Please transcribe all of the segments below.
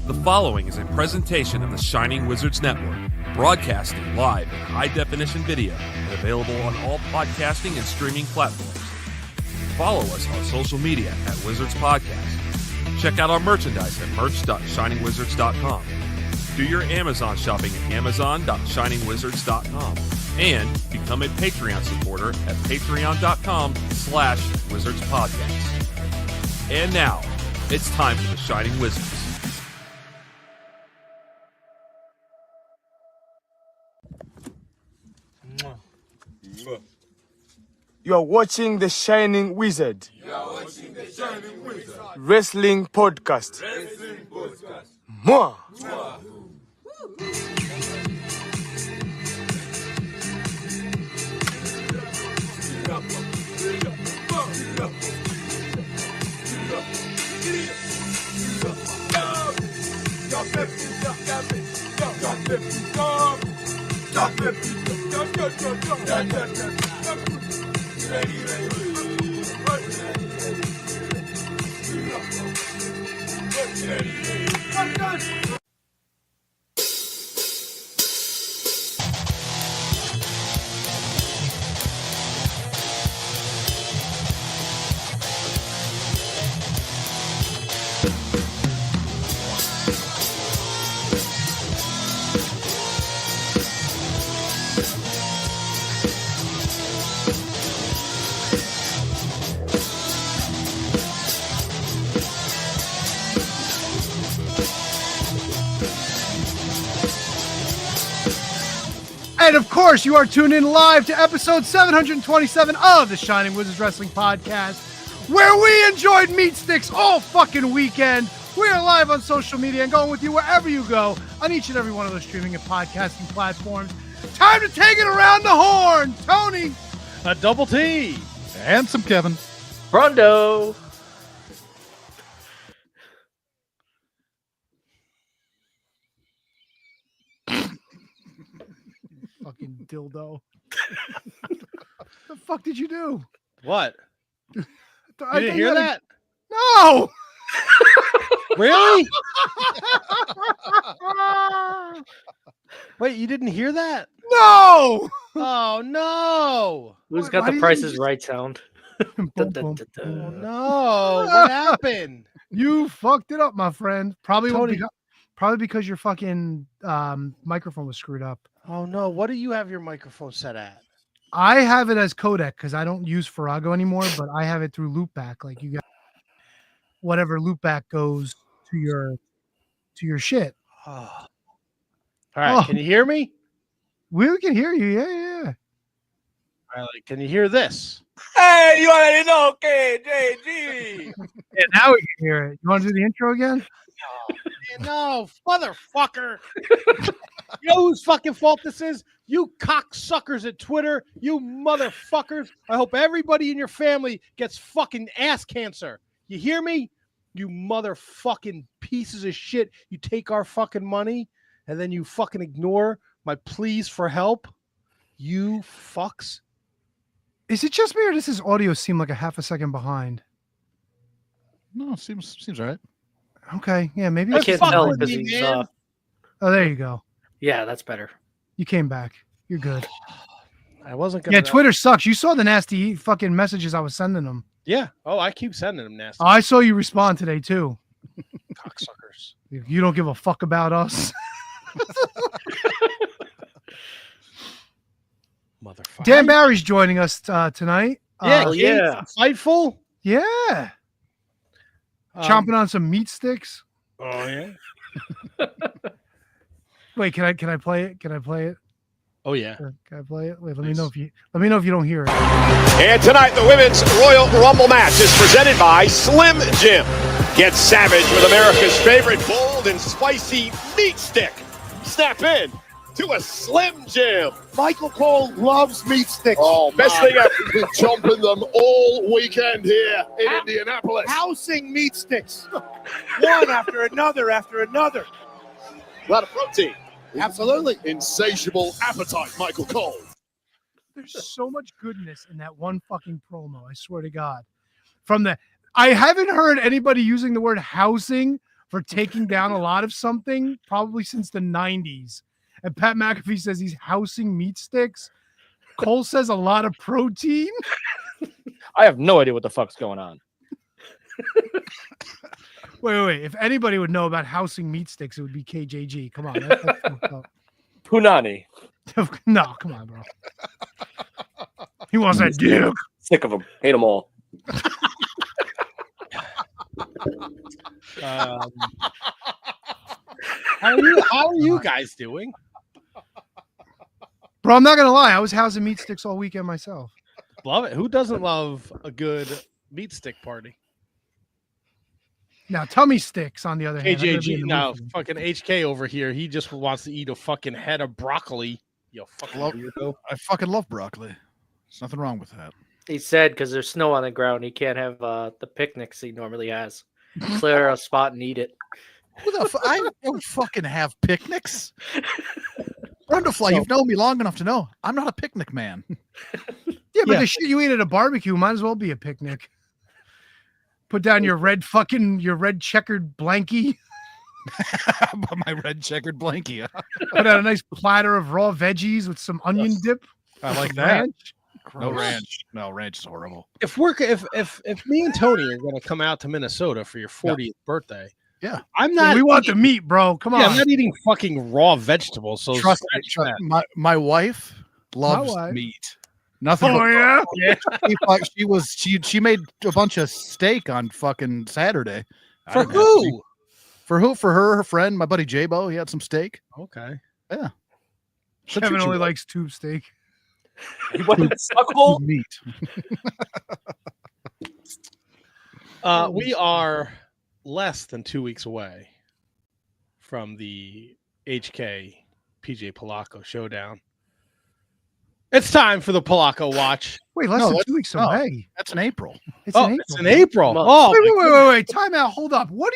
The following is a presentation of the Shining Wizards Network, broadcasting live in high-definition video and available on all podcasting and streaming platforms. Follow us on social media at Wizards Podcast. Check out our merchandise at merch.shiningwizards.com. Do your Amazon shopping at amazon.shiningwizards.com. And become a Patreon supporter at patreon.com/wizardspodcast. And now, it's time for the Shining Wizards. You're watching The Shining Wizard. Wrestling Podcast. Mwah. And of course, you are tuned in live to episode 727 of the Shining Wizards Wrestling Podcast, where we enjoyed meat sticks all fucking weekend. We are live on social media and going with you wherever you go on each and every one of those streaming and podcasting platforms. Time to take it around the horn. Tony. A double T. Handsome Kevin. Rondo. Fucking dildo. The fuck did you do? What? You You didn't hear that? No. Really? Wait, you didn't hear that? No. Oh, no. Who's got Why the do you Price think- is Right sound? Boom, boom. Oh, no. What happened? You fucked it up, my friend. Probably Tony. because your fucking microphone was screwed up. Oh, no. What do you have your microphone set at? I have it as codec because I don't use Farrago anymore, but I have it through loopback. Like you got whatever loopback goes to your shit. Oh. All right. Oh. Can you hear me? We can hear you. Yeah. All right. Can you hear this? Hey, you already know, KJG. Yeah, now we can hear it. You want to do the intro again? No, motherfucker. You know whose fucking fault this is? You cocksuckers at Twitter. You motherfuckers. I hope everybody in your family gets fucking ass cancer. You hear me? You motherfucking pieces of shit. You take our fucking money and then you fucking ignore my pleas for help. You fucks. Is it just me or does this audio seem like a half a second behind? No, seems all right. Okay. Yeah, maybe I that's can't fine. tell with because me, he's. man. Oh, there you go. Yeah, that's better. You came back. You're good. I wasn't gonna. Yeah, Twitter sucks. You saw the nasty fucking messages I was sending them. Yeah. Oh, I keep sending them nasty I saw you respond today too. cocksuckers. You don't give a fuck about us. Motherfucker. Dan Barry's joining us tonight. Yeah, Oh, Kate, yeah. Fightful. Yeah. Chomping on some meat sticks. Oh yeah. Wait, can I play it? Can I play it? Oh yeah. Can I play it? Wait, let me Please. know if you don't hear it. And tonight, the Women's Royal Rumble match is presented by Slim Jim. Get savage with America's favorite bold and spicy meat stick. Snap in to a Slim Jim. Michael Cole loves meat sticks. Oh, best thing ever. We've been chomping them all weekend here in Indianapolis. Housing meat sticks. One after another after another. A lot of protein. Absolutely. Insatiable appetite, Michael Cole. There's so much goodness in that one fucking promo. I swear to God. I haven't heard anybody using the word housing for taking down a lot of something, probably since the 90s. And Pat McAfee says he's housing meat sticks. Cole says a lot of protein. I have no idea what the fuck's going on. Wait. If anybody would know about housing meat sticks, it would be KJG. Come on. That's fucked up. Punani. No, come on, bro. He wants that dick. Sick of them. Hate them all. How are you guys doing? Bro, I'm not going to lie. I was housing meat sticks all weekend myself. Love it. Who doesn't love a good meat stick party? Now, tummy sticks, on the other hand. KJG, now fucking HK over here. He just wants to eat a fucking head of broccoli. Yo, fucking weirdo. I fucking love broccoli. There's nothing wrong with that. He said because there's snow on the ground, he can't have the picnics he normally has. Clear a spot and eat it. Who the I don't fucking have picnics. Wonderful. You've known me long enough to know I'm not a picnic man. Yeah, but the shit you eat at a barbecue might as well be a picnic. Put down your red checkered blankie. My red checkered blankie. Put out a nice platter of raw veggies with some onion dip. I like that. Ranch. No ranch. No, ranch is horrible. If me and Tony are going to come out to Minnesota for your 40th birthday, yeah, I'm not. We want the meat, bro. Come on. I'm not eating fucking raw vegetables. So trust me, my wife loves meat. Nothing. Oh yeah. She made a bunch of steak on fucking Saturday. For who? For who? For her friend, my buddy J-Bo. He had some steak. Okay. Yeah. Kevin only likes tube steak. Meat. We are less than 2 weeks away from the HK PJ Polacco showdown. It's time for the Polacco Watch. Wait, less than 2 weeks away. That's in April. It's in April. Oh, wait. Time out. Hold up. What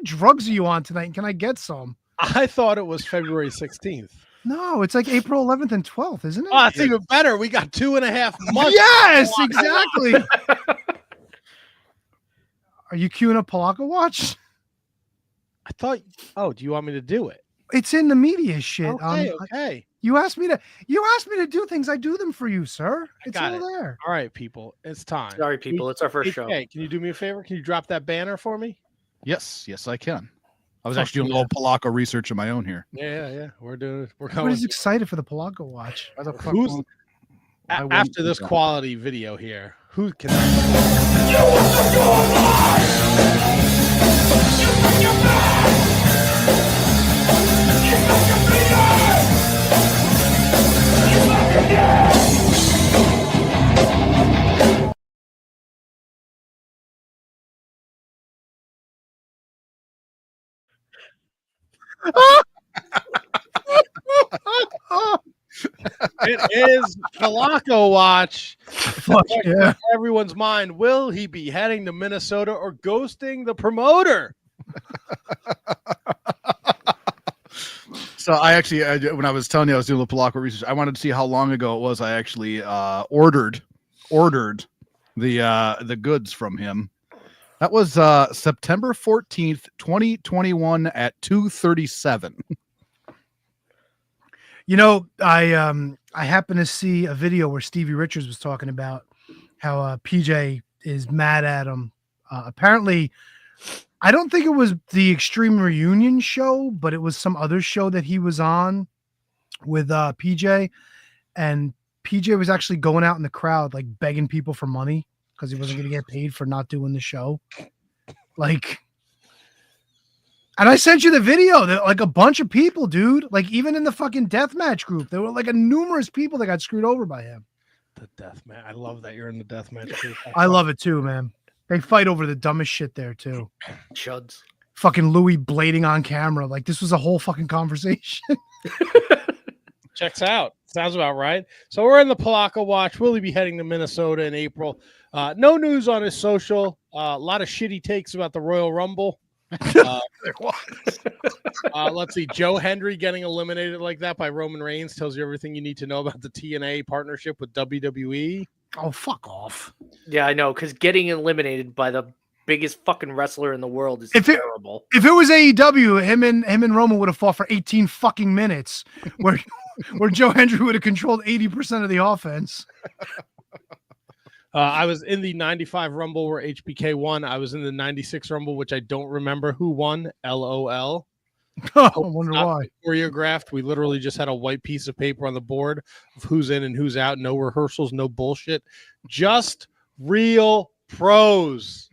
drugs are you on tonight? Can I get some? I thought it was February 16th. No, it's like April 11th and 12th, isn't it? Oh, it's even better. We got 2.5 months. Yes, exactly. Are you queuing up Polacco Watch? I thought. Oh, do you want me to do it? It's in the media shit. Okay. You asked me to do things. I do them for you, sir. It's all there. All right, people. It's time. Sorry, people. It's our first show. Can you do me a favor? Can you drop that banner for me? Yes, I can. I was actually doing a little Polacco research of my own here. Yeah. We're going. Everybody's excited for the Polacco Watch. Who's after this quality video here? Who can? It is Polacco Watch. Fuck yeah. Everyone's mind. Will he be heading to Minnesota or ghosting the promoter? So I actually, when I was telling you I was doing a little Polacco research, I wanted to see how long ago it was I actually ordered the goods from him. That was September 14th, 2021 at 2:37. You know, I happened to see a video where Stevie Richards was talking about how PJ is mad at him. Apparently, I don't think it was the Extreme Reunion show, but it was some other show that he was on with PJ. And PJ was actually going out in the crowd, like begging people for money because he wasn't going to get paid for not doing the show. And I sent you the video that like a bunch of people, dude, like even in the fucking deathmatch group, there were like numerous people that got screwed over by him. The deathmatch. I love that you're in the deathmatch group. I love it too, man. They fight over the dumbest shit there too. Chuds. Fucking Louis blading on camera. Like this was a whole fucking conversation. Checks out. Sounds about right. So we're in the Polacco Watch. Will he be heading to Minnesota in April? No news on his social. A lot of shitty takes about the Royal Rumble. Let's see. Joe Hendry getting eliminated like that by Roman Reigns tells you everything you need to know about the TNA partnership with WWE. Oh, fuck off. Yeah, I know, because getting eliminated by the biggest fucking wrestler in the world is If it- terrible. If it was AEW, him and Roman would have fought for 18 fucking minutes, where Joe Hendry would have controlled 80% of the offense. I was in the 95 Rumble where HBK won. I was in the 96 Rumble, which I don't remember who won. LOL. I wonder Not why. choreographed. We literally just had a white piece of paper on the board of who's in and who's out. No rehearsals, no bullshit. Just real pros.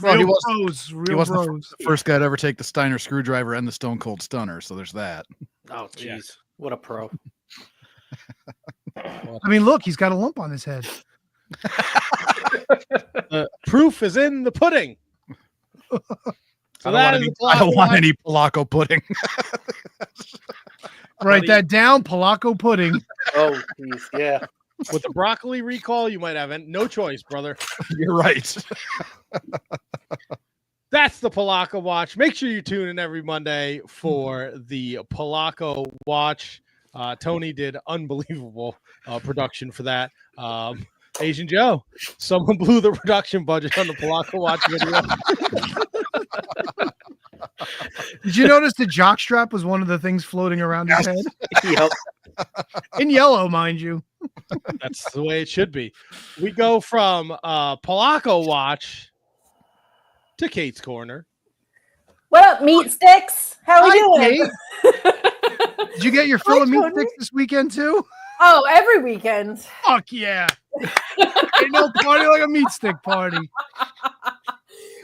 Well, he Real was- pros. He Real wasn't pros. the first guy to ever take the Steiner screwdriver and the Stone Cold Stunner, so there's that. Oh, jeez. What a pro. I mean, look, he's got a lump on his head. Proof is in the pudding. So I don't want any Polaco pudding. Write that down, Polaco pudding. Oh, jeez. Yeah. With the broccoli recall, you might have no choice, brother. You're right. That's the Polaco Watch. Make sure you tune in every Monday for the Polaco Watch. Tony did unbelievable production for that. Asian Joe, someone blew the production budget on the Polaco Watch video. Did you notice the jockstrap was one of the things floating around his head? Yep. In yellow, mind you. That's the way it should be. We go from Polaco Watch to Kate's Corner. What up, meat sticks? How are you doing? Did you get your fill of meat Tony. sticks this weekend too? Oh, every weekend. Fuck yeah. Ain't no party like a meat stick party.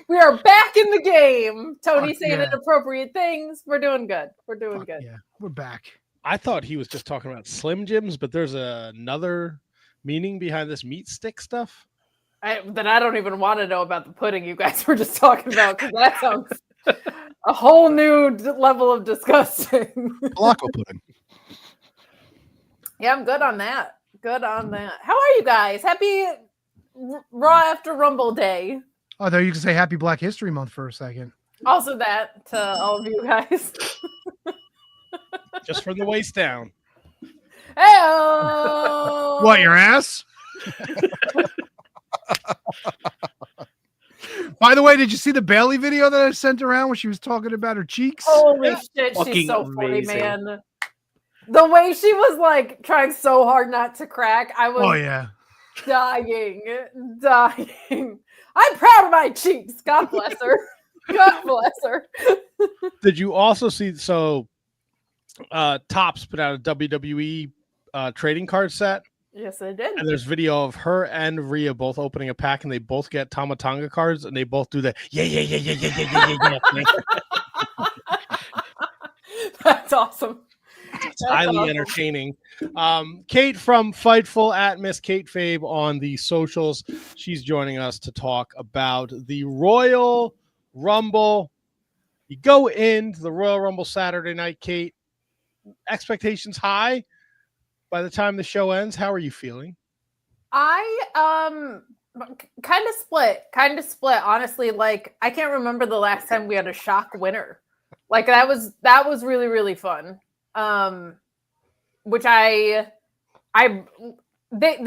We are back in the game. Tony Fuck saying yeah. inappropriate things. We're doing good. We're doing good. Yeah, we're back. I thought he was just talking about Slim Jims, but there's another meaning behind this meat stick stuff. That I don't even want to know about the pudding you guys were just talking about, because that sounds a whole new level of disgusting. Polaco pudding. Yeah, I'm good on that. Good on that. How are you guys? Happy Raw After Rumble Day. Oh, I thought you could say Happy Black History Month for a second. Also that to all of you guys. Just from the waist down. Hey-o! What, your ass? By the way, did you see the Bailey video that I sent around where she was talking about her cheeks? Holy shit, Fucking she's so funny, amazing. man. The way she was like trying so hard not to crack, I was Oh, yeah. dying. I'm proud of my cheeks. God bless her. God bless her. Did you also see? So, Topps put out a WWE trading card set, Yes, I did. and there's video of her and Rhea both opening a pack, and they both get Tama Tonga cards, and they both do the yeah. That's awesome. It's That's highly awesome. entertaining. Kate from Fightful at Miss Kate Fabe on the socials. She's joining us to talk about the Royal Rumble. You go into the Royal Rumble Saturday night, Kate. Expectations high. By the time the show ends, how are you feeling? I kind of split. Honestly, like I can't remember the last time we had a shock winner. Like that was really, really fun. Which they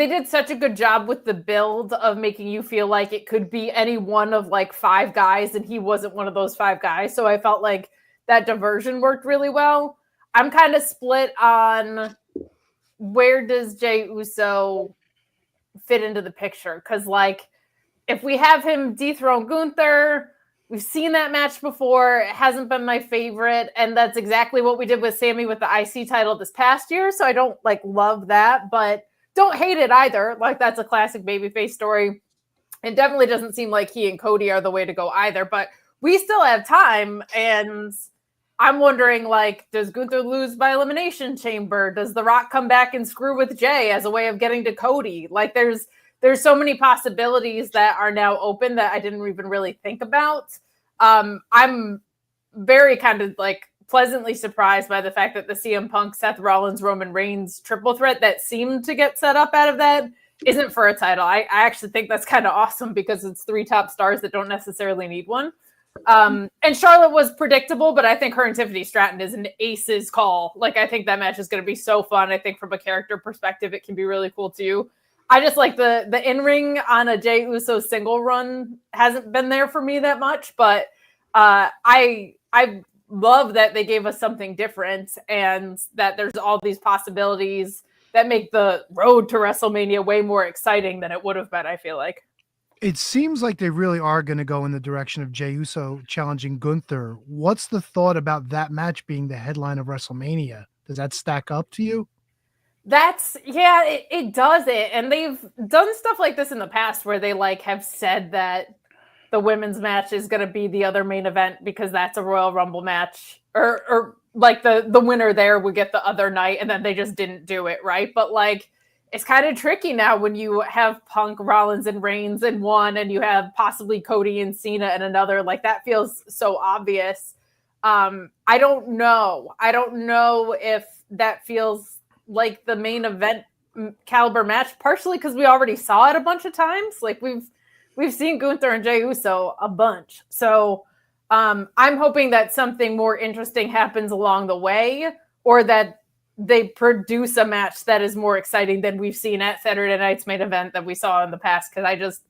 did such a good job with the build of making you feel like it could be any one of like five guys, and he wasn't one of those five guys. So I felt like that diversion worked really well. I'm kind of split on where does Jey Uso fit into the picture? Because like if we have him dethrone Gunther, we've seen that match before. It hasn't been my favorite. And that's exactly what we did with Sammy with the IC title this past year. So I don't like love that, but don't hate it either. Like that's a classic babyface story. It definitely doesn't seem like he and Cody are the way to go either, but we still have time. And I'm wondering, like, does Gunther lose by Elimination Chamber? Does The Rock come back and screw with Jay as a way of getting to Cody? Like, there's so many possibilities that are now open that I didn't even really think about. I'm very kind of like pleasantly surprised by the fact that the CM Punk, Seth Rollins, Roman Reigns triple threat that seemed to get set up out of that isn't for a title. I actually think that's kind of awesome because it's three top stars that don't necessarily need one. And Charlotte was predictable, but I think her and Tiffany Stratton is an aces call. Like, I think that match is going to be so fun. I think from a character perspective, it can be really cool too. I just like the in-ring on a Jey Uso single run hasn't been there for me that much, but I love that they gave us something different and that there's all these possibilities that make the road to WrestleMania way more exciting than it would have been, I feel like. It seems like they really are going to go in the direction of Jey Uso challenging Gunther. What's the thought about that match being the headline of WrestleMania? Does that stack up to you? It does it. And they've done stuff like this in the past where they like have said that the women's match is going to be the other main event because that's a Royal Rumble match or like the winner there would get the other night and then they just didn't do it. Right. But like, it's kind of tricky now when you have Punk, Rollins, and Reigns in one, and you have possibly Cody and Cena in another. Like that feels so obvious. I don't know. I don't know if that feels like the main event caliber match, partially because we already saw it a bunch of times. Like we've seen Gunther and Jey Uso a bunch. So I'm hoping that something more interesting happens along the way, or that they produce a match that is more exciting than we've seen at Saturday Night's main event that we saw in the past. Because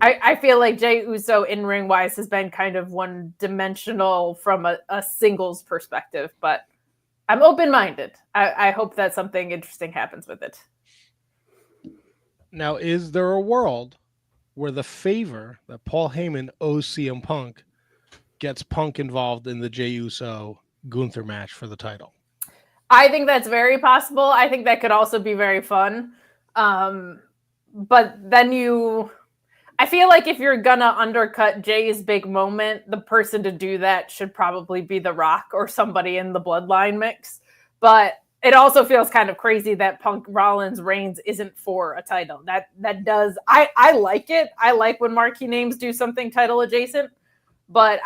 I feel like Jey Uso in ring wise has been kind of one dimensional from a singles perspective, but I'm open-minded. I hope that something interesting happens with it. Now, is there a world where the favor that Paul Heyman owes CM Punk gets Punk involved in the Jey Uso Gunther match for the title? I think that's very possible. I think that could also be very fun. But then I feel like if you're gonna undercut Jay's big moment, the person to do that should probably be The Rock or somebody in the Bloodline mix. But it also feels kind of crazy that Punk, Rollins, Reigns isn't for a title. That does. I like it. I like when marquee names do something title adjacent, but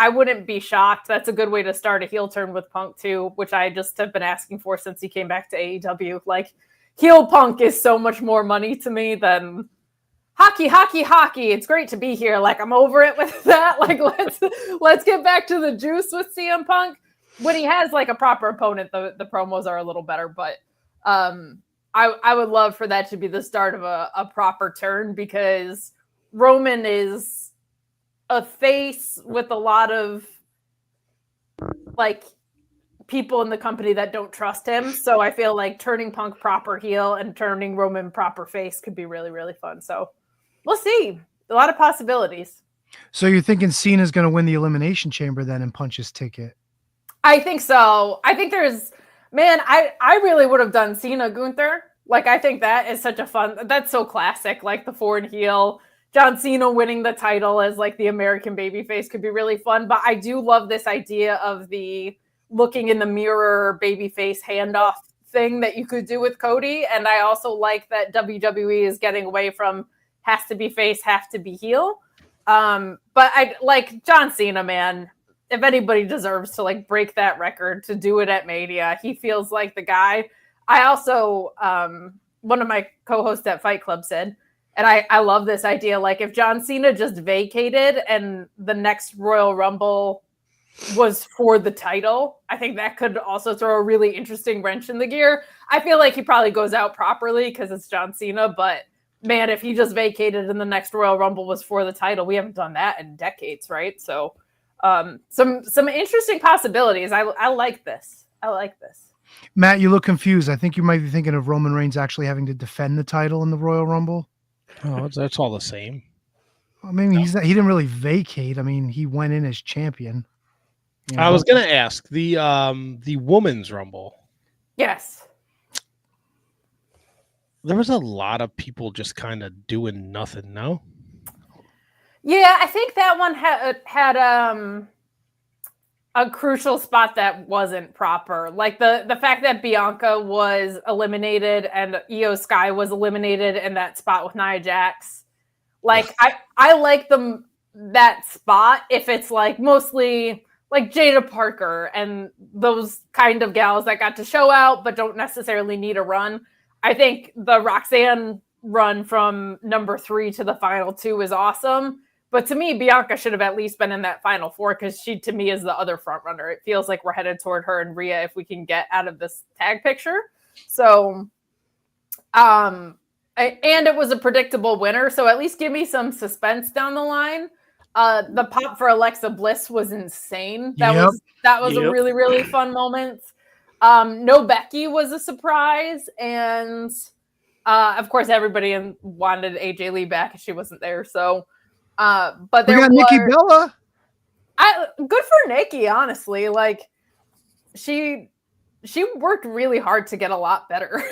I wouldn't be shocked. That's a good way to start a heel turn with Punk too, which I just have been asking for since he came back to AEW. Like, heel Punk is so much more money to me than hockey. It's great to be here. Like, I'm over it with that. Like, let's get back to the juice with CM Punk. When he has like a proper opponent, the promos are a little better. But I would love for that to be the start of a proper turn, because Roman is a face with a lot of like people in the company that don't trust him. So I feel like turning Punk proper heel and turning Roman proper face could be really, really fun. So we'll see. A lot of possibilities. So you're thinking Cena's going to win the Elimination Chamber then and punch his ticket? I think so. I think I really would have done Cena Gunther. Like, I think that is such a fun, that's so classic. Like the forward heel, John Cena winning the title as like the American babyface could be really fun. But I do love this idea of the looking in the mirror babyface handoff thing that you could do with Cody. And I also like that WWE is getting away from has to be face, have to be heel. But I like John Cena, man. If anybody deserves to like break that record, to do it at Mania, he feels like the guy. I also, one of my co-hosts at Fight Club said, and I love this idea, like if John Cena just vacated and the next Royal Rumble was for the title, I think that could also throw a really interesting wrench in the gear. I feel like he probably goes out properly because it's John Cena, but man, if he just vacated and the next Royal Rumble was for the title, we haven't done that in decades, right? So some interesting possibilities. I like this. I like this. Matt, you look confused. I think you might be thinking of Roman Reigns actually having to defend the title in the Royal Rumble. Oh, that's all the same. I mean, he didn't really vacate. I mean, he went in as champion. You know? I was going to ask the women's Rumble. Yes. There was a lot of people just kind of doing nothing, no? Yeah, I think that one had a crucial spot that wasn't proper. Like the fact that Bianca was eliminated and Io Sky was eliminated in that spot with Nia Jax. Like I like that spot if it's like mostly like Jada Parker and those kind of gals that got to show out but don't necessarily need a run. I think the Roxanne run from number 3 to the final 2 is awesome. But to me, Bianca should have at least been in that final 4 because she, to me, is the other front runner. It feels like we're headed toward her and Rhea if we can get out of this tag picture. So, and And it was a predictable winner, so at least give me some suspense down the line. The pop for Alexa Bliss was insane. That was a really, really fun moment. No Becky was a surprise, and of course everybody wanted AJ Lee back and she wasn't there. So, but we got Nikki Bella. Good for Nikki, honestly. Like she worked really hard to get a lot better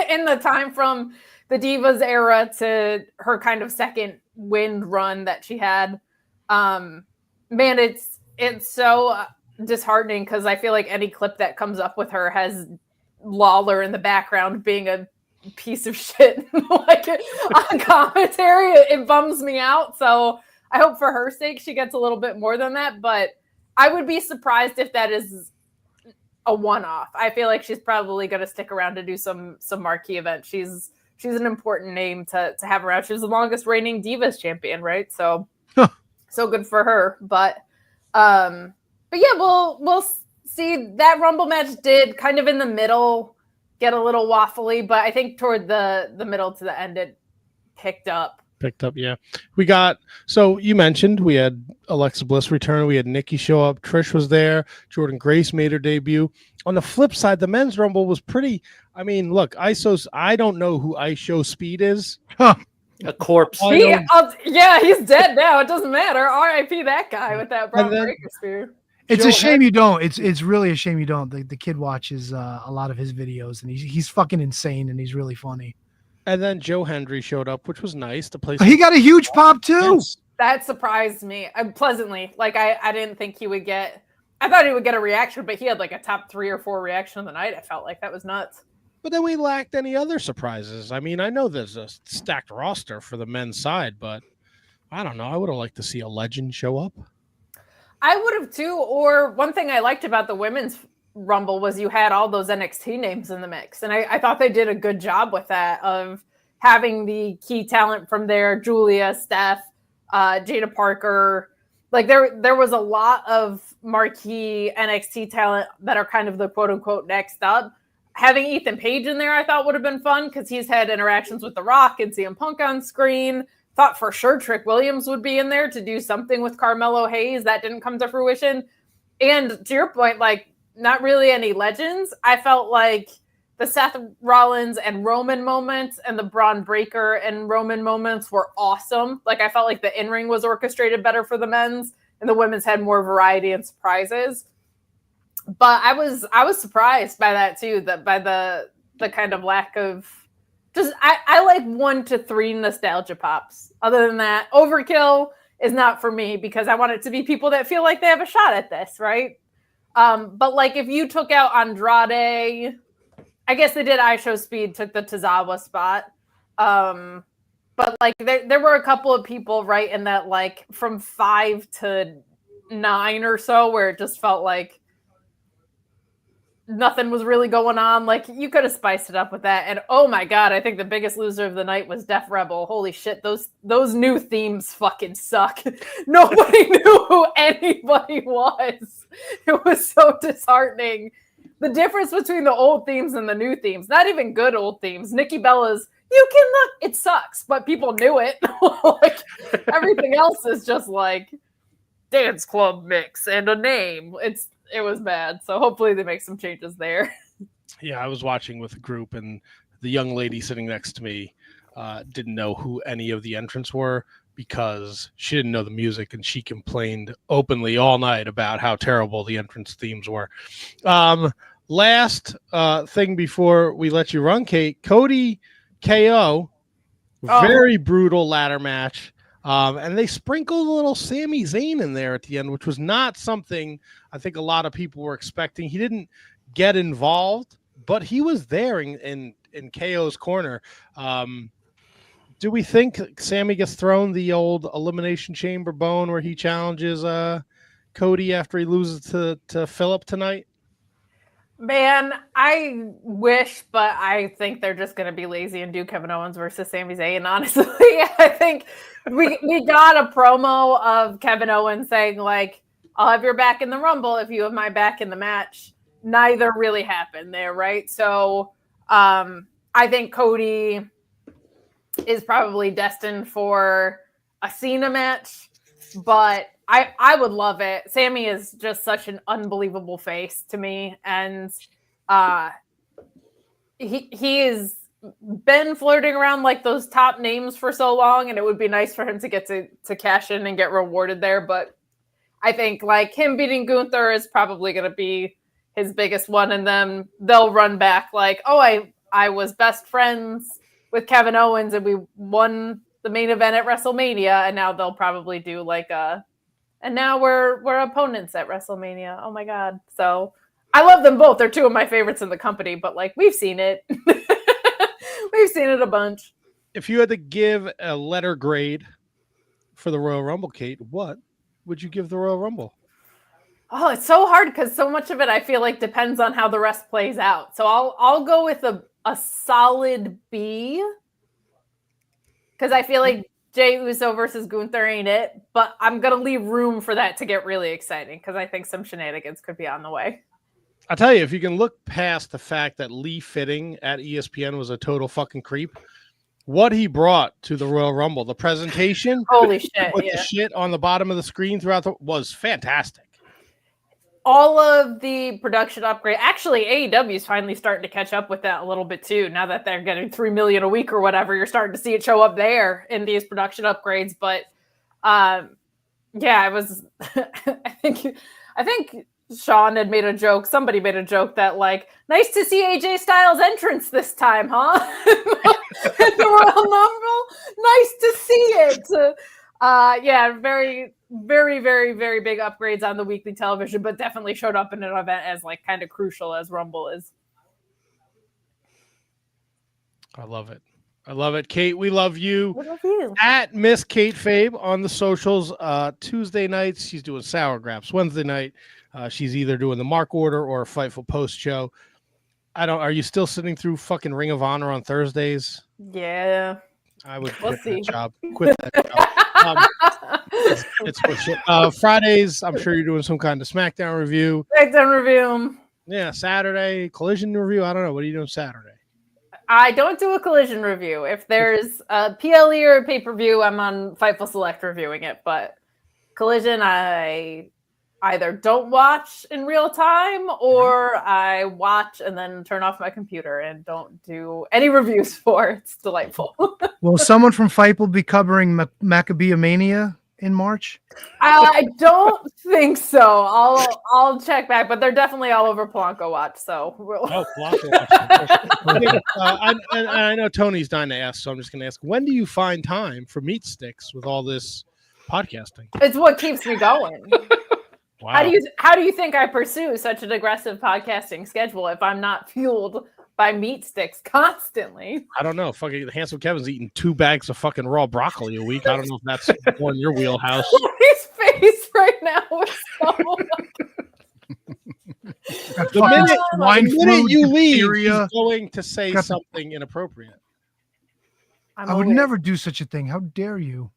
in the time from the Divas era to her kind of second wind run that she had. Man, it's so disheartening because I feel like any clip that comes up with her has Lawler in the background being a piece of shit like on commentary. It bums me out. So I hope for her sake she gets a little bit more than that, but I would be surprised if that is a one-off. I feel like she's probably going to stick around to do some marquee events. She's an important name to have around. She was the longest reigning Divas champion, right? So so good for her. But yeah, we'll see. That Rumble match did kind of in the middle get a little waffly, but I think toward the middle to the end it picked up. Yeah. So you mentioned we had Alexa Bliss return. We had Nikki show up. Trish was there. Jordan Grace made her debut. On the flip side, the men's Rumble was pretty. I mean, look, I don't know who ISO Speed is. A corpse. He's dead now. It doesn't matter. R.I.P. that guy with that Braun Breaker spear. It's a shame you don't. It's really a shame you don't. The kid watches a lot of his videos, and he's fucking insane, and he's really funny. And then Joe Hendry showed up, which was nice to play. He got a huge pop too. Yes. That surprised me pleasantly. Like I didn't think he would get. I thought he would get a reaction, but he had like a top 3 or 4 reaction of the night. I felt like that was nuts. But then we lacked any other surprises. I mean, I know there's a stacked roster for the men's side, but I don't know. I would have liked to see a legend show up. I would have too. Or one thing I liked about the women's Rumble was you had all those NXT names in the mix. And I thought they did a good job with that, of having the key talent from there, Julia, Steph, Jada Parker. Like there was a lot of marquee NXT talent that are kind of the quote unquote next up. Having Ethan Page in there, I thought would have been fun because he's had interactions with The Rock and CM Punk on screen. Thought for sure Trick Williams would be in there to do something with Carmelo Hayes. That didn't come to fruition. And to your point, like, not really any legends. I felt like the Seth Rollins and Roman moments and the Braun Breaker and Roman moments were awesome. Like, I felt like the in-ring was orchestrated better for the men's, and the women's had more variety and surprises. But I was surprised by that too, that by the kind of lack of just I like 1 to 3 nostalgia pops. Other than that, overkill is not for me because I want it to be people that feel like they have a shot at this, right? But like if you took out Andrade, I guess they did ISO Speed, took the Tozawa spot. But like there were a couple of people right in that like from 5 to 9 or so where it just felt like nothing was really going on. Like you could have spiced it up with that. And oh my God, I think the biggest loser of the night was Def Rebel. Holy shit. Those new themes fucking suck. Nobody knew who anybody was. It was so disheartening. The difference between the old themes and the new themes, not even good old themes. Nikki Bella's, you can look, it sucks, but people knew it. Like everything else is just like dance club mix and a name. It was bad. So hopefully they make some changes there. Yeah, I was watching with a group, and the young lady sitting next to me didn't know who any of the entrants were because she didn't know the music, and she complained openly all night about how terrible the entrance themes were. Last thing before we let you run, Kate, Cody KO, very brutal ladder match. And they sprinkled a little Sami Zayn in there at the end, which was not something I think a lot of people were expecting. He didn't get involved, but he was there in KO's corner. Do we think Sami gets thrown the old Elimination Chamber bone where he challenges Cody after he loses to Phillip tonight? Man, I wish, but I think they're just going to be lazy and do Kevin Owens versus Sami Zayn. Honestly, I think we got a promo of Kevin Owens saying, like, I'll have your back in the Rumble if you have my back in the match. Neither really happened there, right? So I think Cody is probably destined for a Cena match, but I would love it. Sammy is just such an unbelievable face to me, and he has been flirting around like those top names for so long, and it would be nice for him to get to cash in and get rewarded there. But I think like him beating Gunther is probably going to be his biggest one, and then they'll run back like, oh, I was best friends with Kevin Owens and we won the main event at WrestleMania, and now they'll probably do like and now we're opponents at WrestleMania. Oh my God. So I love them both. They're two of my favorites in the company, but like we've seen it. We've seen it a bunch. If you had to give a letter grade for the Royal Rumble, Kate, what would you give the Royal Rumble? Oh, it's so hard because so much of it I feel like depends on how the rest plays out. So I'll go with a solid B, because I feel like Jey Uso versus Gunther ain't it, but I'm gonna leave room for that to get really exciting because I think some shenanigans could be on the way. I'll tell you, if you can look past the fact that Lee Fitting at ESPN was a total fucking creep, what he brought to the Royal Rumble, the presentation, holy shit, with the shit on the bottom of the screen was fantastic. All of the production upgrade. Actually, AEW is finally starting to catch up with that a little bit too. Now that they're getting $3 million a week or whatever, you're starting to see it show up there in these production upgrades. But yeah, it was. I think Sean had made a joke. Somebody made a joke that like, nice to see AJ Styles' entrance this time, huh? At the Royal Rumble, nice to see it. Yeah, very, very, very, very big upgrades on the weekly television, but definitely showed up in an event as like kind of crucial as Rumble is. I love it. I love it. Kate, we love you. We love you. At Miss Kate Fabe on the socials. Tuesday nights, she's doing Sour Graps. Wednesday night, she's either doing the Mark Order or a Fightful post show. Are you still sitting through fucking Ring of Honor on Thursdays? Yeah. I would We'll quit see. that job. Quit that job. It's bullshit. Fridays, I'm sure you're doing some kind of SmackDown review. SmackDown review. Yeah, Saturday, Collision review. I don't know. What are you doing Saturday? I don't do a Collision review. If there's a PLE or a pay-per-view, I'm on Fightful Select reviewing it. But Collision, I either don't watch in real time or I watch and then turn off my computer and don't do any reviews for. It's delightful. Will someone from Fightful be covering Maccabea Mania in March? I don't think so. I'll check back, but they're definitely all over Polanco Watch. So Polanco Watch. I know Tony's dying to ask, so I'm just going to ask: when do you find time for meat sticks with all this podcasting? it's what keeps me going. Wow. How do you think I pursue such an aggressive podcasting schedule if I'm not fueled by meat sticks constantly? I don't know. Fucking Handsome Kevin's eating 2 bags of fucking raw broccoli a week. I don't know if that's more in your wheelhouse. His face right now is so the minute you leave, he's going to say something inappropriate. I would never do such a thing. How dare you?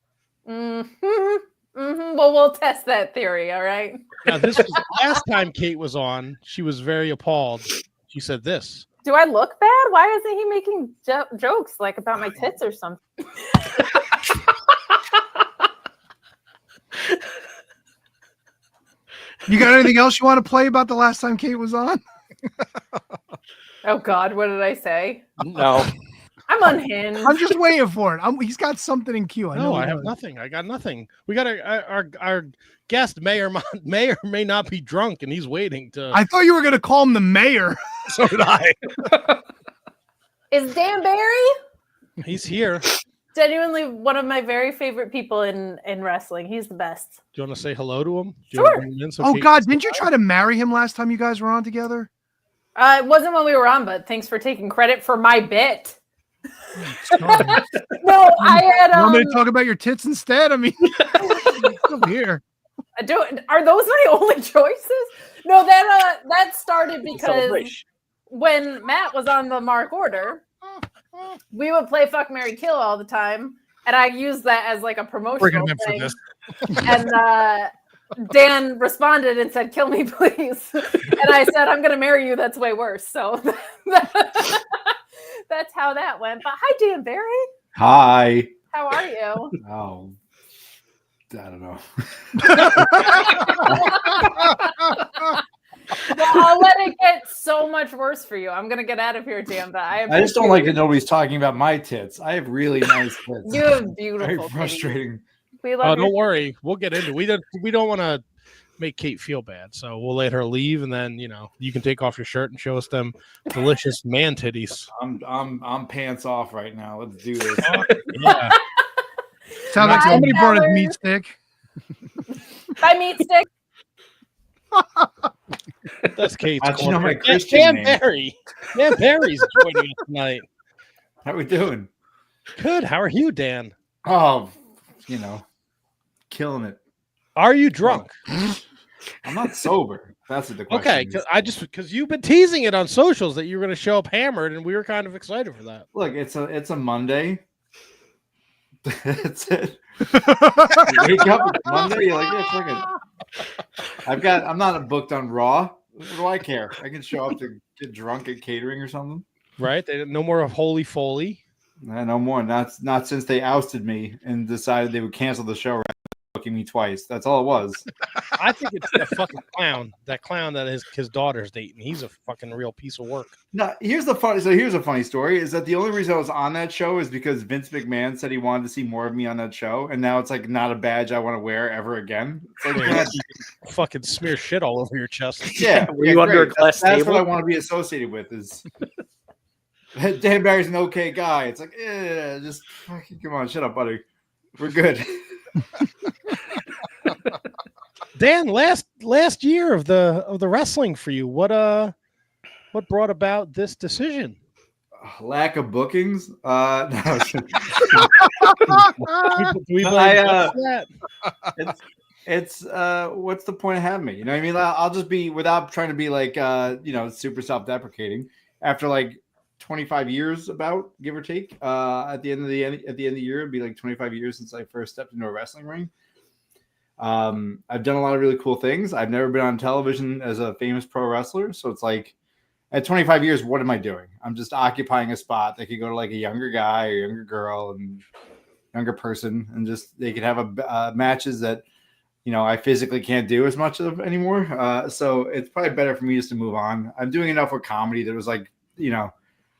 Mm-hmm. Mm-hmm. Well, we'll test that theory, all right? Now, this was last time Kate was on. She was very appalled. She said this. Do I look bad? Why isn't he making jokes like about my tits or something? You got anything else you want to play about the last time Kate was on? Oh, God, what did I say? No. I'm unhinged. I'm just waiting for it. He's got something in queue. I have nothing. I got nothing. We got our guest may or may not be drunk, and he's waiting to. I thought you were going to call him the mayor. So did I. Is Dan Barry? He's here. Genuinely one of my very favorite people in wrestling. He's the best. Do you want to say hello to him? Sure. God, didn't you try to marry him last time you guys were on together? It wasn't when we were on, but thanks for taking credit for my bit. No, I had. You want me to talk about your tits instead? I mean, still here. Are those my only choices? No, that started because when Matt was on the Mark Order, we would play Fuck, Marry, Kill all the time, and I used that as like a promotional thing. And Dan responded and said, "Kill me, please." And I said, "I'm going to marry you. That's way worse." So that's how that went. But hi, Dan Barry. Hi. How are you? Oh, I don't know. Well, I'll let it get so much worse for you. I'm gonna get out of here, Dan. But I just don't like that nobody's talking about my tits. I have really nice tits. You have beautiful. Very titties. frustrating. We love. Don't worry, we'll get into it. We don't want to make Kate feel bad, so we'll let her leave, and then you can take off your shirt and show us them delicious man titties. I'm pants off right now. Let's do this. Yeah. Sounds like Bye, somebody brought his Tyler. meat stick. Bye, meat stick. That's Kate's How'd you know my corner. Christian Dan name? Barry. Dan Barry's joining us tonight. How we doing? Good. How are you, Dan? Oh, killing it. Are you drunk? I'm not sober. That's what the question Okay, is. because you've been teasing it on socials that you were going to show up hammered, and we were kind of excited for that. Look, it's a Monday. That's it. You wake up, it's Monday. You're like, yeah, fuck it. I'm not booked on Raw. What do I care? I can show up to get drunk at catering or something. Right? No more of Holy Foley. No more. Not since they ousted me and decided they would cancel the show. Booking me twice. That's all it was. I think it's that fucking clown. That clown that his daughter's dating. He's a fucking real piece of work. No, here's a funny story. Is that the only reason I was on that show is because Vince McMahon said he wanted to see more of me on that show, and now it's like not a badge I want to wear ever again. It's like, Yeah, you can fucking smear shit all over your chest. yeah, Were you under a glass that's table? what I want to be associated with. Is Dan Barry's an okay guy? It's like, just fucking come on, shut up, buddy. We're good. Dan, last year of the wrestling for you, what brought about this decision? Lack of bookings. No. It's what's the point of having me? You know what I mean? I'll just be, without trying to be like super self-deprecating, after like 25 years, about, give or take, at the end of the year, it'd be like 25 years since I first stepped into a wrestling ring. I've done a lot of really cool things. I've never been on television as a famous pro wrestler, so it's like, at 25 years, what am I doing? I'm just occupying a spot that could go to like a younger guy or younger girl and younger person, and just they could have matches that I physically can't do as much of anymore. So it's probably better for me just to move on. I'm doing enough with comedy that was like,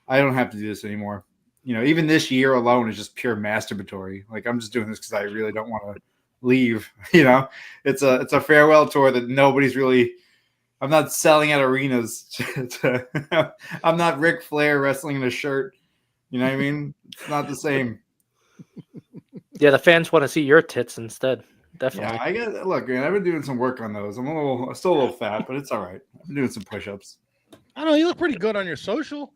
I don't have to do this anymore. Even this year alone is just pure masturbatory. Like, I'm just doing this because I really don't want to leave. It's a farewell tour that nobody's really. I'm not selling at arenas. I'm not Ric Flair wrestling in a shirt. You know what I mean? It's not the same. Yeah, the fans want to see your tits instead. Definitely. Yeah, look, man, I've been doing some work on those. I'm still a little fat, but it's all right. I'm doing some push-ups. I don't know. You look pretty good on your social.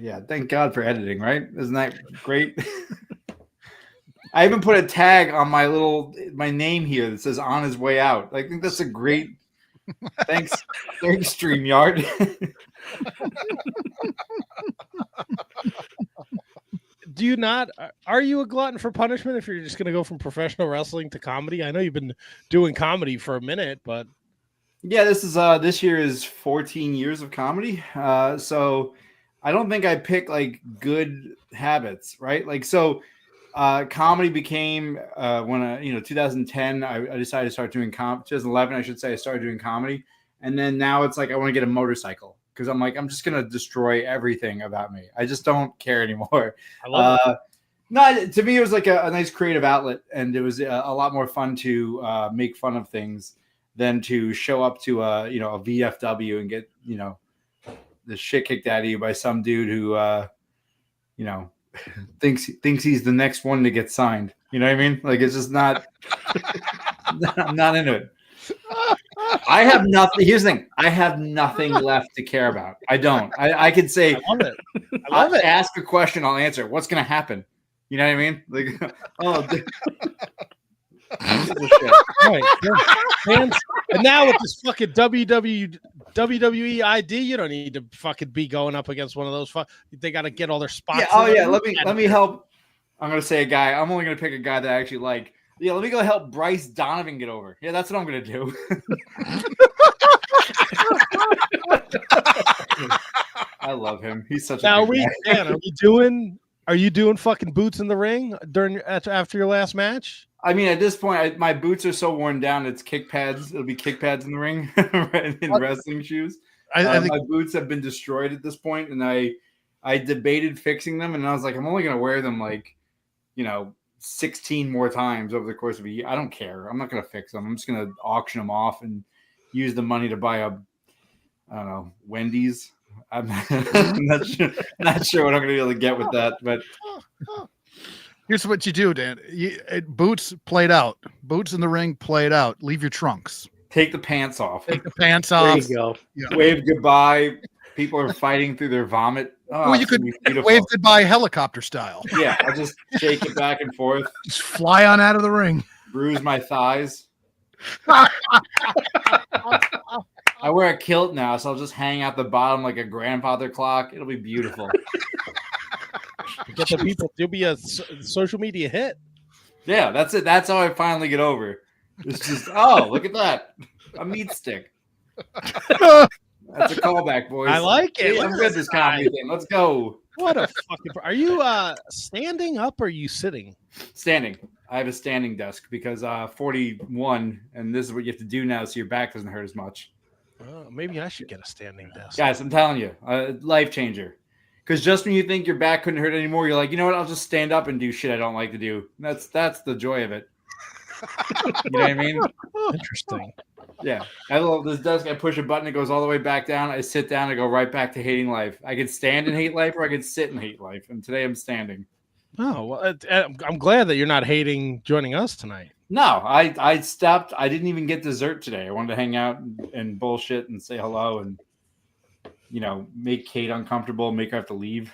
Yeah, thank God for editing, right? Isn't that great? I even put a tag on my name here that says "On His Way Out." I think that's a great. Thanks, Streamyard. Do you not? Are you a glutton for punishment if you're just going to go from professional wrestling to comedy? I know you've been doing comedy for a minute, but yeah, this year is 14 years of comedy. So I don't think I pick like good habits, right? Like, so comedy became when 2010 I decided to start doing 2011 I should say I started doing comedy, and then now it's like I want to get a motorcycle because I'm like, I'm just gonna destroy everything about me. I just don't care anymore. I love it. No, to me it was like a nice creative outlet, and it was a lot more fun to make fun of things than to show up to a VFW and get the shit kicked out of you by some dude who thinks he's the next one to get signed. You know what I mean? Like, it's just not. I'm not into it. I have nothing. Here's the thing: I have nothing left to care about. I don't. I could say, I love it. I love it. Ask a question, I'll answer. What's going to happen? You know what I mean? Like, Right. And now with this fucking WWE ID, you don't need to fucking be going up against one of those. They got to get all their spots. Yeah. Let me help. I'm going to say a guy. I'm only going to pick a guy that I actually like. Yeah, let me go help Bryce Donovan get over. Yeah, that's what I'm going to do. I love him. He's such a Now, good guy. are we doing Are you doing fucking boots in the ring after your last match? I mean, at this point, my boots are so worn down. It's kick pads. It'll be kick pads in the ring, right, in wrestling shoes. I think my boots have been destroyed at this point, and I debated fixing them, and I was like, I'm only gonna wear them 16 more times over the course of a year. I don't care. I'm not gonna fix them. I'm just gonna auction them off and use the money to buy Wendy's. I'm not sure what I'm gonna be able to get with that, but. Here's what you do, Dan. Boots played out. Boots in the ring played out. Leave your trunks. Take the pants off. Take the pants off. There you go. Yeah. Wave goodbye. People are fighting through their vomit. Oh, Well, you could wave goodbye helicopter style. Yeah, I'll just shake it back and forth. Just fly on out of the ring. Bruise my thighs. I wear a kilt now, so I'll just hang out the bottom like a grandfather clock. It'll be beautiful. Get the people. You'll be a social media hit. Yeah, that's it. That's how I finally get over. It's just, oh, look at that. A meat stick. That's a callback, boys. I like it. See, I'm good at this comedy thing. Let's go. What a fucking. Are you standing up or are you sitting? Standing. I have a standing desk because 41, and this is what you have to do now so your back doesn't hurt as much. Maybe I should get a standing desk. Guys, I'm telling you, life changer. Because just when you think your back couldn't hurt anymore, you're like, you know what? I'll just stand up and do shit I don't like to do. That's the joy of it. You know what I mean? Interesting. Yeah. I love this desk. I push a button, it goes all the way back down. I sit down, I go right back to hating life. I could stand and hate life, or I could sit and hate life. And today I'm standing. Oh, well, I'm glad that you're not hating joining us tonight. No, I stopped. I didn't even get dessert today. I wanted to hang out and bullshit and say hello and, make Kate uncomfortable, make her have to leave.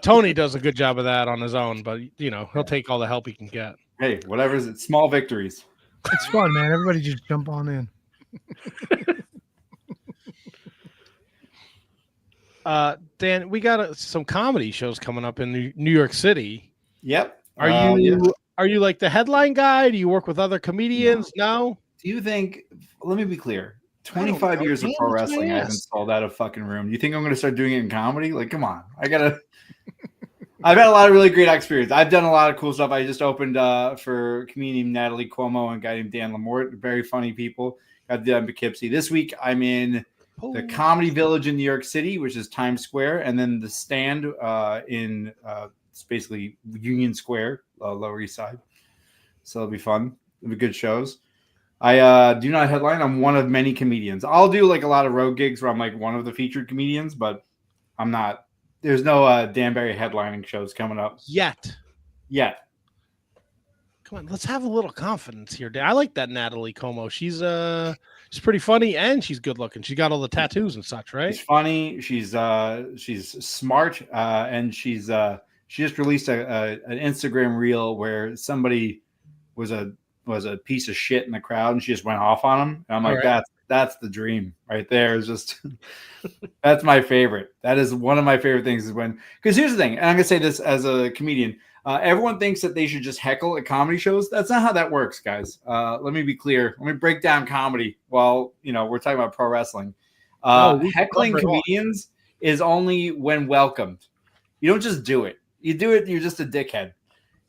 Tony does a good job of that on his own, but, he'll take all the help he can get. Hey, whatever. It's small victories. It's fun, man. Everybody just jump on in. Dan, we got some comedy shows coming up in New York City. Yep. Are you like the headline guy? Do you work with other comedians? No. Do you think? Let me be clear. 25 years of pro wrestling, I haven't sold out a fucking room. You think I'm going to start doing it in comedy? Like, come on. I've had a lot of really great experience. I've done a lot of cool stuff. I just opened for a comedian named Natalie Cuomo and a guy named Dan Lamort. Very funny people. Got done in Poughkeepsie. This week, I'm in the Comedy Village in New York City, which is Times Square, and then the Stand in it's basically Union Square, Lower East Side. So it'll be fun. It'll be good shows. I do not headline. I'm one of many comedians. I'll do like a lot of road gigs where I'm like one of the featured comedians, but I'm not. There's no Dan Barry headlining shows coming up yet. Come on, let's have a little confidence here. I like that Natalie Como. She's pretty funny and she's good looking. She got all the tattoos and such, right? She's funny. She's smart, and she just released an Instagram reel where somebody was a piece of shit in the crowd, and she just went off on him. And I'm like, that's the dream right there. Is just that's my favorite. That is one of my favorite things is when, because here's the thing, and I'm gonna say this as a comedian. Everyone thinks that they should just heckle at comedy shows. That's not how that works, guys. Let me be clear. Let me break down comedy while we're talking about pro wrestling. Heckling comedians is only when welcomed. You don't just do it. You do it, you're just a dickhead.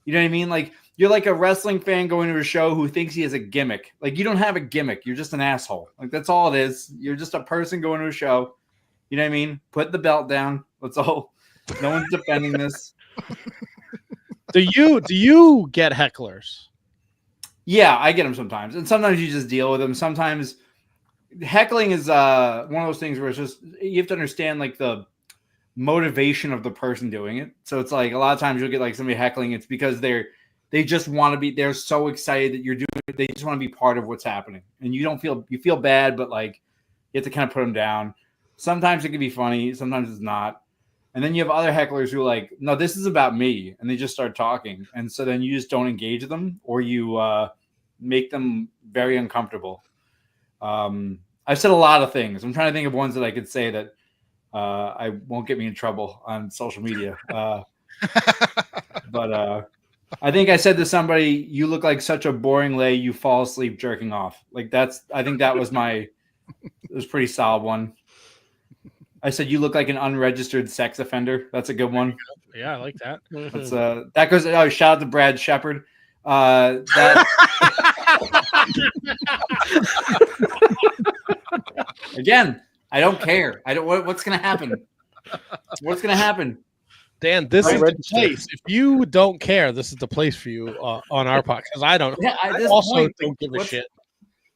You know what I mean? Like, you're like a wrestling fan going to a show who thinks he has a gimmick. Like, you don't have a gimmick. You're just an asshole. Like, that's all it is. You're just a person going to a show. You know what I mean? Put the belt down. That's all. No one's defending this. Do you get hecklers? Yeah, I get them sometimes. And sometimes you just deal with them. Sometimes heckling is one of those things where it's just, you have to understand like the motivation of the person doing it. So it's like a lot of times you'll get like somebody heckling. It's because they just want to be, they're so excited that you're doing it. They just want to be part of what's happening. And you feel bad, but like you have to kind of put them down. Sometimes it can be funny. Sometimes it's not. And then you have other hecklers who are like, no, this is about me. And they just start talking. And so then you just don't engage them, or you make them very uncomfortable. I've said a lot of things. I'm trying to think of ones that I could say that I won't get me in trouble on social media. But I think I said to somebody, you look like such a boring lay, you fall asleep jerking off. Like I think that was it was a pretty solid one. I said you look like an unregistered sex offender. That's a good one. Yeah, I like that. That's that goes. Oh, shout out to Brad Shepard. That again. I don't care. I don't. What's gonna happen? What's gonna happen? Dan, this is the place. If you don't care, this is the place for you on our podcast. Because I don't. Yeah, I also don't give a shit.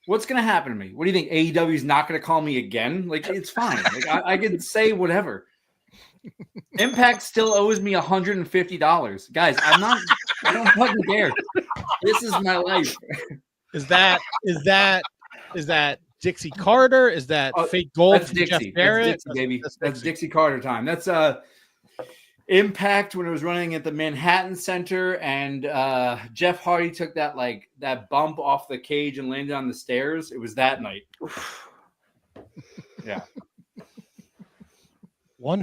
What's gonna happen to me? What do you think? AEW is not gonna call me again? Like it's fine. Like I can say whatever. Impact still owes me $150, guys. I don't fucking care. This is my life. Is that Dixie Carter? Is that fake gold? That's Dixie. Jeff Barrett? That's Dixie, baby. That's Dixie Carter time. That's Impact when it was running at the Manhattan Center, and Jeff Hardy took that bump off the cage and landed on the stairs. It was that night. Yeah.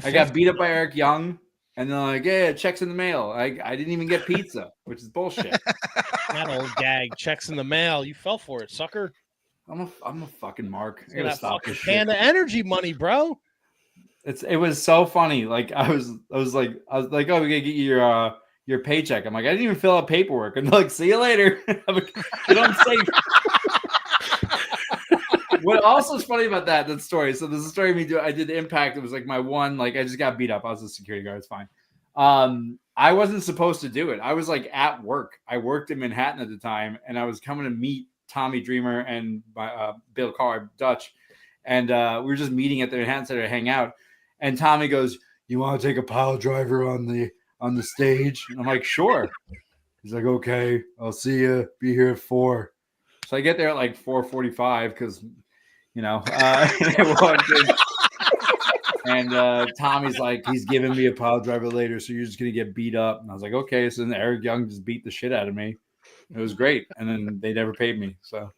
I got beat up by Eric Young, and they're like, "Yeah, checks in the mail." I didn't even get pizza, which is bullshit. That old gag, checks in the mail. You fell for it, sucker. I'm a fucking mark. I gotta gotta stop this shit. Panda energy money, bro. It was so funny. Like I was like, oh, we gotta get you your paycheck. I'm like, I didn't even fill out paperwork. And they're like, see you later. Get on safe. What also is funny about that story? So there's a story of me I did the Impact. It was like my one. Like I just got beat up. I was a security guard. It's fine. I wasn't supposed to do it. I was like at work. I worked in Manhattan at the time, and I was coming to meet Tommy Dreamer and Bill Carr, Dutch, and we were just meeting at the Manhattan Center to hang out. And Tommy goes, "You want to take a pile driver on the stage?" And I'm like, "Sure." He's like, "Okay, I'll see you. Be here at 4." So I get there at like 4:45 because, and Tommy's like, he's giving me a pile driver later, so you're just gonna get beat up. And I was like, okay. So then Eric Young just beat the shit out of me. It was great, and then they never paid me. So,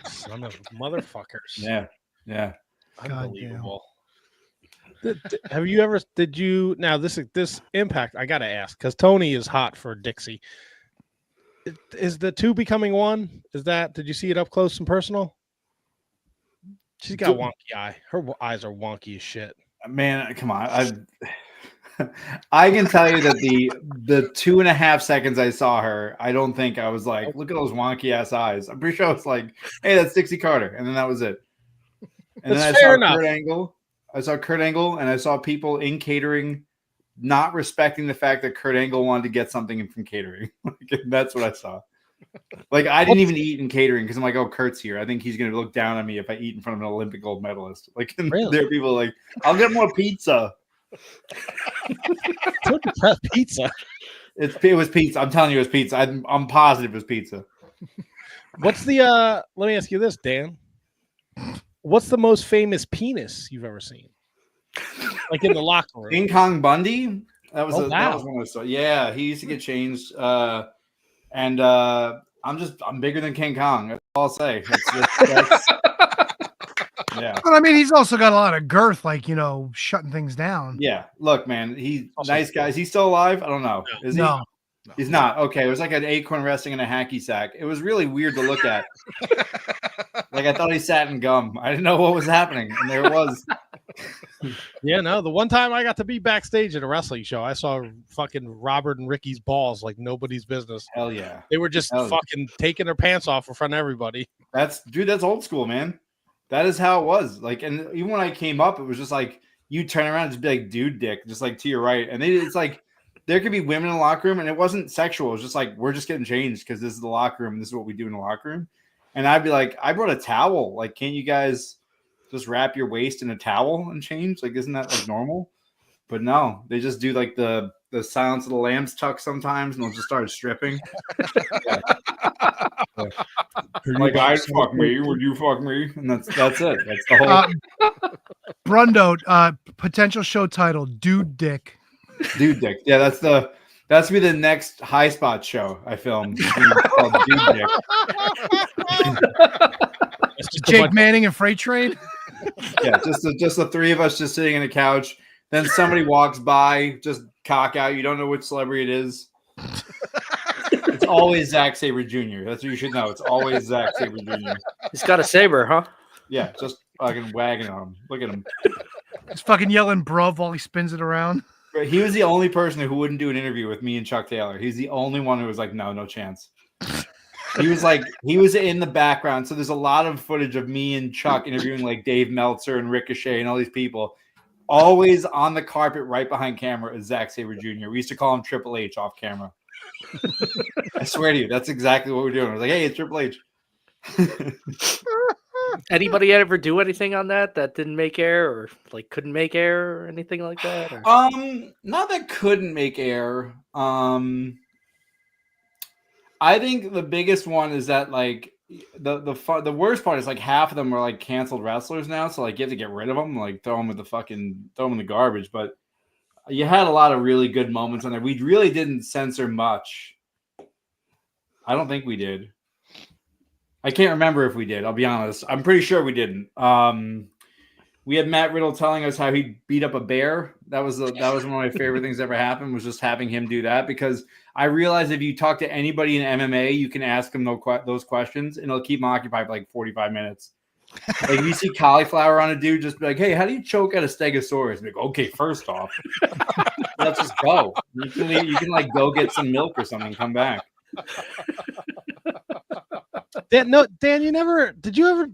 son of motherfuckers. Yeah. Unbelievable. Have you ever? Did you? Now this Impact. I gotta ask because Tony is hot for Dixie. Is the two becoming one? Did you see it up close and personal? She's got a wonky eye. Her eyes are wonky as shit. Man, come on. I can tell you that the 2.5 seconds I saw her, I don't think I was like, look at those wonky ass eyes. I'm pretty sure I was like, hey, that's Dixie Carter. And then that was it. And then I saw Kurt Angle. I saw Kurt Angle, and I saw people in catering not respecting the fact that Kurt Angle wanted to get something in from catering. That's what I saw. Like, I didn't even eat in catering because I'm like, oh, Kurt's here. I think he's going to look down on me if I eat in front of an Olympic gold medalist. Like, really? There are people like, I'll get more pizza. Pizza. It was pizza. I'm telling you, it was pizza. I'm positive it was pizza. What's the? Let me ask you this, Dan. What's the most famous penis you've ever seen? Like in the locker room. King Kong Bundy. That was one I saw. Yeah, he used to get changed. And I'm bigger than King Kong. That's all I'll say. Yeah. But I mean, he's also got a lot of girth, like, shutting things down. Yeah. Look, man, he's nice guy. Is he still alive? I don't know. Is he? No. He's not. Okay. It was like an acorn resting in a hacky sack. It was really weird to look at. Like, I thought he sat in gum. I didn't know what was happening. And there it was. Yeah, no. The one time I got to be backstage at a wrestling show, I saw fucking Robert and Ricky's balls like nobody's business. Hell yeah. They were just fucking taking their pants off in front of everybody. That's old school, man. That is how it was. Like, and even when I came up, it was just like you turn around and just be like, dude, dick, just like to your right. And it's like there could be women in the locker room, and it wasn't sexual. It was just like, we're just getting changed because this is the locker room and this is what we do in the locker room. And I'd be like, I brought a towel. Like, can't you guys just wrap your waist in a towel and change? Like, isn't that like normal? But no, they just do like the Silence of the Lambs tuck sometimes, and they'll just start stripping. Yeah. Like, I'd fuck me. Would you fuck me? And that's it. That's the whole. Brundo, potential show title: Dude Dick. Dude Dick. Yeah, that's to be the next High Spot show I filmed. Called Dude Dick. Jake Manning and Freight Train. Yeah, just the three of us just sitting on a couch. Then somebody walks by, just cock out. You don't know which celebrity it is. It's always Zack Sabre Jr. That's what you should know. It's always Zack Sabre Jr. He's got a saber, huh? Yeah, just fucking wagging on him. Look at him. Just fucking yelling bruv while he spins it around. He was the only person who wouldn't do an interview with me and Chuck Taylor. He's the only one who was like, no chance. He was in the background. So there's a lot of footage of me and Chuck interviewing like Dave Meltzer and Ricochet and all these people. Always on the carpet right behind camera is Zack Sabre Jr. We used to call him Triple H off camera. I swear to you, that's exactly what we're doing. I was like, hey, it's Triple H. Anybody ever do anything on that didn't make air or like couldn't make air or anything like that? Or? Not that couldn't make air. I think the biggest one is that like the worst part is like half of them are like canceled wrestlers now, so like you have to get rid of them, like throw them in the garbage. But you had a lot of really good moments on there. We really didn't censor much. I don't think we did. I can't remember if we did. I'll be honest. I'm pretty sure we didn't. We had Matt Riddle telling us how he beat up a bear. That was one of my favorite things that ever happened, was just having him do that, because I realized if you talk to anybody in MMA, you can ask them those questions and it'll keep them occupied for like 45 minutes. Like you see cauliflower on a dude, just be like, hey, how do you choke out a stegosaurus? Be like, okay, first off, let's just go. You can like go get some milk or something and come back. Dan, did you ever?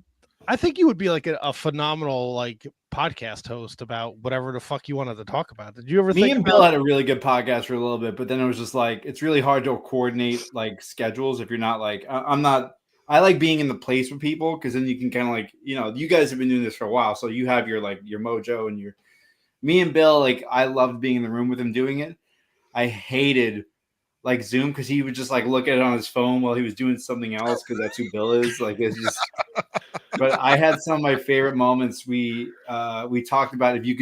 I think you would be like a phenomenal like podcast host about whatever the fuck you wanted to talk about. Did you ever? Me and Bill had a really good podcast for a little bit, but then it was just like it's really hard to coordinate like schedules if you're not like I like being in the place with people, because then you can kind of like, you guys have been doing this for a while, so you have your mojo and your. Me and Bill, like I loved being in the room with him doing it. I hated like Zoom because he would just like look at it on his phone while he was doing something else, because that's who Bill is. Like it's just. But I had some of my favorite moments. We talked about if you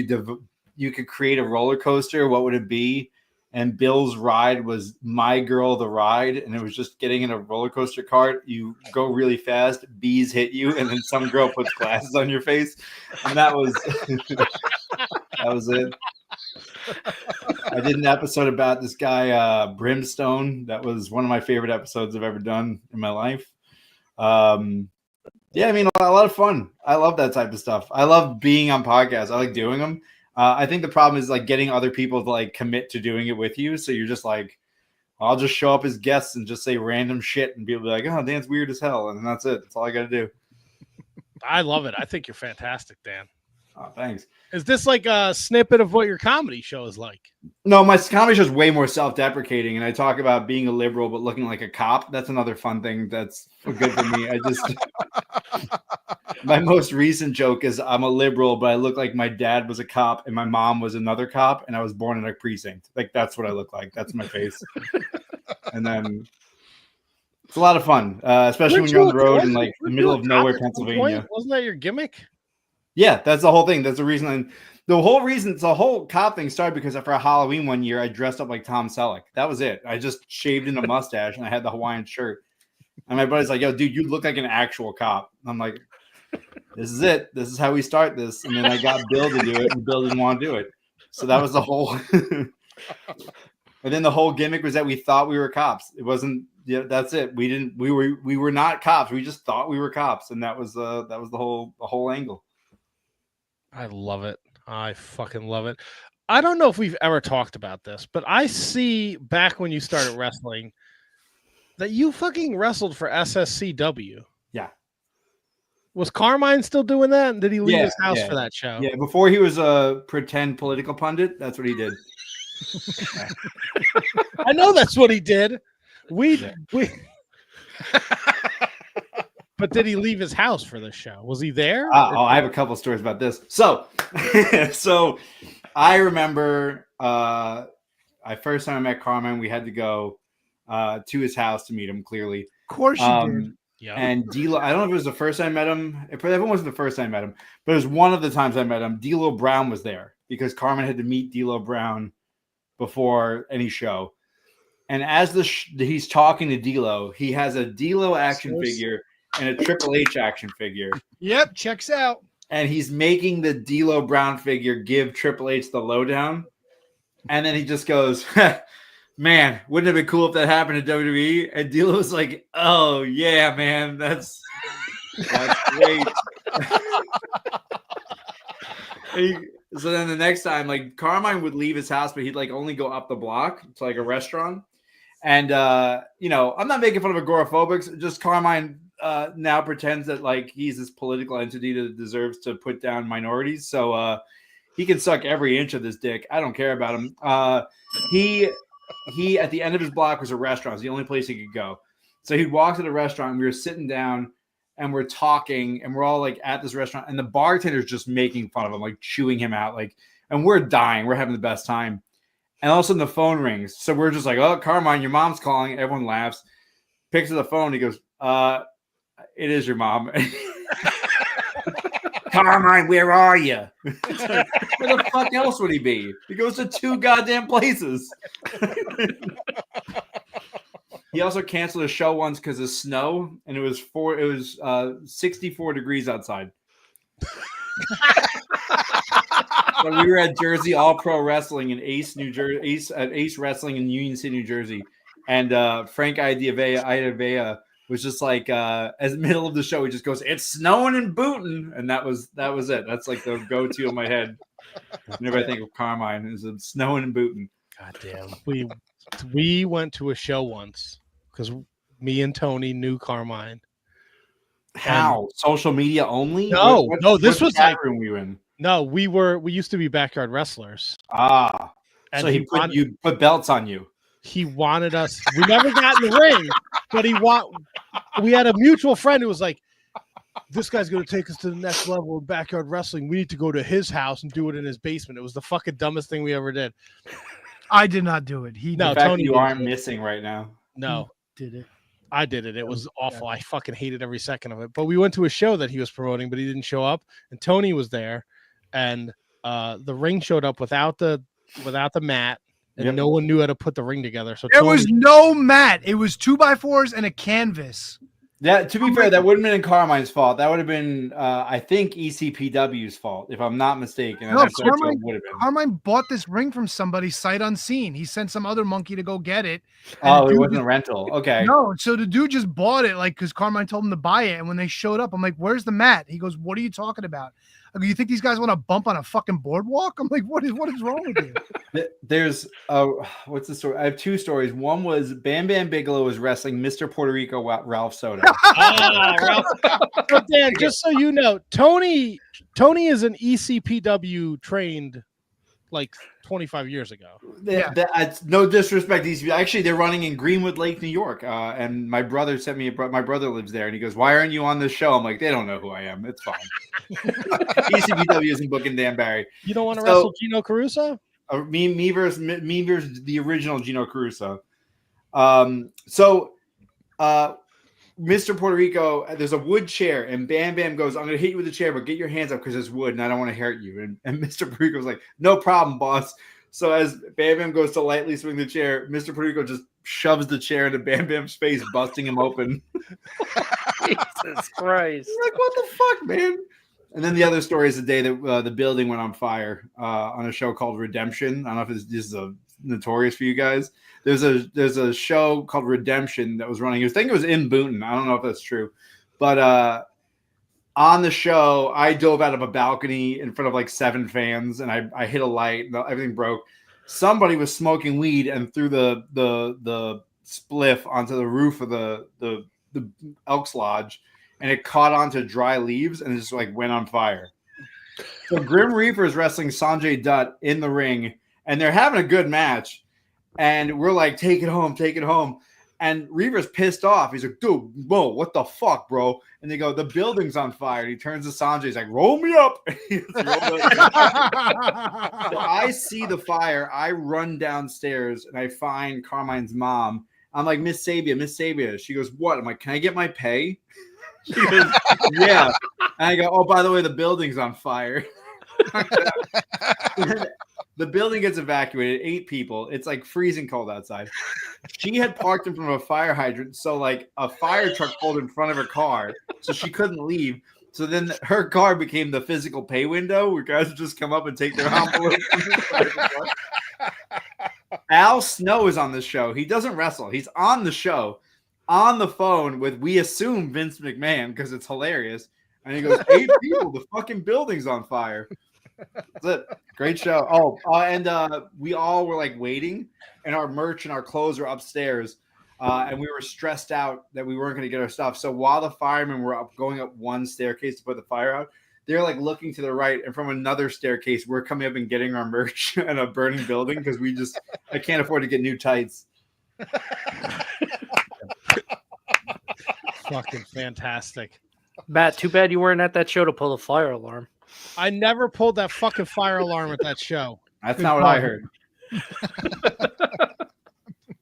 could create a roller coaster, what would it be? And Bill's ride was My Girl the Ride, and it was just getting in a roller coaster cart. You go really fast, bees hit you, and then some girl puts glasses on your face, and that was that was it. I did an episode about this guy Brimstone. That was one of my favorite episodes I've ever done in my life. Yeah, I mean, a lot of fun. I love that type of stuff. I love being on podcasts. I like doing them. I think the problem is like getting other people to like commit to doing it with you. So you're just like, I'll just show up as guests and just say random shit, and people be like, oh, Dan's weird as hell. And that's it. That's all I got to do. I love it. I think you're fantastic, Dan. Oh, thanks. Is this like a snippet of what your comedy show is like? No, my comedy show is way more self-deprecating, and I talk about being a liberal but looking like a cop. That's another fun thing that's good for me. My most recent joke is I'm a liberal, but I look like my dad was a cop and my mom was another cop, and I was born in a precinct. Like that's what I look like. That's my face. And then it's a lot of fun, especially when you're on the road in like the middle of nowhere, Pennsylvania. Wasn't that your gimmick? Yeah, that's the whole thing. That's the reason. And the whole cop thing started because for a Halloween one year, I dressed up like Tom Selleck. That was it. I just shaved in a mustache and I had the Hawaiian shirt. And my buddy's like, yo, dude, you look like an actual cop. I'm like, this is it. This is how we start this. And then I got Bill to do it, and Bill didn't want to do it. So that was the whole. And then the whole gimmick was that we thought we were cops. It wasn't. Yeah, that's it. We were not cops. We just thought we were cops, and that was the whole angle. I love it. I fucking love it. I don't know if we've ever talked about this, but I see back when you started wrestling that you fucking wrestled for SSCW. Yeah. Was Carmine still doing that? And did he leave his house for that show? Yeah, before he was a pretend political pundit, that's what he did. I know that's what he did. But did he leave his house for this show? Was he there? I have a couple stories about this. So I remember first time I met Carmine, we had to go to his house to meet him, clearly. Of course you did. Yeah. And D'Lo, I don't know if it was the first time I met him. It probably wasn't the first time I met him, but it was one of the times I met him. D'Lo Brown was there because Carmine had to meet D'Lo Brown before any show. And as he's talking to D'Lo, he has a D'Lo action figure and a Triple H action figure. Yep, checks out. And he's making the D'Lo Brown figure give Triple H the lowdown. And then he just goes, man, wouldn't it have been cool if that happened at WWE? And D'Lo was like, oh, yeah, man, that's great. So then the next time, like Carmine would leave his house, but he'd like only go up the block to like a restaurant. And I'm not making fun of agoraphobics. Just Carmine now pretends that like he's this political entity that deserves to put down minorities. So he can suck every inch of this dick. I don't care about him. He at the end of his block was a restaurant. It was the only place he could go. So he'd walk to the restaurant. And we were sitting down and we're talking, and we're all like at this restaurant, and the bartender's just making fun of him, like chewing him out, like, and we're dying. We're having the best time. And all of a sudden the phone rings. So we're just like, oh, Carmine, your mom's calling. Everyone laughs. Picks up the phone. He goes, it is your mom. Carmine, where are you? Where the fuck else would he be? He goes to 2 goddamn places. He also canceled a show once because of snow, and it was 64 degrees outside. So we were at Jersey All Pro Wrestling in Ace, New Jersey, Ace Wrestling in Union City, New Jersey, and Frank Iadavea was just like, as middle of the show, he just goes, "It's snowing and booting," and that was it. That's like the go-to in my head. Whenever I think of Carmine, is snowing and booting. God damn. We went to a show once because me and Tony knew Carmine. How? Social media only? No, this was like room we were in. No, we used to be backyard wrestlers. Ah. And so he put belts on you. He wanted us. We never got in the ring, but we had a mutual friend who was like, this guy's going to take us to the next level of backyard wrestling. We need to go to his house and do it in his basement. It was the fucking dumbest thing we ever did. I did not do it. Tony, you aren't missing right now. No. He did it. I did it. It was awful. I fucking hated every second of it. But we went to a show that he was promoting, but he didn't show up. And Tony was there, and the ring showed up without the mat, and no one knew how to put the ring together. So there was no mat. It was 2x4s and a canvas. Yeah, to be fair, that wouldn't have been Carmine's fault. That would have been, I think, ECPW's fault, if I'm not mistaken. No, Carmine bought this ring from somebody sight unseen. He sent some other monkey to go get it. Oh, it wasn't a rental. Okay. No, so the dude just bought it, like, because Carmine told him to buy it. And when they showed up, I'm like, "Where's the mat?" He goes, "What are you talking about?" I go, "You think these guys want to bump on a fucking boardwalk?" I'm like, what is wrong with you? There's what's the story? I have 2 stories. One was Bam Bam Bigelow was wrestling Mr. Puerto Rico Ralph Soto. Ralph. But Dan, just so you know, Tony is an ECPW trained like 25 years ago. That's no disrespect to ECPW. Actually, they're running in Greenwood Lake, New York. And my brother sent me my brother lives there, and he goes, "Why aren't you on this show?" I'm like, "They don't know who I am. It's fine." ECPW isn't booking Dan Barry. You don't want to wrestle Gino Caruso? Me versus the original Gino Caruso. Mr. Puerto Rico, there's a wood chair, and Bam Bam goes, "I'm going to hit you with the chair, but get your hands up because it's wood, and I don't want to hurt you." And Mr. Puerto Rico's like, "No problem, boss." So as Bam Bam goes to lightly swing the chair, Mr. Puerto Rico just shoves the chair into Bam Bam's face, busting him open. Jesus Christ. Like, what the fuck, man? And then the other story is the day that the building went on fire on a show called Redemption. I don't know if this is notorious for you guys. There's a show called Redemption that was running. I think it was in Boonton. I don't know if that's true, but on the show, I dove out of a balcony in front of like 7 fans, and I hit a light. And everything broke. Somebody was smoking weed and threw the spliff onto the roof of the Elks Lodge, and it caught onto dry leaves and it just like went on fire. So Grim Reaper is wrestling Sanjay Dutt in the ring, and they're having a good match. And we're like, take it home. And Reaver's pissed off. He's like, "Dude, whoa, what the fuck, bro?" And they go, "The building's on fire." And he turns to Sanjay. He's like, "Roll me up." So I see the fire. I run downstairs and I find Carmine's mom. I'm like, Miss Sabia. She goes, "What?" I'm like, "Can I get my pay?" She goes, "Yeah." And I go, "Oh, by the way, the building's on fire." The building gets evacuated, 8 people. It's like freezing cold outside. She had parked in front of a fire hydrant, so like a fire truck pulled in front of her car, so she couldn't leave. So then her car became the physical pay window where guys would just come up and take their envelopes. Al Snow is on the show. He doesn't wrestle. He's on the show, on the phone with, we assume, Vince McMahon, because it's hilarious. And he goes, 8 people, the fucking building's on fire. That's it. Great show. And we all were like waiting, and our merch and our clothes were upstairs, and we were stressed out that we weren't going to get our stuff. So while the firemen were going up one staircase to put the fire out, they're like looking to the right, and from another staircase, we're coming up and getting our merch in a burning building because I can't afford to get new tights. Fucking fantastic. Matt, too bad you weren't at that show to pull the fire alarm. I never pulled that fucking fire alarm at that show. That's not what I heard.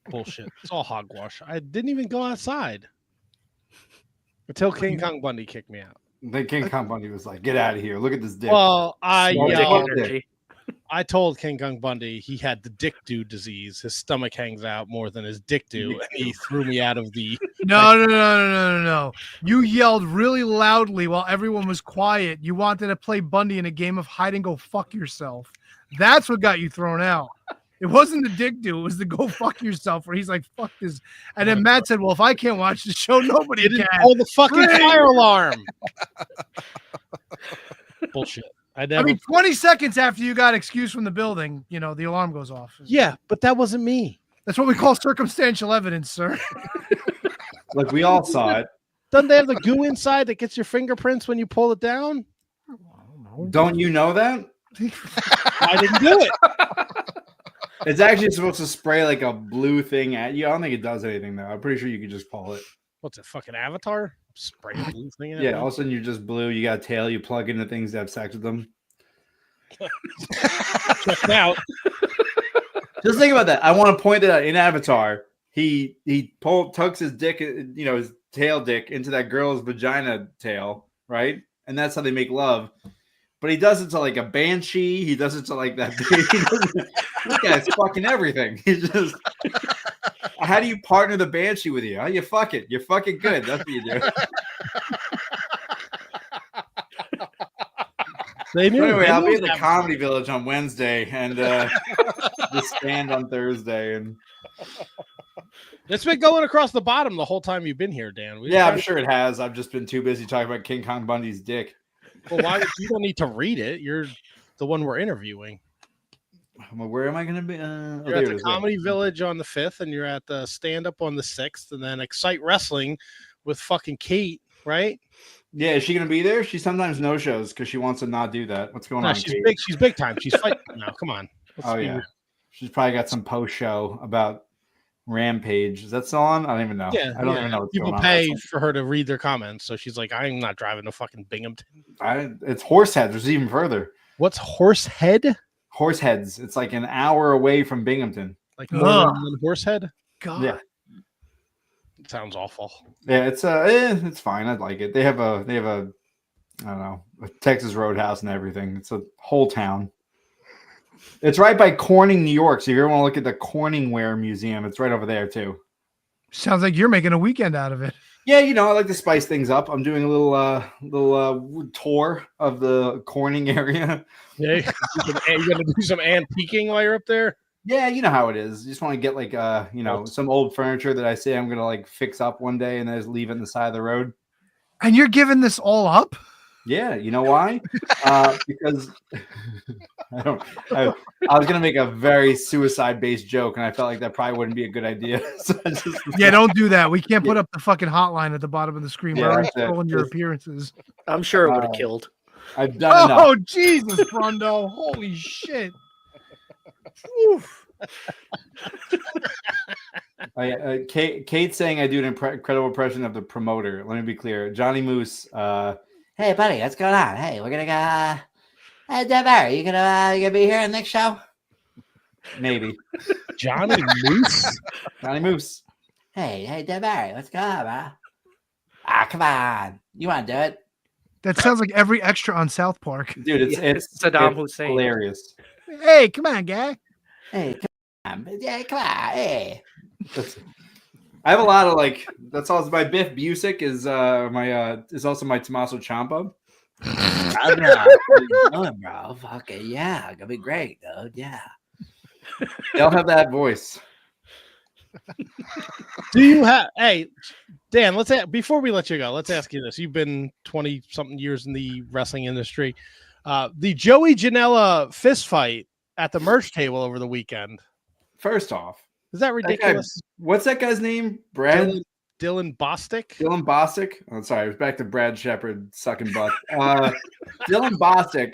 Bullshit. It's all hogwash. I didn't even go outside until King Kong Bundy kicked me out. Then King Kong Bundy was like, "Get out of here! Look at this dick." Well, I Small dick yelled. energy. I told King Kong Bundy he had the dick do disease. His stomach hangs out more than his dick do, and he threw me out of the. No. You yelled really loudly while everyone was quiet. You wanted to play Bundy in a game of hide and go fuck yourself. That's what got you thrown out. It wasn't the dick do. It was the go fuck yourself where he's like, fuck this. And then Matt said, well, if I can't watch the show, nobody can. Oh, the fucking fire alarm. Bullshit. I mean, 20 seconds after you got excused from the building, the alarm goes off. Yeah, but that wasn't me. That's what we call circumstantial evidence, sir. Like we all saw it. Doesn't they have the goo inside that gets your fingerprints when you pull it down? Don't you know that? I didn't do it. It's actually supposed to spray like a blue thing at you. I don't think it does anything though. I'm pretty sure you could just pull it. What's it, fucking Avatar? Spray a blue thing at Yeah, me? all of a sudden you're just blue. You got a tail. You plug into things to have sex with them. Check it out. Just think about that. I want to point that out in Avatar. He tucks his dick, his tail dick into that girl's vagina tail, right? And that's how they make love. But he does it to like a banshee. He does it to like that. This guy's fucking everything. He's just. How do you partner the banshee with you? How you fuck it? You're fucking good. That's what you do. Anyway, I'll be at the Comedy Village on Wednesday and the stand on Thursday. And it's been going across the bottom the whole time you've been here, Dan. I'm sure it has. I've just been too busy talking about King Kong Bundy's dick. Well, why? You don't need to read it. You're the one we're interviewing. Well, where am I going to be? You're at the Comedy Village on the 5th, and you're at the stand-up on the 6th, and then Excite Wrestling with fucking Kate, right? Yeah, is she going to be there? She sometimes no-shows because she wants to not do that. What's going on, She's Kate? big. She's big time. She's fighting now. Come on. Yeah. She's probably got some post-show about Rampage. Is that still on? I don't even know. Yeah, I don't even know what's people going on. pay for her to read their comments, so she's like, I'm not driving to fucking Binghamton. It's Horseheads. There's even further. What's Horsehead? Horseheads. It's like an hour away from Binghamton. Like more than Horsehead? God. Yeah. It sounds awful. Yeah, it's fine. I like it. They have a I don't know, a Texas Roadhouse and everything. It's a whole town. It's right by Corning, New York. So if you ever want to look at the Corningware Museum, it's right over there too. Sounds like you're making a weekend out of it. Yeah, I like to spice things up. I'm doing a little tour of the Corning area. Yeah, you're gonna do some antiquing while you're up there. Yeah, you know how it is. You just want to get like some old furniture that I say I'm gonna like fix up one day and then just leave it on the side of the road. And you're giving this all up? Yeah, you know why? Because I was gonna make a very suicide-based joke, and I felt like that probably wouldn't be a good idea. So yeah, don't do that. We can't put up the fucking hotline at the bottom of the screen. Yeah, We're already that's it. scrolling your appearances. I'm sure it would have killed. I've done Oh, enough. Jesus, Brondo. Holy shit. Oof. Kate's saying I do an incredible impression of the promoter. Let me be clear. Johnny Moose. Hey, buddy, what's going on? Hey, we're gonna go. Hey, Deb Barry, you gonna be here in the next show? Maybe. Johnny Moose. Johnny Moose. Hey, Deb Barry, what's going on, bro? Ah, come on. You want to do it? That sounds like every extra on South Park. Dude, it's Saddam Hussein. Hilarious. Hey, come on, guy. Hey, come on. Yeah, come on. Hey. I have a lot of that's also my Biff Busick is also my Tommaso Ciampa. Oh, no. What are you doing, bro? Fucking yeah, gonna be great, dude. Yeah. They'll have that voice. Do you have? Hey, Dan. Before we let you go, let's ask you this. You've been 20-something years in the wrestling industry. The Joey Janela fist fight at the merch table over the weekend. First off, is that ridiculous? What's that guy's name? Brad? Dylan Bostic? Dylan Bostic? Oh, sorry. It was back to Brad Shepard sucking butt. Dylan Bostic.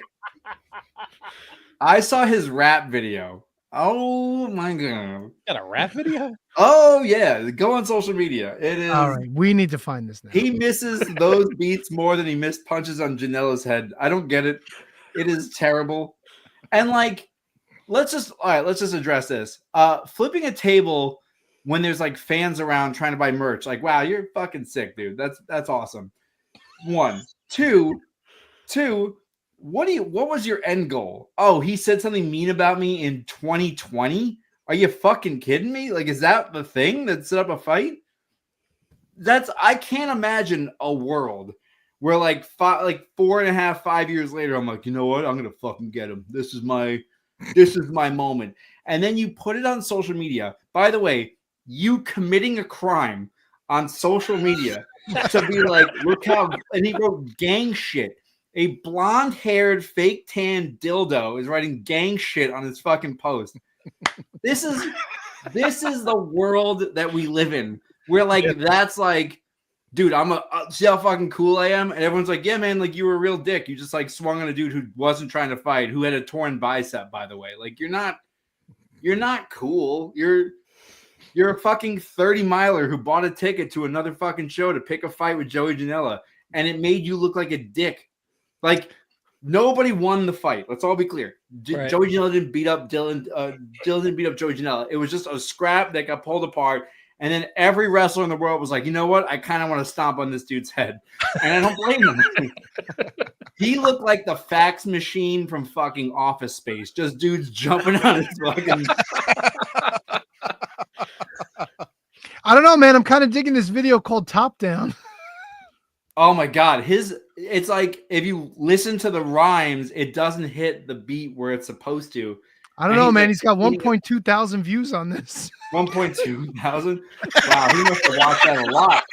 I saw his rap video. Oh, my God. Got a rap video? Oh, yeah. Go on social media. It is. All right. We need to find this now. He misses those beats more than he missed punches on Janela's head. I don't get it. It is terrible. And like, let's just address this. Flipping a table when there's like fans around trying to buy merch, like, wow, you're fucking sick, dude. That's awesome. One. Two, what was your end goal? Oh, he said something mean about me in 2020. Are you fucking kidding me? Like, is that the thing that set up a fight? I can't imagine a world where like 4.5, 5 years later, I'm like, you know what? I'm gonna fucking get him. This is my moment. And then you put it on social media. By the way, you committing a crime on social media to be like, look how, and he wrote gang shit. A blonde-haired, fake tan dildo is writing gang shit on his fucking post. This is the world that we live in. Where like that's like, dude, see how fucking cool I am, and everyone's like, yeah, man, like you were a real dick. You just like swung on a dude who wasn't trying to fight, who had a torn bicep, by the way. Like you're not cool. You're a fucking 30-miler who bought a ticket to another fucking show to pick a fight with Joey Janela, and it made you look like a dick. Like, nobody won the fight. Let's all be clear. Right. Joey Janela didn't beat up Dylan. Dylan didn't beat up Joey Janela. It was just a scrap that got pulled apart. And then every wrestler in the world was like, you know what? I kind of want to stomp on this dude's head. And I don't blame him. He looked like the fax machine from fucking Office Space. Just dudes jumping on his fucking... I don't know, man. I'm kind of digging this video called Top Down. Oh my God. It's like if you listen to the rhymes, it doesn't hit the beat where it's supposed to. I don't know, man. He's got 1.2 thousand views on this. 1.2 thousand? Wow, he must have watched that a lot.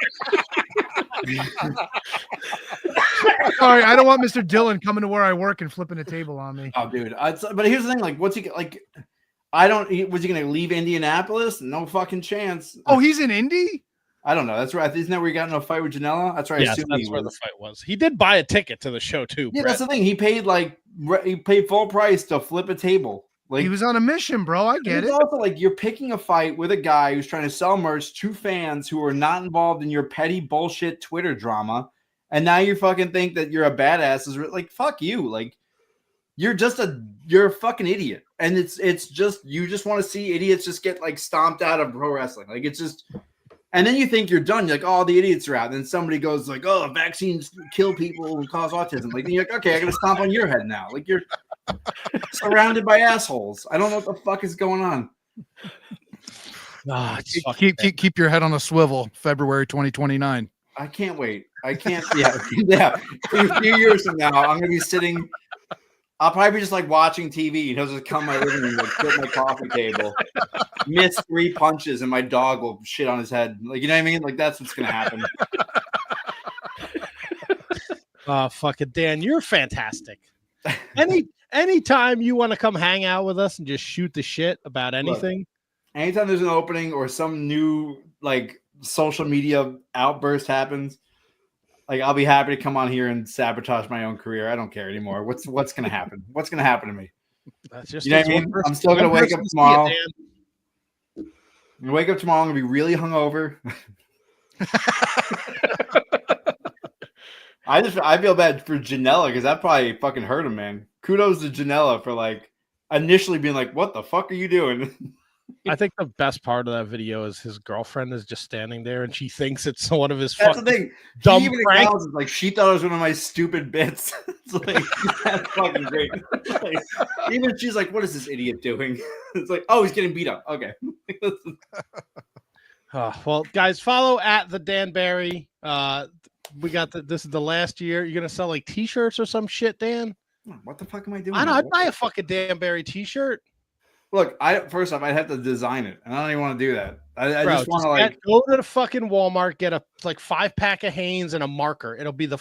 Sorry, I don't want Mr. Dillon coming to where I work and flipping a table on me. Oh, dude. But here's the thing, like, what's he like? Was he gonna leave Indianapolis? No fucking chance. Oh, he's in Indy? I don't know. That's right. Isn't that where he got in a fight with Janela? That's right. Yes, that's where the fight was. He did buy a ticket to the show too. Yeah, Brett. that's the thing. He paid full price to flip a table. Like he was on a mission, bro. I get it. Also, like you're picking a fight with a guy who's trying to sell merch to fans who are not involved in your petty bullshit Twitter drama, and now you fucking think that you're a badass. Is like fuck you. Like you're a fucking idiot, and it's just you just want to see idiots just get like stomped out of pro wrestling. Like it's just. And then you think you're done. You're like, oh, the idiots are out. And then somebody goes like, oh, vaccines kill people and cause autism. Like, you're like, okay, I got to stomp on your head now. Like, you're surrounded by assholes. I don't know what the fuck is going on. Keep your head on a swivel. February 2029. I can't wait. I can't. Yeah. A few years from now, I'm gonna be sitting. I'll probably be just like watching TV, and he'll just come my living room, like sit my coffee table, miss 3 punches, and my dog will shit on his head. Like, you know what I mean? Like, that's what's gonna happen. Fucking Dan, you're fantastic. Anytime you want to come hang out with us and just shoot the shit about anything. Look, anytime there's an opening or some new like social media outburst happens, like I'll be happy to come on here and sabotage my own career. I don't care anymore. What's gonna happen? What's gonna happen to me? That's just you know what I mean? I'm still gonna wake up tomorrow. I'm gonna wake up tomorrow. I'm gonna be really hungover. I feel bad for Janela because that probably fucking hurt him, man. Kudos to Janela for like initially being like, "What the fuck are you doing?" I think the best part of that video is his girlfriend is just standing there and she thinks it's one of his That's fucking the thing. dumb pranks. Like she thought it was one of my stupid bits. It's like that's fucking great. Like, even she's like, "What is this idiot doing?" It's like, "Oh, he's getting beat up." Okay. Well, guys, follow at the Dan Barry. We got this is the last year. You're gonna sell like t-shirts or some shit, Dan? What the fuck am I doing? I know. I'd buy a fucking Dan Barry t-shirt. Look, first off, I'd have to design it, and I don't even want to do that. I just want to like go to the fucking Walmart, get a like 5-pack of Hanes and a marker. It'll be the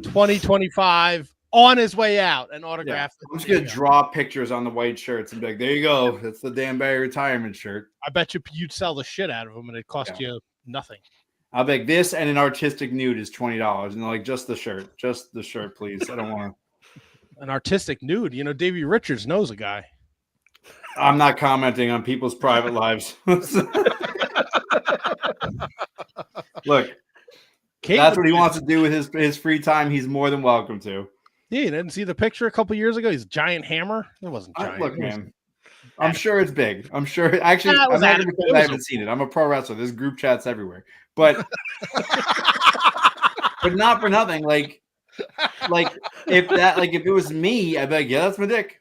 2025 on his way out and autographed it. I'm just gonna draw pictures on the white shirts and be like, "There you go. That's the Dan Barry retirement shirt." I bet you'd sell the shit out of them, and it cost you nothing. I'll be like, "This and an artistic nude is $20," and they're like, just the shirt, please. I don't want an artistic nude. You know, Davey Richards knows a guy. I'm not commenting on people's private lives. Look, that's what he wants to do with his free time. He's more than welcome to. Yeah, you didn't see the picture a couple years ago? He's a giant hammer. It wasn't giant. Look, man. I'm sure it's big. I'm sure. Actually, I'm not going to say I haven't seen it. I'm a pro wrestler. There's group chats everywhere. But but not for nothing. Like if it was me, I'd be like, yeah, that's my dick.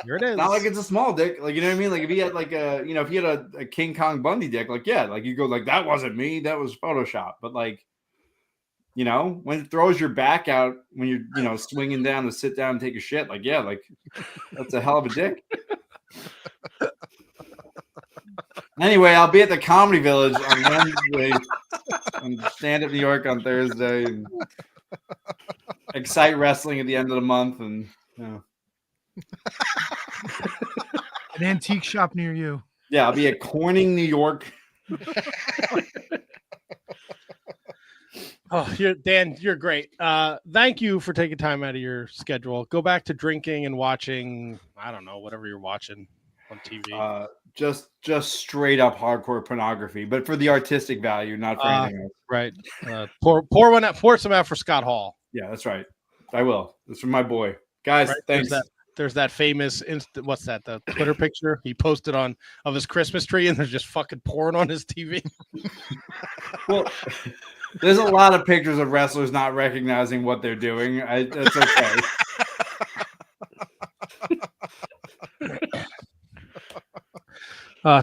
Here it is. Not like it's a small dick. Like, you know what I mean? Like if he had if he had a King Kong Bundy dick, like, yeah, like you go like, that wasn't me, that was Photoshop. But like, when it throws your back out when you're, swinging down to sit down and take a shit, like, yeah, like that's a hell of a dick. Anyway, I'll be at the Comedy Village on Wednesday and Stand Up New York on Thursday and Excite Wrestling at the end of the month. And, an antique shop near you. Yeah, I'll be at Corning, New York. Oh, Dan, you're great. Thank you for taking time out of your schedule. Go back to drinking and watching, I don't know, whatever you're watching on TV. Just straight up hardcore pornography, but for the artistic value, not for anything else. Right. Pour some out for Scott Hall. Yeah, that's right. I will. That's for my boy. Guys, right, thanks. There's that famous what's that? The Twitter picture he posted of his Christmas tree, and there's just fucking porn on his TV. Well, there's a lot of pictures of wrestlers not recognizing what they're doing. That's okay.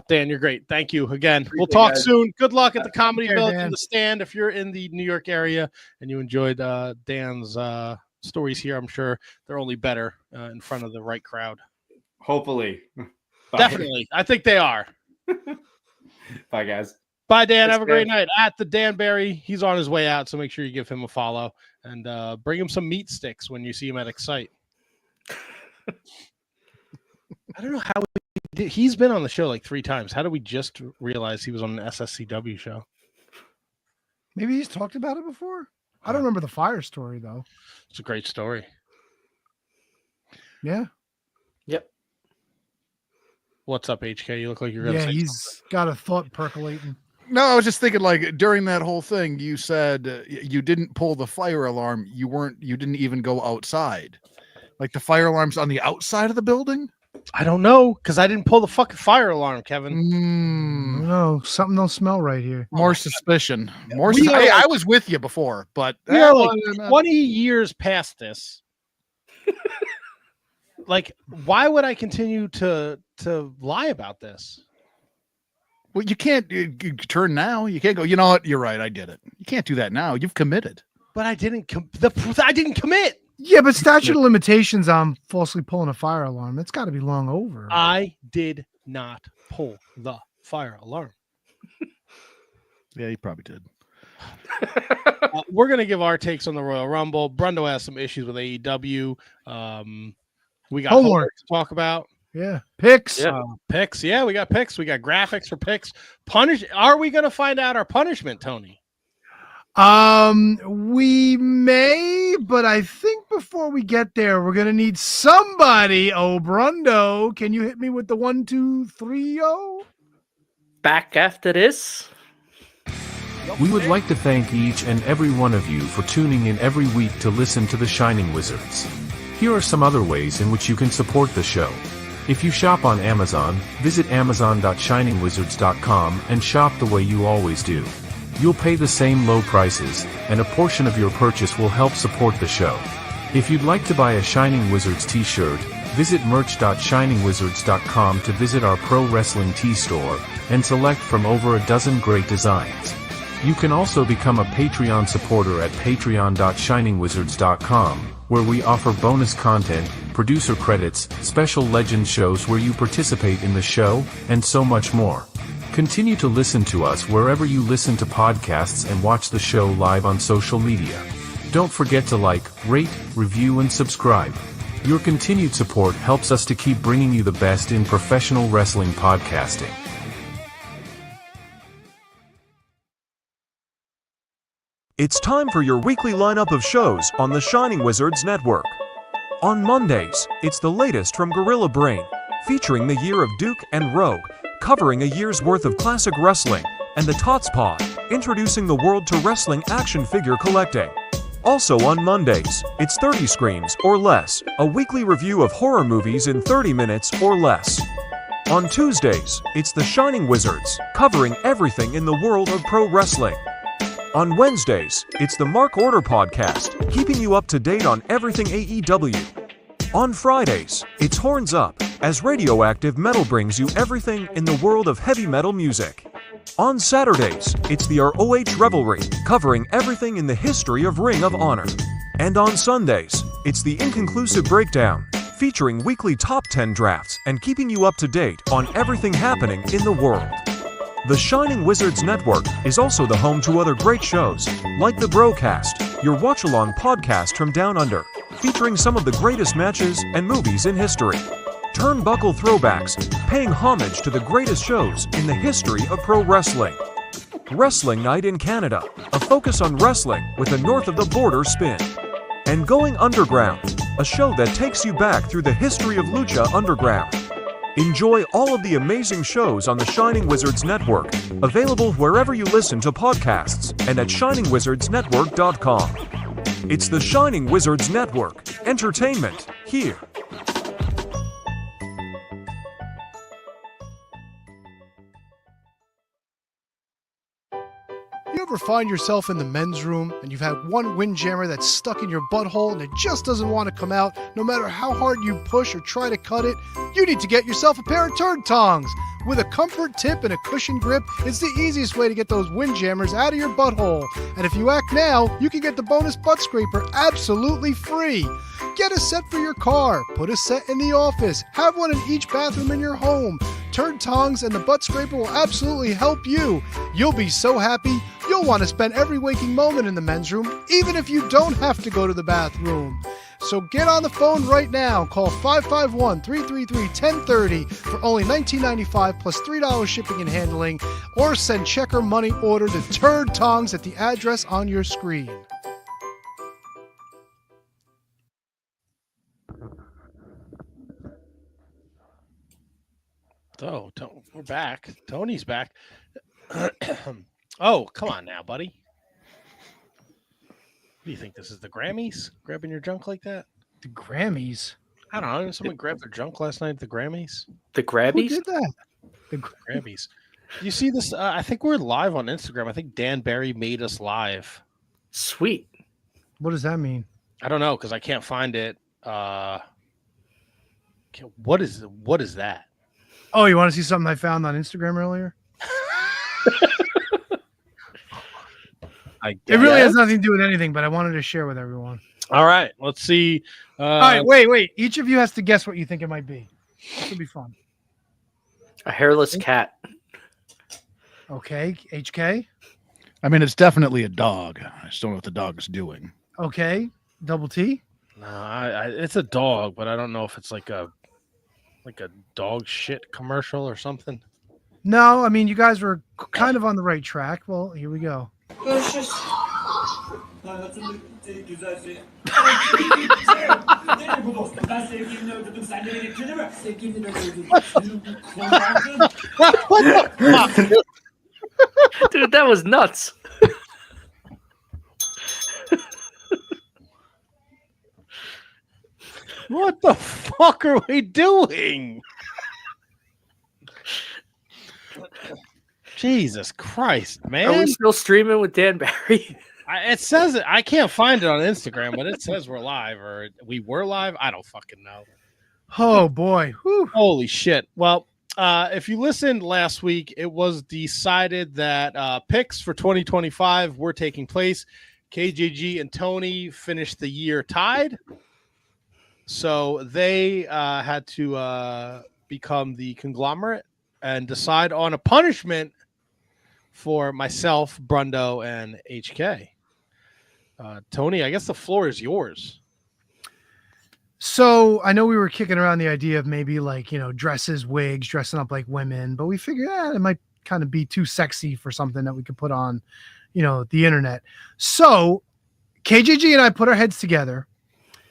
Dan, you're great. Thank you again. We'll talk soon. Good luck at the Comedy Village in the Stand. If you're in the New York area and you enjoyed Dan's stories here, I'm sure they're only better in front of the right crowd. Hopefully. Bye. Definitely. I think they are. Bye, guys. Bye, Dan. Have a great night. At the Dan Barry, he's on his way out, so make sure you give him a follow and bring him some meat sticks when you see him at Excite. I don't know how he's been on the show like 3 times. How did we just realize he was on an SSCW show? Maybe he's talked about it before. I don't remember the fire story though. It's a great story. Yeah. Yep. What's up, HK? You look like you're gonna say he's something. Got a thought percolating. No, I was just thinking, like, during that whole thing, you said you didn't pull the fire alarm. You didn't even go outside. Like the fire alarm's on the outside of the building? I don't know, because I didn't pull the fucking fire alarm, Kevin. No, something don't smell right here. More suspicion. I was with you before, but we are like 20 years past this. Like, why would I continue to lie about this? Well, you can't turn now. You can't go, you know what? You're right. I did it. You can't do that now. You've committed. But I didn't commit. Yeah, but statute of limitations on falsely pulling a fire alarm, it's got to be long over. I did not pull the fire alarm. Yeah, you probably did. We're going to give our takes on the Royal Rumble. Brundo has some issues with AEW. We got homework to talk about. Yeah. Picks. Picks. Yeah, we got picks. We got graphics for picks. Are we going to find out our punishment, Tony? We may, but I think before we get there, we're gonna need somebody. Oh, Brundo, can you hit me with the 1, 2, 3, oh? Back after this. We would like to thank each and every one of you for tuning in every week to listen to the Shining Wizards. Here are some other ways in which you can support the show. If you shop on Amazon, visit amazon.shiningwizards.com and shop the way you always do. You'll pay the same low prices, and a portion of your purchase will help support the show. If you'd like to buy a Shining Wizards t-shirt, visit merch.shiningwizards.com to visit our pro wrestling tee store, and select from over a dozen great designs. You can also become a Patreon supporter at patreon.shiningwizards.com, where we offer bonus content, producer credits, special legend shows where you participate in the show, and so much more. Continue to listen to us wherever you listen to podcasts and watch the show live on social media. Don't forget to like, rate, review, and subscribe. Your continued support helps us to keep bringing you the best in professional wrestling podcasting. It's time for your weekly lineup of shows on the Shining Wizards Network. On Mondays, it's the latest from Gorilla Brain, featuring the Year of Duke and Rogue, covering a year's worth of classic wrestling, and the Tots Pod, introducing the world to wrestling action figure collecting. Also on Mondays, it's 30 Screams or Less, a weekly review of horror movies in 30 minutes or less. On Tuesdays, it's the Shining Wizards, covering everything in the world of pro wrestling. On Wednesdays, it's the Mark Order Podcast, keeping you up to date on everything AEW. On Fridays, it's Horns Up, as Radioactive Metal brings you everything in the world of heavy metal music. On Saturdays, it's the ROH Revelry, covering everything in the history of Ring of Honor. And on Sundays, it's the Inconclusive Breakdown, featuring weekly top 10 drafts and keeping you up to date on everything happening in the world. The Shining Wizards Network is also the home to other great shows, like the Brocast, your watch-along podcast from Down Under, featuring some of the greatest matches and movies in history. Turnbuckle throwbacks, paying homage to the greatest shows in the history of pro wrestling. Wrestling Night in Canada, a focus on wrestling with a north-of-the-border spin. And Going Underground, a show that takes you back through the history of Lucha Underground. Enjoy all of the amazing shows on the Shining Wizards Network, available wherever you listen to podcasts and at shiningwizardsnetwork.com. It's the Shining Wizards Network. Entertainment here. You ever find yourself in the men's room and you've had one windjammer that's stuck in your butthole and it just doesn't want to come out no matter how hard you push or try to cut it? You need to get yourself a pair of turd tongs. With a comfort tip and a cushion grip, it's the easiest way to get those windjammers out of your butthole. And if you act now, you can get the bonus butt scraper absolutely free. Get a set for your car, put a set in the office, have one in each bathroom in your home. Turd tongs and the butt scraper will absolutely help you. You'll be so happy, you'll want to spend every waking moment in the men's room, even if you don't have to go to the bathroom. So get on the phone right now. Call 551-333-1030 for only $19.95 plus $3 shipping and handling, or send check or money order to Turd Tongs at the address on your screen. So, we're back. Tony's back. Oh, come on now, buddy. What do you think? This is the Grammys? Grabbing your junk like that? The Grammys? I don't know. Someone grabbed their junk last night at the Grammys. The Grabbies? Who did that? The Grammys. You see this? I think we're live on Instagram. I think Dan Barry made us live. Sweet. What does that mean? I don't know because I can't find it. What is that? Oh, you want to see something I found on Instagram earlier? It really has nothing to do with anything, but I wanted to share with everyone. All right, let's see. All right, wait. Each of you has to guess what you think it might be. This will be fun. A hairless cat. Okay, HK. I mean, it's definitely a dog. I just don't know what the dog's doing. Okay, Double T. No, it's a dog, but I don't know if it's like a dog shit commercial or something. No, I mean, you guys were kind of on the right track. Well, here we go. Dude, that was nuts. What the fuck are we doing? Jesus Christ, man. Are we still streaming with Dan Barry? It says it. I can't find it on Instagram, but it says we're live or we were live. I don't fucking know. Oh, boy. Whew. Holy shit. Well, if you listened last week, it was decided that picks for 2025 were taking place. KJG and Tony finished the year tied. So they had to become the conglomerate and decide on a punishment for myself, Brundo, and HK. Tony, I guess the floor is yours. So I know we were kicking around the idea of maybe like, dresses, wigs, dressing up like women, but we figured it might kind of be too sexy for something that we could put on, the internet. So KJG and I put our heads together.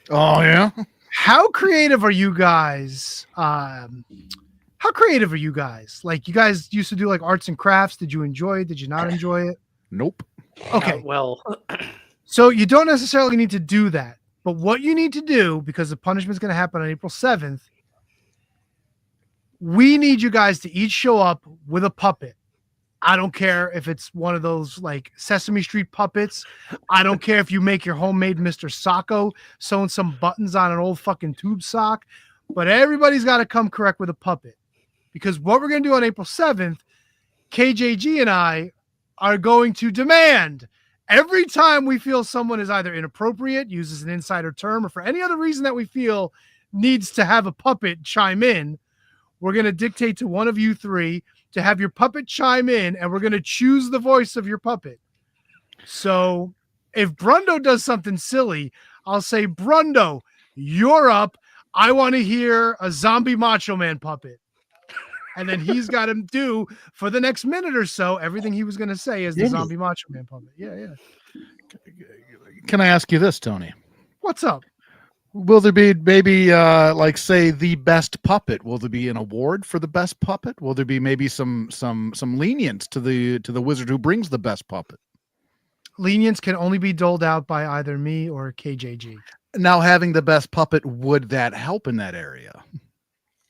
Oh, yeah. How creative are you guys? Like, you guys used to do like arts and crafts. Did you enjoy it? Did you not enjoy it? Nope. Okay. Well, so you don't necessarily need to do that. But what you need to do, because the punishment is going to happen on April 7th, we need you guys to each show up with a puppet. I don't care if it's one of those like Sesame Street puppets. I don't care if you make your homemade Mr. Socko sewing some buttons on an old fucking tube sock. But everybody's got to come correct with a puppet. Because what we're going to do on April 7th, KJG and I are going to demand every time we feel someone is either inappropriate, uses an insider term, or for any other reason that we feel needs to have a puppet chime in, we're going to dictate to one of you three to have your puppet chime in, and we're going to choose the voice of your puppet. So if Brundo does something silly, I'll say, Brundo, you're up. I want to hear a zombie Macho Man puppet. And then he's got to do for the next minute or so everything he was going to say as the zombie Macho Man puppet. Yeah. Can I ask you this, Tony? What's up? Will there be maybe like say the best puppet? Will there be an award for the best puppet? Will there be maybe some lenience to the wizard who brings the best puppet? Lenience can only be doled out by either me or KJG. Now, having the best puppet, would that help in that area?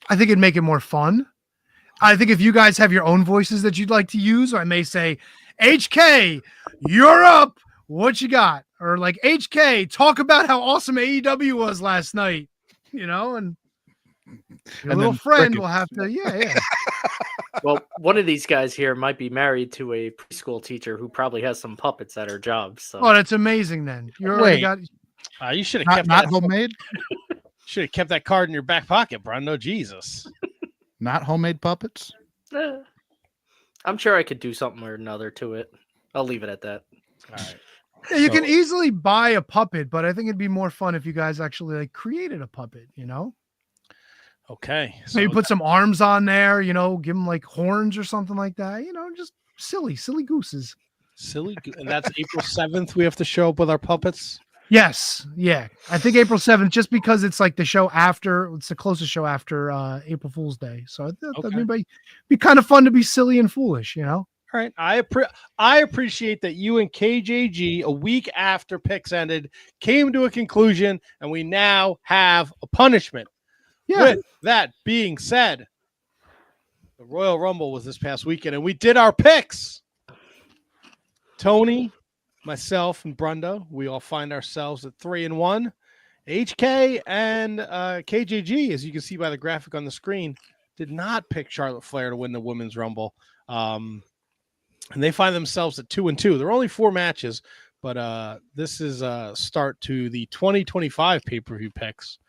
I think it'd make it more fun. I think if you guys have your own voices that you'd like to use, I may say, HK, you're up. What you got? Or like, HK, talk about how awesome AEW was last night, and your little friend will have to, yeah. Well, one of these guys here might be married to a preschool teacher who probably has some puppets at her job. So. Oh, that's amazing then. You already got. You should have kept not that homemade. Should have kept that card in your back pocket, Brundo. Jesus. Not homemade puppets? I'm sure I could do something or another to it. I'll leave it at that. All right. Yeah, you can easily buy a puppet, but I think it'd be more fun if you guys actually like created a puppet, Okay. Maybe put some arms on there, give them like horns or something like that, just silly gooses. And that's April 7th. We have to show up with our puppets. Yes. Yeah. I think April 7th, just because it's like the show after, it's the closest show after April Fool's Day. So it'd be kind of fun to be silly and foolish, All right. I appreciate that you and KJG, a week after picks ended, came to a conclusion, and we now have a punishment. Yeah. With that being said, the Royal Rumble was this past weekend, and we did our picks. Tony, myself, and Brundo, we all find ourselves at 3-1. HK and KJG, as you can see by the graphic on the screen, did not pick Charlotte Flair to win the Women's Rumble. And they find themselves at 2-2. There are only 4 matches, but this is a start to the 2025 pay-per-view picks.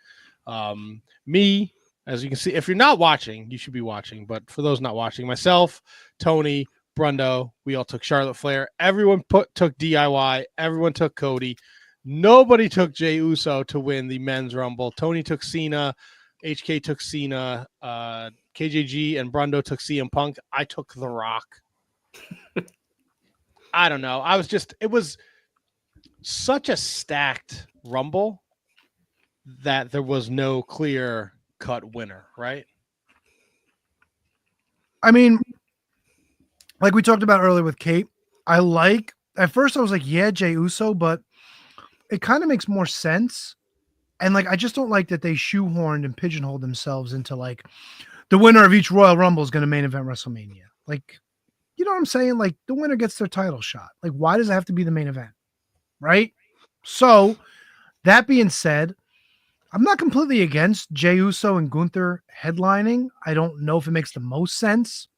Me, as you can see, if you're not watching, you should be watching. But for those not watching, myself, Tony, Brundo, we all took Charlotte Flair. Everyone took DIY. Everyone took Cody. Nobody took Jey Uso to win the Men's Rumble. Tony took Cena. HK took Cena. KJG and Brundo took CM Punk. I took The Rock. I don't know. It was such a stacked Rumble that there was no clear cut winner, right? I mean, like we talked about earlier with Kate, at first I was like, yeah, Jey Uso, but it kind of makes more sense. And like, I just don't like that they shoehorned and pigeonholed themselves into like the winner of each Royal Rumble is going to main event WrestleMania. Like, you know what I'm saying? Like the winner gets their title shot. Like, why does it have to be the main event? Right? So that being said, I'm not completely against Jey Uso and Gunther headlining. I don't know if it makes the most sense,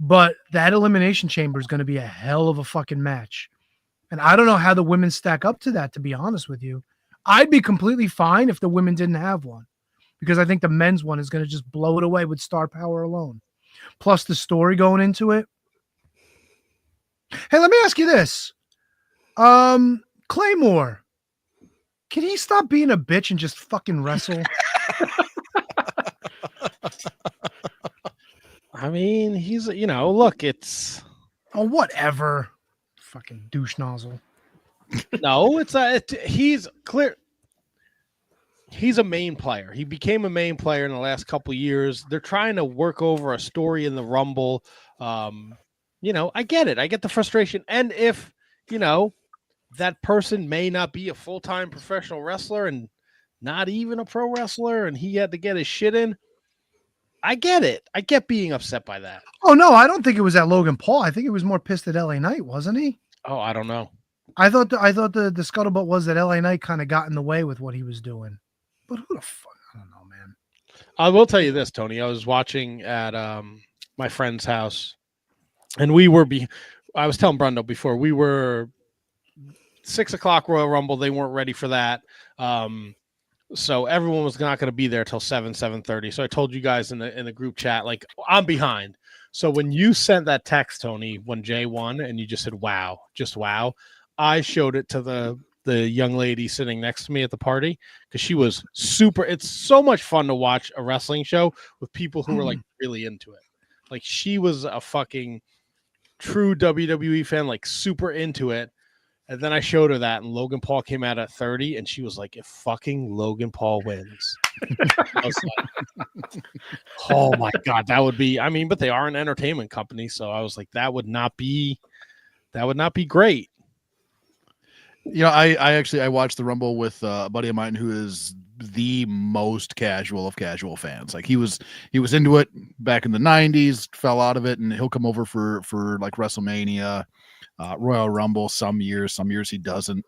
but that Elimination Chamber is going to be a hell of a fucking match. And I don't know how the women stack up to that, to be honest with you. I'd be completely fine if the women didn't have one, because I think the men's one is going to just blow it away with star power alone. plus the story going into it. Hey, let me ask you this. Claymore, can he stop being a bitch and just fucking wrestle? I mean, he's, look, it's. Oh, whatever. Fucking douche nozzle. No, he's clear. He's a main player. He became a main player in the last couple of years. They're trying to work over a story in the Rumble. I get it. I get the frustration. And if, that person may not be a full-time professional wrestler and not even a pro wrestler, and he had to get his shit in, I get it. I get being upset by that. Oh, no, I don't think it was at Logan Paul. I think it was more pissed at LA Knight, wasn't he? Oh, I don't know. I thought the scuttlebutt was that LA Knight kind of got in the way with what he was doing. But who the fuck? I don't know, man. I will tell you this, Tony. I was watching at my friend's house, and I was telling Brundo before, we were 6 o'clock Royal Rumble. They weren't ready for that. So everyone was not going to be there till 7:30. So I told you guys in the group chat, like, I'm behind. So when you sent that text, Tony, when Jay won, and you just said, wow, just wow, I showed it to the young lady sitting next to me at the party, because she was super. It's so much fun to watch a wrestling show with people who are like really into it. Like, she was a fucking true WWE fan, like super into it. And then I showed her that, and Logan Paul came out at 30, and she was like, if fucking Logan Paul wins. I was like, oh my God, that would be, but they are an entertainment company. So I was like, that would not be great. I watched the Rumble with a buddy of mine who is the most casual of casual fans. Like, he was into it back in the 90s, fell out of it, and he'll come over for like WrestleMania, Royal Rumble some years he doesn't.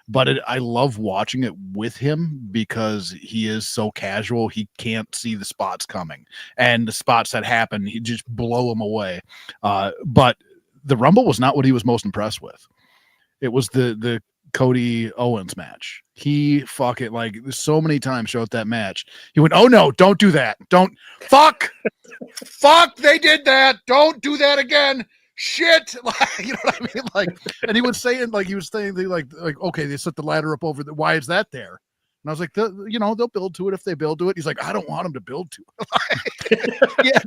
But I love watching it with him because he is so casual. He can't see the spots coming, and the spots that happen, he just blow him away. But the Rumble was not what he was most impressed with. It was the Cody Owens match. He like so many times throughout that match, he went, "Oh no, don't do that. Don't fuck, they did that. Don't do that again. Shit." Like, you know what I mean? Like, and he was saying like, okay, they set the ladder up over why is that there? And I was like, they'll build to it if they build to it. He's like, I don't want them to build to it.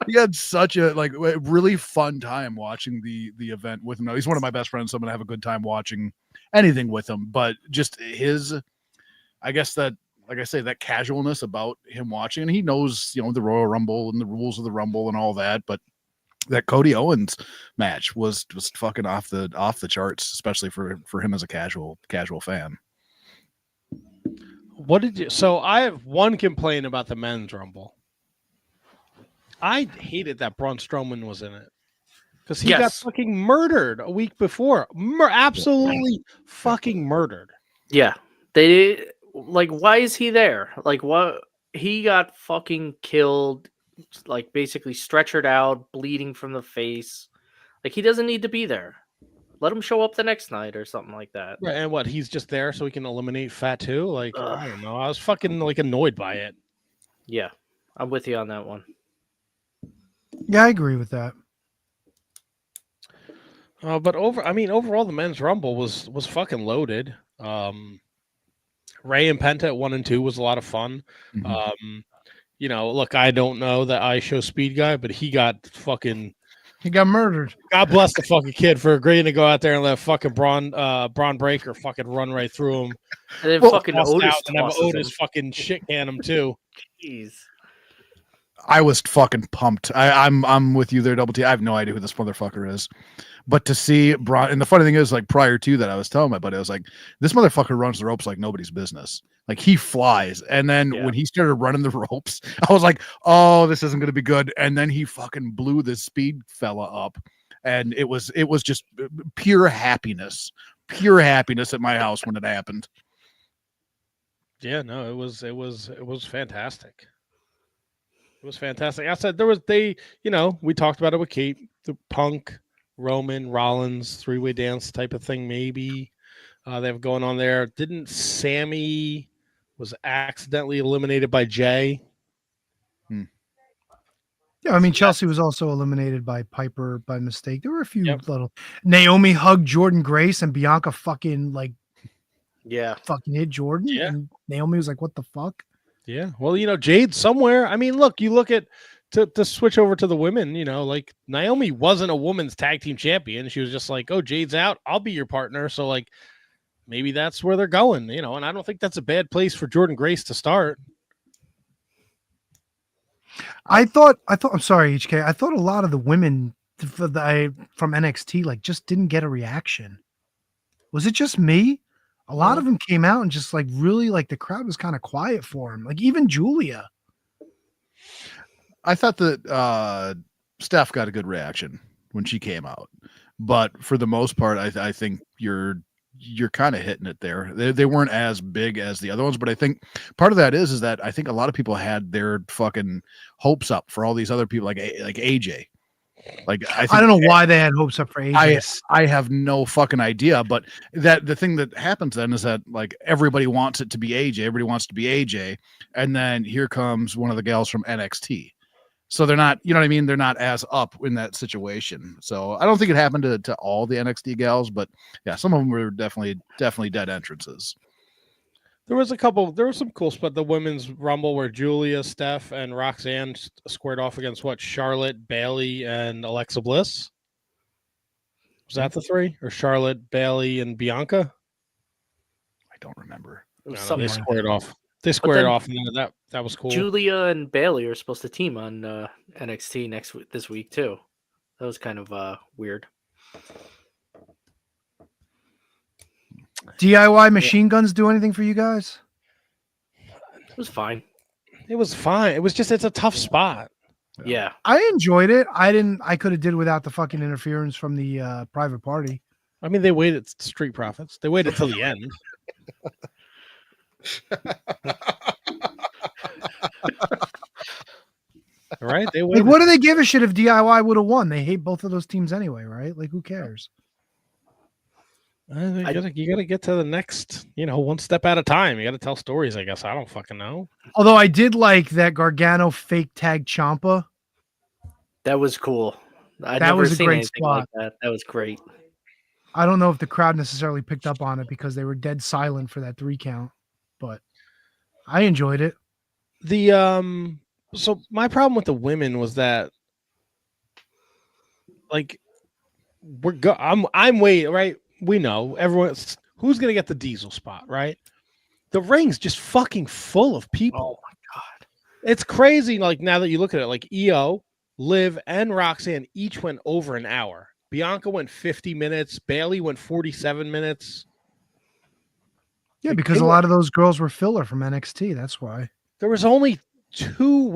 He had such a really fun time watching the event with him. Now, he's one of my best friends, so I'm gonna have a good time watching anything with him. But just I guess that, like I say, that casualness about him watching, and he knows, the Royal Rumble and the rules of the Rumble and all that. But that Cody Owens match was fucking off the charts, especially for him as a casual fan. So I have one complaint about the men's Rumble. I hated that Braun Strowman was in it, because he got fucking murdered a week before. Absolutely fucking murdered. Yeah. They why is he there? Like, what? He got fucking killed, like basically stretchered out, bleeding from the face. Like, he doesn't need to be there. Let him show up the next night or something like that. Right, and what? He's just there so he can eliminate Fatu? Like, I don't know. I was fucking annoyed by it. Yeah, I'm with you on that one. Yeah, I agree with that. But overall, the men's Rumble was fucking loaded. Ray and Penta at 1 and 2 was a lot of fun. Mm-hmm. Look, I don't know that I show speed guy, but he got murdered. God bless the fucking kid for agreeing to go out there and let fucking Braun Breaker fucking run right through him. And then fucking Otis fucking shit can him too. Jeez. I was fucking pumped. I'm with you there, Double T. I have no idea who this motherfucker is. But to see Braun, and the funny thing is, like, prior to that, I was telling my buddy, I was like, this motherfucker runs the ropes like nobody's business. Like, he flies. And then when he started running the ropes, I was like, oh, this isn't going to be good. And then he fucking blew this speed fella up. And it was just pure happiness at my house when it happened. Yeah, no, it was fantastic. It was fantastic. I said we talked about it with Kate, the Punk, Roman, Rollins, three-way dance type of thing, maybe they have going on there. Didn't Sammy was accidentally eliminated by Jay? Yeah, Yeah, I mean, Chelsea was also eliminated by Piper by mistake. There were a few little. Naomi hugged Jordan Grace, and Bianca fucking hit Jordan. Yeah. And Naomi was like, "What the fuck?" Yeah. Well, Jade somewhere. I mean, look, you look at to switch over to the women. Like Naomi wasn't a women's tag team champion. She was just like, "Oh, Jade's out. I'll be your partner." So like, maybe that's where they're going. And I don't think that's a bad place for Jordan Grace to start. I thought. I'm sorry, HK. I thought a lot of the women from NXT just didn't get a reaction. Was it just me? A lot of them came out and just really the crowd was kind of quiet for him. Like even Julia. I thought that Steph got a good reaction when she came out, but for the most part, I think you're kind of hitting it there. They weren't as big as the other ones, but I think part of that is that I think a lot of people had their fucking hopes up for all these other people, like AJ. I don't know why they had hopes up for AJ. I have no fucking idea, but the thing that happens then is that everybody wants it to be AJ, everybody wants to be AJ, and then here comes one of the gals from NXT. So they're not, you know what I mean? They're not as up in that situation. So I don't think it happened to all the NXT gals, but yeah, some of them were definitely dead entrances. There was some cool spots. The women's rumble where Julia, Steph, and Roxanne squared off against Charlotte, Bayley, and Alexa Bliss. Was that the three? Or Charlotte, Bayley, and Bianca? I don't remember. They squared off. They squared off, and that was cool. Julia and Bayley are supposed to team on NXT this week too. That was kind of weird. DIY machine guns do anything for you guys? It was fine. It was fine. It was just it's a tough spot. Yeah, I enjoyed it. I could have did without the fucking interference from the private party. I mean, they waited. Street Profits. They waited till the end. Right? They waited. What do they give a shit if DIY would have won? They hate both of those teams anyway, right? Who cares? You gotta get to the next, one step at a time. You gotta tell stories, I guess. I don't fucking know. Although I did like that Gargano fake tag Ciampa. That was cool. That was a great spot. That was great. I don't know if the crowd necessarily picked up on it because they were dead silent for that 3 count, but I enjoyed it. So my problem with the women was that, I'm waiting, right? We know who's gonna get the Diesel spot, right? The ring's just fucking full of people. Oh my god, it's crazy. Now that you look at it, EO, Liv, and Roxanne each went over an hour. Bianca went 50 minutes. Bayley went 47 minutes. Yeah, because a lot of those girls were filler from NXT. That's why. There was only 2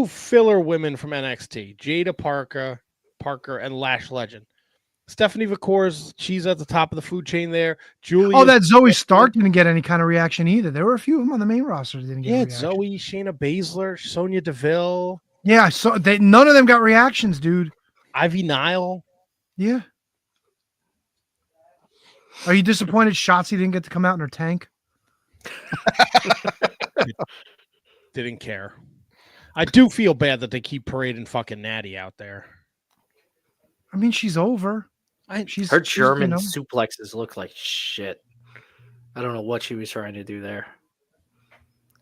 filler women from NXT: Jada Parker, and Lash Legend. Stephanie Vickers, she's at the top of the food chain there. Julia. Oh, that Zoe Stark didn't get any kind of reaction either. There were a few of them on the main roster that didn't get a reaction. Zoe, Shayna Baszler, Sonya Deville. Yeah, so none of them got reactions, dude. Ivy Nile. Yeah. Are you disappointed Shotzi didn't get to come out in her tank? Didn't care. I do feel bad that they keep parading fucking Natty out there. I mean, she's over. Her German suplexes look like shit. I don't know what she was trying to do there.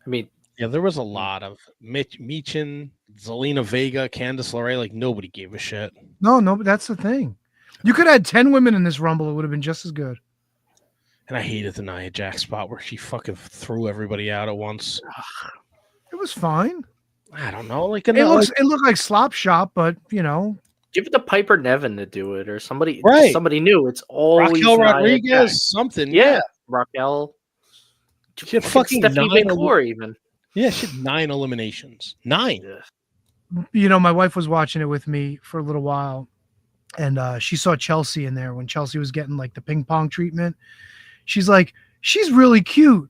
I mean, yeah, there was a lot of Michin, Zelina Vega, Candice LeRae. Nobody gave a shit. No, but that's the thing. You could have had 10 women in this Rumble. It would have been just as good. And I hated the Nia Jax spot where she fucking threw everybody out at once. It was fine. I don't know. It looked like slop shop, but give it to Piper Nevin to do it or somebody. Right. Somebody new. It's always Raquel Rodriguez, something. Yeah, Raquel. She had fucking Stephanie McClure even. Yeah, she had 9 eliminations. 9. Yeah. My wife was watching it with me for a little while, and she saw Chelsea in there when Chelsea was getting the ping pong treatment. She's like, she's really cute.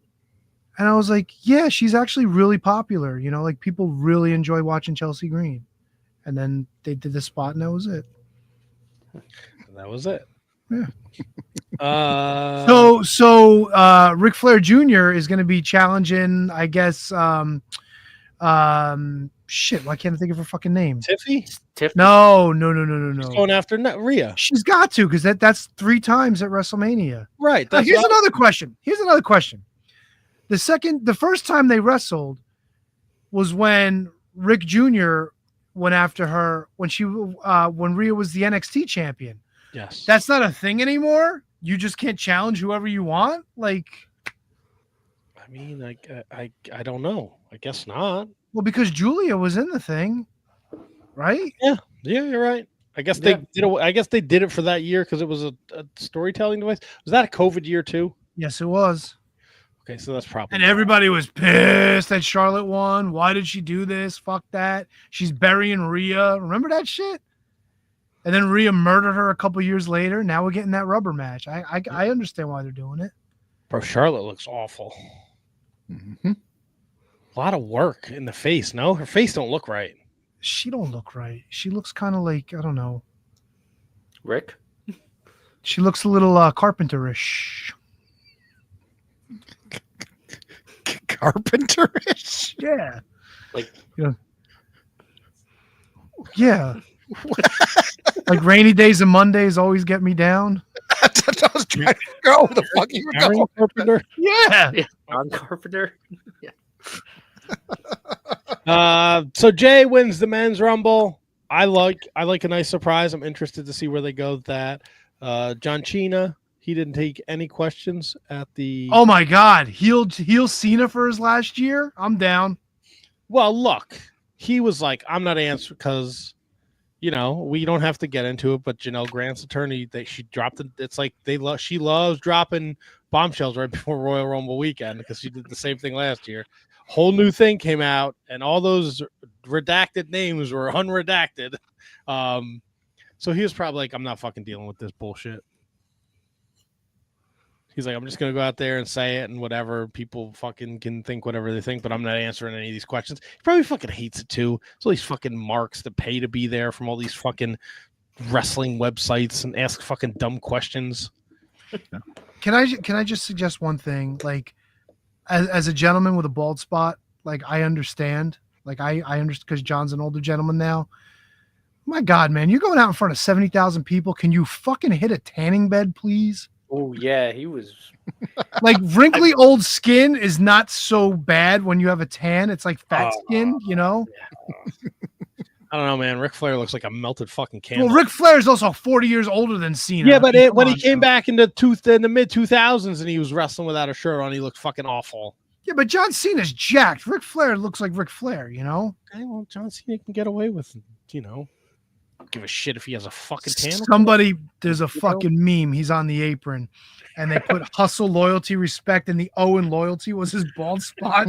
And I was like, yeah, she's actually really popular. People really enjoy watching Chelsea Green. And then they did the spot, and that was it. That was it. Yeah. So Ric Flair Jr. is going to be challenging, I guess, Shit, why can't I think of her fucking name? Tiffy? No. She's going after Rhea. She's got to, because that's 3 times at WrestleMania. Right. Here's another question. The first time they wrestled was when Rick Jr. went after her when Rhea was the NXT champion. Yes. That's not a thing anymore. You just can't challenge whoever you want. Like, I mean, I don't know. I guess not. well, because Julia was in the thing, right? Yeah, you're right. I guess they did it. I guess they did it for that year because it was a storytelling device. Was that a COVID year too? Yes, it was. Okay, so that's probably. And everybody was pissed that Charlotte won. Why did she do this? Fuck that. She's burying Rhea. Remember that shit? And then Rhea murdered her a couple years later. Now we're getting that rubber match. I understand why they're doing it. Bro, Charlotte looks awful. Mm-hmm. A lot of work in the face. No, her face don't look right. She don't look right. She looks kind of like, I don't know. Rick? She looks a little carpenterish. Carpenterish? Yeah. Like, yeah. Like rainy days and Mondays always get me down. I was trying to go. The fuck you were going? Carpenter? Yeah. John Carpenter. Yeah. So Jay wins the men's rumble. I like a nice surprise. I'm interested to see where they go with that. John Cena, he didn't take any questions at the. Oh my God, heel Cena for his last year. I'm down. Well, look, he was like, I'm not answering because, we don't have to get into it. But Janelle Grant's attorney, she dropped it. It's like she loves dropping bombshells right before Royal Rumble weekend because she did the same thing last year. Whole new thing came out, and all those redacted names were unredacted. So he was probably like, I'm not fucking dealing with this bullshit. He's like, I'm just going to go out there and say it and whatever. People fucking can think whatever they think, but I'm not answering any of these questions. He probably fucking hates it too. There's all these fucking marks that pay to be there from all these fucking wrestling websites and ask fucking dumb questions. Can I just suggest one thing? Like, as a gentleman with a bald spot, like I understand. Like I understand because John's an older gentleman now. My God, man, you're going out in front of 70,000 people. Can you fucking hit a tanning bed, please? Oh yeah, he was like wrinkly old skin is not so bad when you have a tan. It's like fat skin, I don't know, man. Ric Flair looks like a melted fucking candle. Well, Ric Flair is also 40 years older than Cena. Yeah, but when he came back in the mid 2000s and he was wrestling without a shirt on, he looked fucking awful. Yeah, but John Cena's jacked. Ric Flair looks like Ric Flair, Okay, well, John Cena can get away with, don't give a shit if he has a fucking tan. There's a fucking meme. He's on the apron, and they put hustle, loyalty, respect, and the O in loyalty was his bald spot.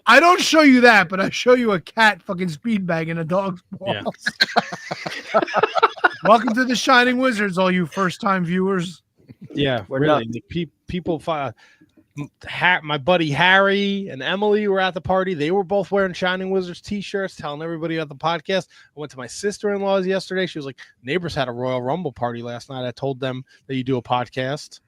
I don't show you that, but I show you a cat fucking speed bagging a dog's balls. Yeah. Welcome to the Shining Wizards, all you first-time viewers. Yeah, really. People. My buddy Harry and Emily were at the party. They were both wearing Shining Wizards t-shirts, telling everybody about the podcast. I went to my sister-in-law's yesterday. She was like, neighbors had a Royal Rumble party last night. I told them that you do a podcast.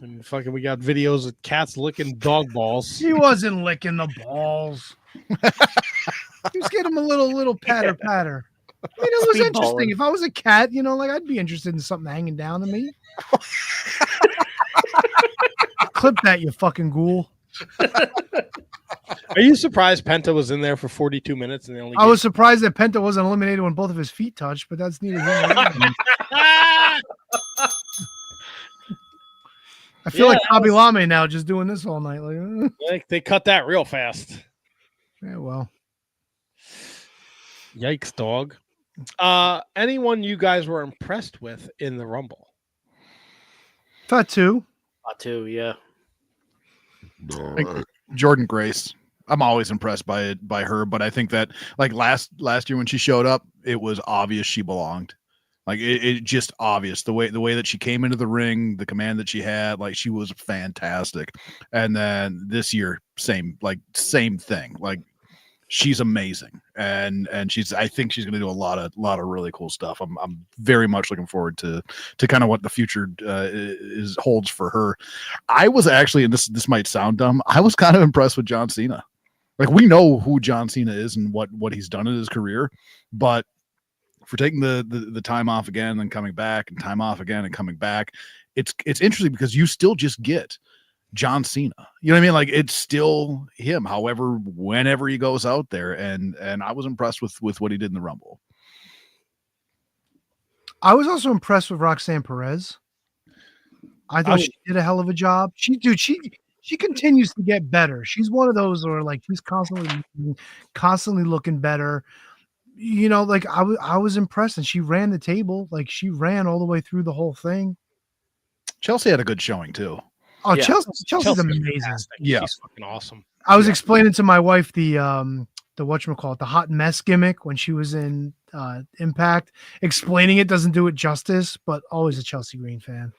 And fucking, we got videos of cats licking dog balls. He wasn't licking the balls. He was getting him a little patter. I mean, it was interesting. If I was a cat, I'd be interested in something hanging down to me. Clip that, you fucking ghoul. Are you surprised Penta was in there for 42 minutes and they only? I was surprised that Penta wasn't eliminated when both of his feet touched, but that's neither here nor there. I feel like Bobby Lame now, just doing this all night. Like they cut that real fast. Yeah, well. Yikes, dog. Anyone you guys were impressed with in the Rumble? Fatu, yeah. Jordan Grace. I'm always impressed by her, but I think that like last year when she showed up, it was obvious she belonged. Like it just obvious the way that she came into the ring, the command that she had, like she was fantastic. And then this year, same thing. Like she's amazing, and I think she's going to do a lot of really cool stuff. I'm very much looking forward to kind of what the future holds for her. I was actually, and this might sound dumb, I was kind of impressed with John Cena. Like, we know who John Cena is and what he's done in his career, but for taking the time off again and then coming back and time off again and coming back, it's interesting because you still just get John Cena. You know what I mean? Like, it's still him, however, whenever he goes out there. And I was impressed with what he did in the Rumble. I was also impressed with Roxanne Perez. I thought she did a hell of a job. She continues to get better. She's one of those where, like, she's constantly looking better. You know, like, I was impressed, and she ran the table. Like, she ran all the way through the whole thing. Chelsea had a good showing too. Oh, yeah. Chelsea's amazing. Fantastic. Yeah. She's fucking awesome. I was explaining to my wife the whatchamacallit, the hot mess gimmick when she was in Impact. Explaining it doesn't do it justice, but always a Chelsea Green fan.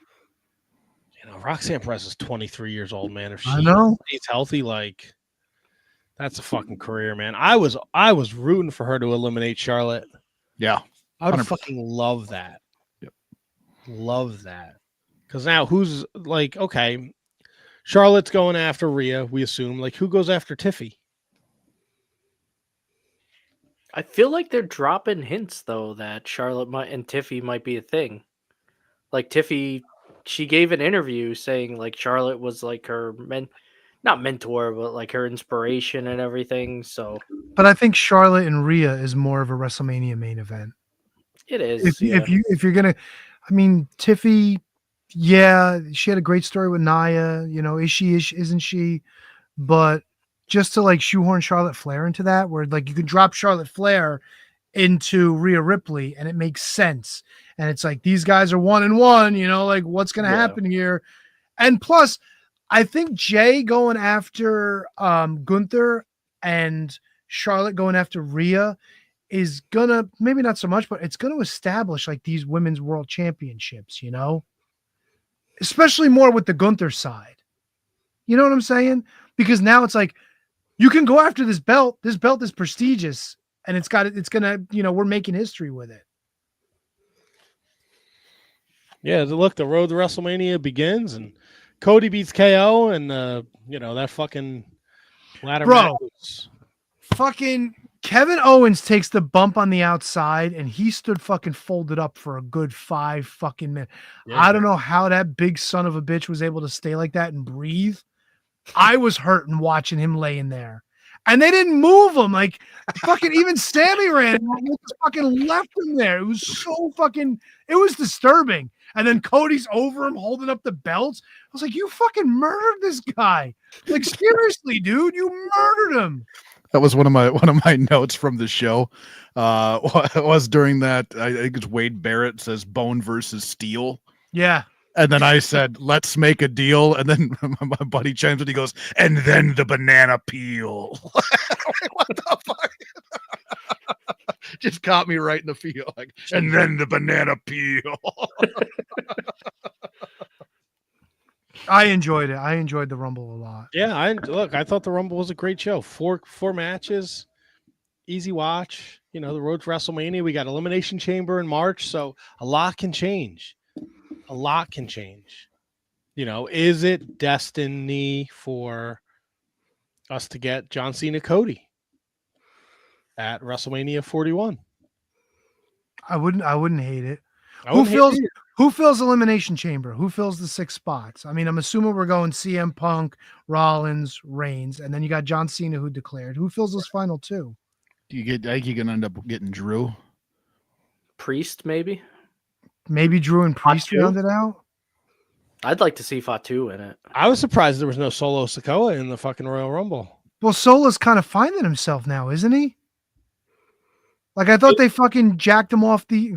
You know, Roxanne Perez is 23 years old, man. If she stays healthy, like, that's a fucking career, man. I was rooting for her to eliminate Charlotte. Yeah. I would 100%. fucking love that. Yep. Love that. Because now who's like, okay, Charlotte's going after Rhea, we assume. Like, who goes after Tiffy? I feel like they're dropping hints, though, that Charlotte and Tiffy might be a thing. Like, Tiffy, she gave an interview saying, like, Charlotte was like her not mentor, but like her inspiration and everything. So, but I think Charlotte and Rhea is more of a WrestleMania main event. It is. If you're gonna, I mean, Tiffy, yeah, she had a great story with Nia. You know, isn't she? But just to like shoehorn Charlotte Flair into that, where like you can drop Charlotte Flair into Rhea Ripley and it makes sense. And it's like, these guys are 1-1, you know, like what's going to happen here? And plus, I think Jay going after Gunther and Charlotte going after Rhea is gonna, maybe not so much, but it's going to establish like these women's world championships, you know, especially more with the Gunther side. You know what I'm saying? Because now it's like, you can go after this belt. This belt is prestigious, and it's gonna, you know, we're making history with it. Yeah, look, the road to WrestleMania begins, and Cody beats KO, and you know, that fucking ladder match. Fucking Kevin Owens takes the bump on the outside, and he stood fucking folded up for a good 5 fucking minutes. Yeah. I don't know how that big son of a bitch was able to stay like that and breathe. I was hurting watching him laying there, and they didn't move him. Like fucking even Sammy ran and just fucking left him there. It was so fucking, it was disturbing. And then Cody's over him holding up the belts. I was like, you fucking murdered this guy. Like, seriously, dude, you murdered him. That was one of my notes from the show. Was during that, I think it's Wade Barrett says Bone versus Steel. Yeah. And then I said, let's make a deal. And then my buddy chimes in, he goes, and then the banana peel. What the fuck? Just caught me right in the feel. Like, and then the banana peel. I enjoyed it. I enjoyed the Rumble a lot. Yeah, I thought the Rumble was a great show. Four matches, easy watch. You know, the road to WrestleMania. We got Elimination Chamber in March, so a lot can change. A lot can change. You know, is it destiny for us to get John Cena Cody at WrestleMania 41? I wouldn't hate it. Who fills Elimination Chamber? Who fills the 6 spots? I mean, I'm assuming we're going CM Punk, Rollins, Reigns, and then you got John Cena who declared. Who fills those final 2? I think you're gonna end up getting Drew. Priest, maybe. Maybe Drew and Priest rounded out. I'd like to see Fatu in it. I was surprised there was no Solo Sikoa in the fucking Royal Rumble. Well, Solo's kind of finding himself now, isn't he? Like, I thought they fucking jacked him off the.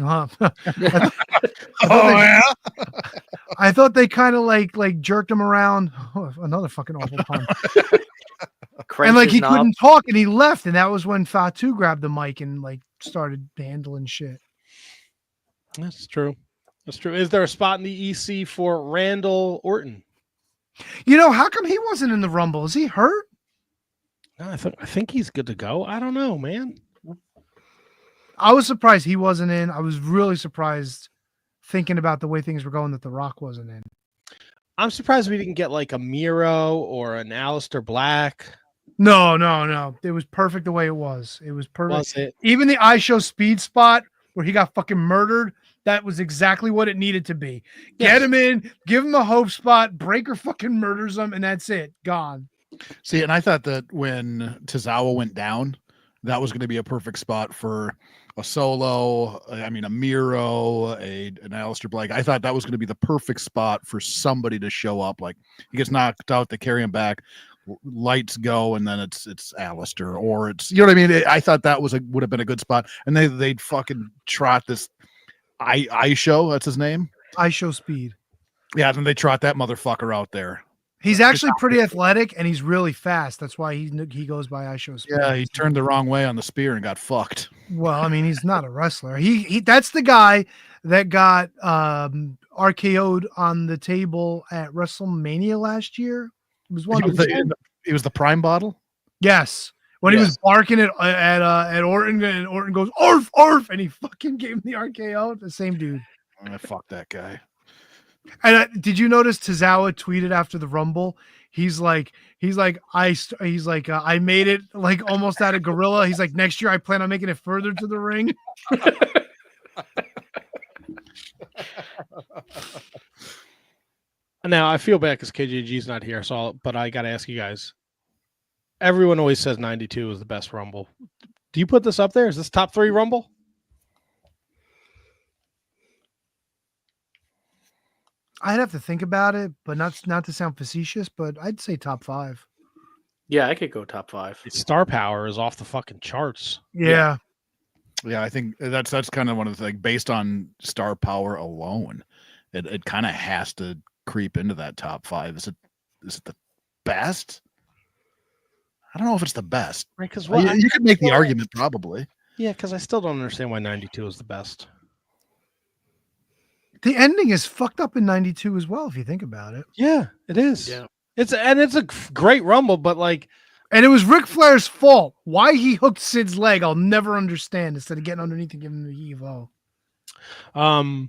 I thought they kind of like jerked him around. Oh, another fucking awful pun. And like he couldn't talk, and he left, and that was when Fatu grabbed the mic and like started handling shit. That's true. That's true. Is there a spot in the EC for Randall Orton? You know, how come he wasn't in the Rumble? Is he hurt? I think he's good to go. I don't know, man. I was surprised he wasn't in. I was really surprised thinking about the way things were going that The Rock wasn't in. I'm surprised we didn't get like a Miro or an Aleister Black. No. It was perfect the way it was. It was perfect. Was it? Even the iShow Speed spot where he got fucking murdered, that was exactly what it needed to be. Get him in, give him a hope spot, Breaker fucking murders him, and that's it. Gone. See, and I thought that when Tozawa went down, that was going to be a perfect spot for a Solo, a Miro, an Aleister Black. I thought that was going to be the perfect spot for somebody to show up. Like, he gets knocked out, they carry him back, lights go, and then it's Aleister, or it's, you know what I mean? I thought that would have been a good spot. And they'd fucking trot this iShow, that's his name? iShow Speed. Yeah, then they trot that motherfucker out there. He's actually pretty athletic and he's really fast. That's why he goes by iShow Speed. Yeah, he turned the wrong way on the spear and got fucked. Well, I mean, he's not a wrestler. He that's the guy that got RKO'd on the table at WrestleMania last year. It was one. He was the Prime bottle. Yes, when he was barking at Orton, and Orton goes "Arf, arf," and he fucking gave him the RKO. The same dude. Fuck that guy. And did you notice Tozawa tweeted after the Rumble? He's like, I made it like almost out of gorilla. He's like, next year I plan on making it further to the ring. Now I feel bad because KJG's not here, but I got to ask you guys. Everyone always says 92 is the best Rumble. Do you put this up there? Is this top 3 Rumble? I'd have to think about it, but not to sound facetious, but I'd say top 5. Yeah, I could go top 5. Star power is off the fucking charts. Yeah. Yeah, I think that's kind of one of the things based on star power alone. It kind of has to creep into that top 5. Is it the best? I don't know if it's the best. Right, because you could make the argument probably. Yeah, because I still don't understand why 92 is the best. The ending is fucked up in 92 as well, if you think about it. Yeah, it is. Yeah. It's a great Rumble, but and it was Ric Flair's fault. Why he hooked Sid's leg, I'll never understand, instead of getting underneath and giving him the Evo. And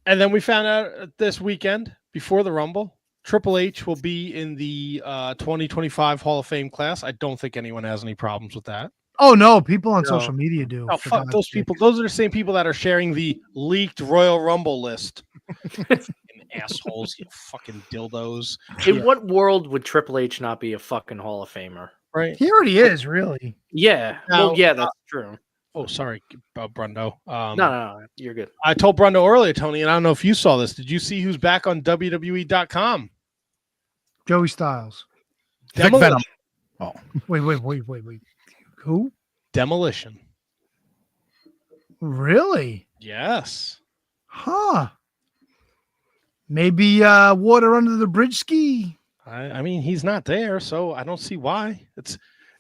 then we found out this weekend before the Rumble, Triple H will be in the 2025 Hall of Fame class. I don't think anyone has any problems with that. Oh no, people on social media do. Oh fuck those people. Those are the same people that are sharing the leaked Royal Rumble list. Assholes, you fucking dildos. In what world would Triple H not be a fucking Hall of Famer? Right. He already is, really. Yeah. Well, yeah, that's true. Oh, sorry, Brundo. No, you're good. I told Brundo earlier, Tony, and I don't know if you saw this. Did you see who's back on WWE.com? Joey Styles. Demolition. Oh. Wait. Who? Demolition. Really? Yes. Huh. Maybe water under the bridge ski. I mean, he's not there, so I don't see why.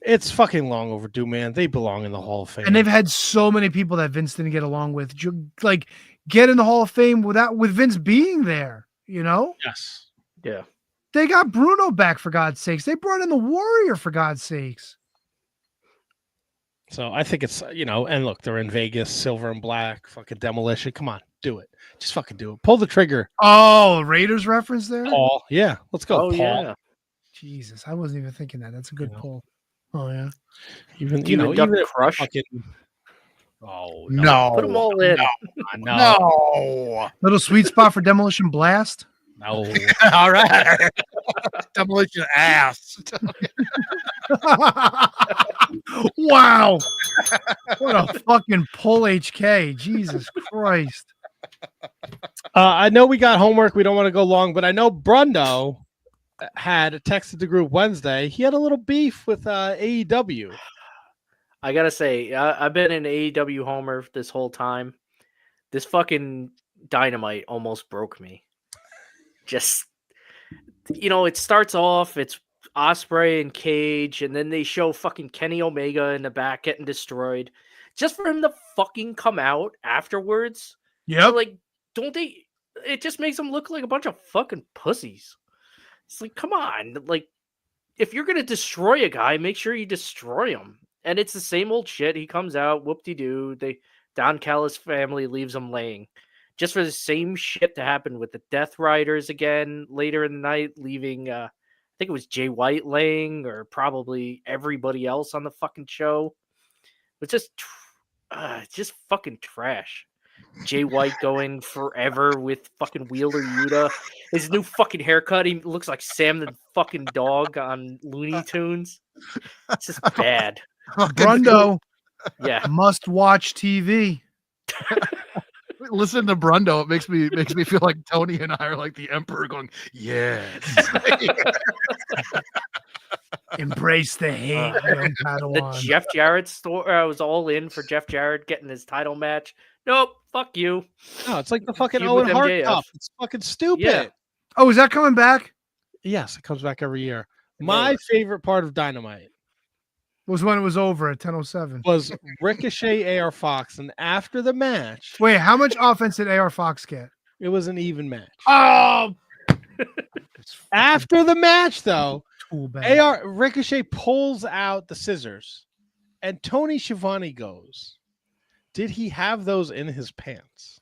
It's fucking long overdue, man. They belong in the Hall of Fame. And they've had so many people that Vince didn't get along with. Like, get in the Hall of Fame with Vince being there, you know? Yes. Yeah. They got Bruno back, for God's sakes. They brought in the Warrior, for God's sakes. So I think it's, and look, they're in Vegas, silver and black, fucking Demolition. Come on, do it. Just fucking do it. Pull the trigger. Oh, Raiders reference there? Paul. Yeah, let's go, Paul. Yeah. Jesus, I wasn't even thinking that. That's a good pull. Oh, yeah. Even Crush. Fucking... Oh, no. Put them all in. No. Little sweet spot for Demolition Blast? No. All right. Demolition ass. Wow. What a fucking pull, HK. Jesus Christ. I know we got homework. We don't want to go long, but I know Brundo had texted the group Wednesday. He had a little beef with AEW. I gotta say, I've been an AEW homer this whole time. This fucking Dynamite almost broke me. Just, it starts off, it's Ospreay and Cage, and then they show fucking Kenny Omega in the back getting destroyed. Just for him to fucking come out afterwards. Yeah. Like, don't they? It just makes them look like a bunch of fucking pussies. It's like, come on. Like, if you're gonna destroy a guy, make sure you destroy him. And it's the same old shit. He comes out, whoop-de-doo. Don Callis' family leaves him laying. Just for the same shit to happen with the Death Riders again later in the night, leaving, I think it was Jay White laying, or probably everybody else on the fucking show. It's just fucking trash. Jay White going forever with fucking Wheeler Yuta. His new fucking haircut, he looks like Sam the fucking dog on Looney Tunes. It's just bad. Brundo. Yeah. Must watch TV. Listen to Brundo. It makes me feel like Tony and I are like the Emperor going, yes. Embrace the hate. young The Padawan. Jeff Jarrett story. I was all in for Jeff Jarrett getting his title match. Nope. Fuck you. No, it's like the fucking Feud Owen with Hart MJF. Cup. It's fucking stupid. Yeah. Oh, is that coming back? Yes, it comes back every year. My favorite part of Dynamite Was when it was over at 10:07. was Ricochet AR Fox, and after the match, Wait, how much offense did AR Fox get? it was an even match. Oh, After the match, though, tool bag. Ricochet pulls out the scissors, and Tony Schiavone goes, "Did he have those in his pants?"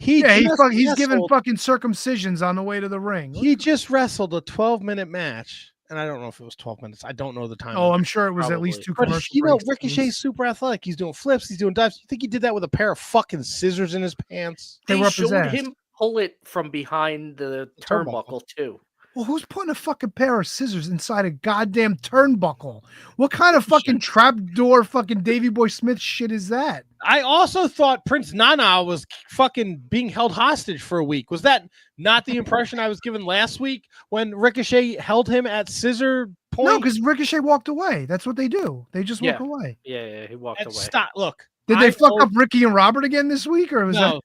He's giving fucking circumcisions on the way to the ring. He just wrestled a 12-minute match, and I don't know if it was 12 minutes. I don't know the time. Oh, I'm sure it was at least 2 But commercial you know, breaks. Ricochet's super athletic. He's doing flips. He's doing dives. You think he did that with a pair of fucking scissors in his pants? They They were up his showed ass. him pull it from behind the turnbuckle too. Well, who's putting a fucking pair of scissors inside a goddamn turnbuckle? What kind of fucking trapdoor fucking Davy Boy Smith shit is that? I also thought Prince Nana was fucking being held hostage for a week. Was that not the impression I was given last week when Ricochet held him at scissor point? No, because Ricochet walked away. That's what they do. They just walk Yeah. away. Yeah, he walked And away. stop. Look. Did they I fuck told- up Ricky and Robert again this week, or was No,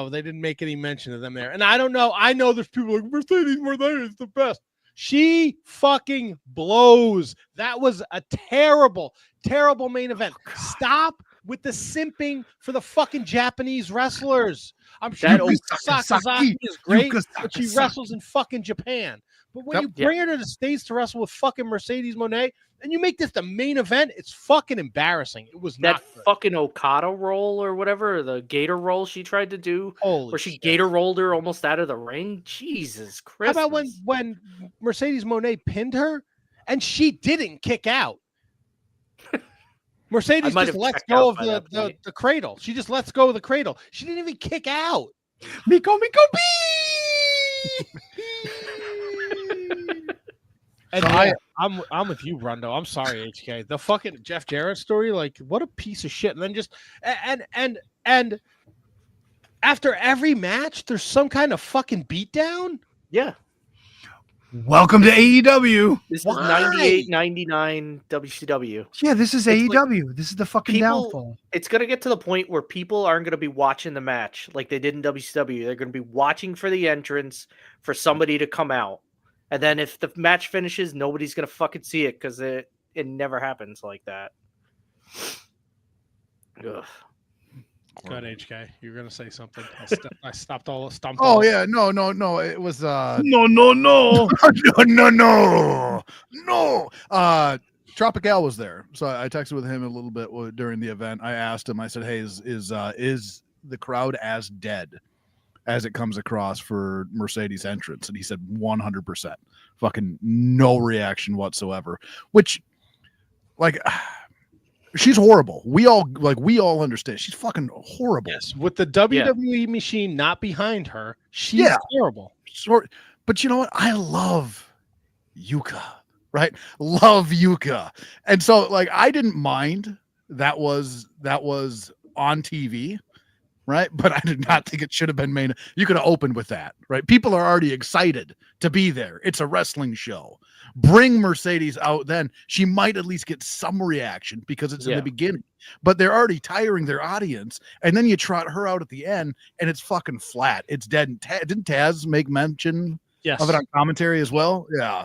they didn't make any mention of them there. And I don't know. I know there's people like Mercedes Moné is the best. She fucking blows. That was a terrible, terrible main event. Stop with the simping for the fucking Japanese wrestlers. I'm sure That Yuka Sakazaki, Sakazaki is great, Yuka but she Sakazaki. wrestles in fucking Japan. But when Yep. you bring her to the States to wrestle with fucking Mercedes Moné, and you make this the main event, it's fucking embarrassing. It was That not good. fucking Okada roll or whatever, or the Gator roll she tried to do, Holy where she shit. Gator rolled her almost out of the ring. Jesus How Christ! about when Mercedes Moné pinned her and she didn't kick out? Mercedes might just have lets checked go out of by that point. the cradle. She just lets go of the cradle. She didn't even kick out. Miko Bee? And So yeah, I'm with you, Brundo. I'm sorry, HK. The fucking Jeff Jarrett story, like, what a piece of shit. And then just and after every match, there's some kind of fucking beatdown. Yeah, Welcome to AEW. this is Why? 98, 99 WCW. Yeah, this is It's like AEW. This is the fucking people- downfall. It's gonna get to the point where people aren't gonna be watching the match like they did in WCW. They're gonna be watching for the entrance for somebody to come out, and then if the match finishes, nobody's gonna fucking see it because it never happens like that. Ugh. Good, HK. You're gonna say something. I stopped all. Stomped Oh all. yeah, no. It was No. no. Tropical was there, so I texted with him a little bit during the event. I asked him. I said, "Hey, is the crowd as dead as it comes across for Mercedes entrance?" And he said 100%. Fucking no reaction whatsoever. Which, like, she's horrible. We all understand. She's fucking horrible. Yes, with the WWE machine not behind her, she's terrible. But you know what? I love Yuka, right? Love Yuka. And so like I didn't mind that was on TV, right? But I did not think it should have been main. You could have opened with that, right? People are already excited to be there. It's a wrestling show. Bring Mercedes out then. She might at least get some reaction because it's in the beginning. But they're already tiring their audience. And then you trot her out at the end and it's fucking flat. It's dead. And didn't Taz make mention of it on commentary as well? Yeah.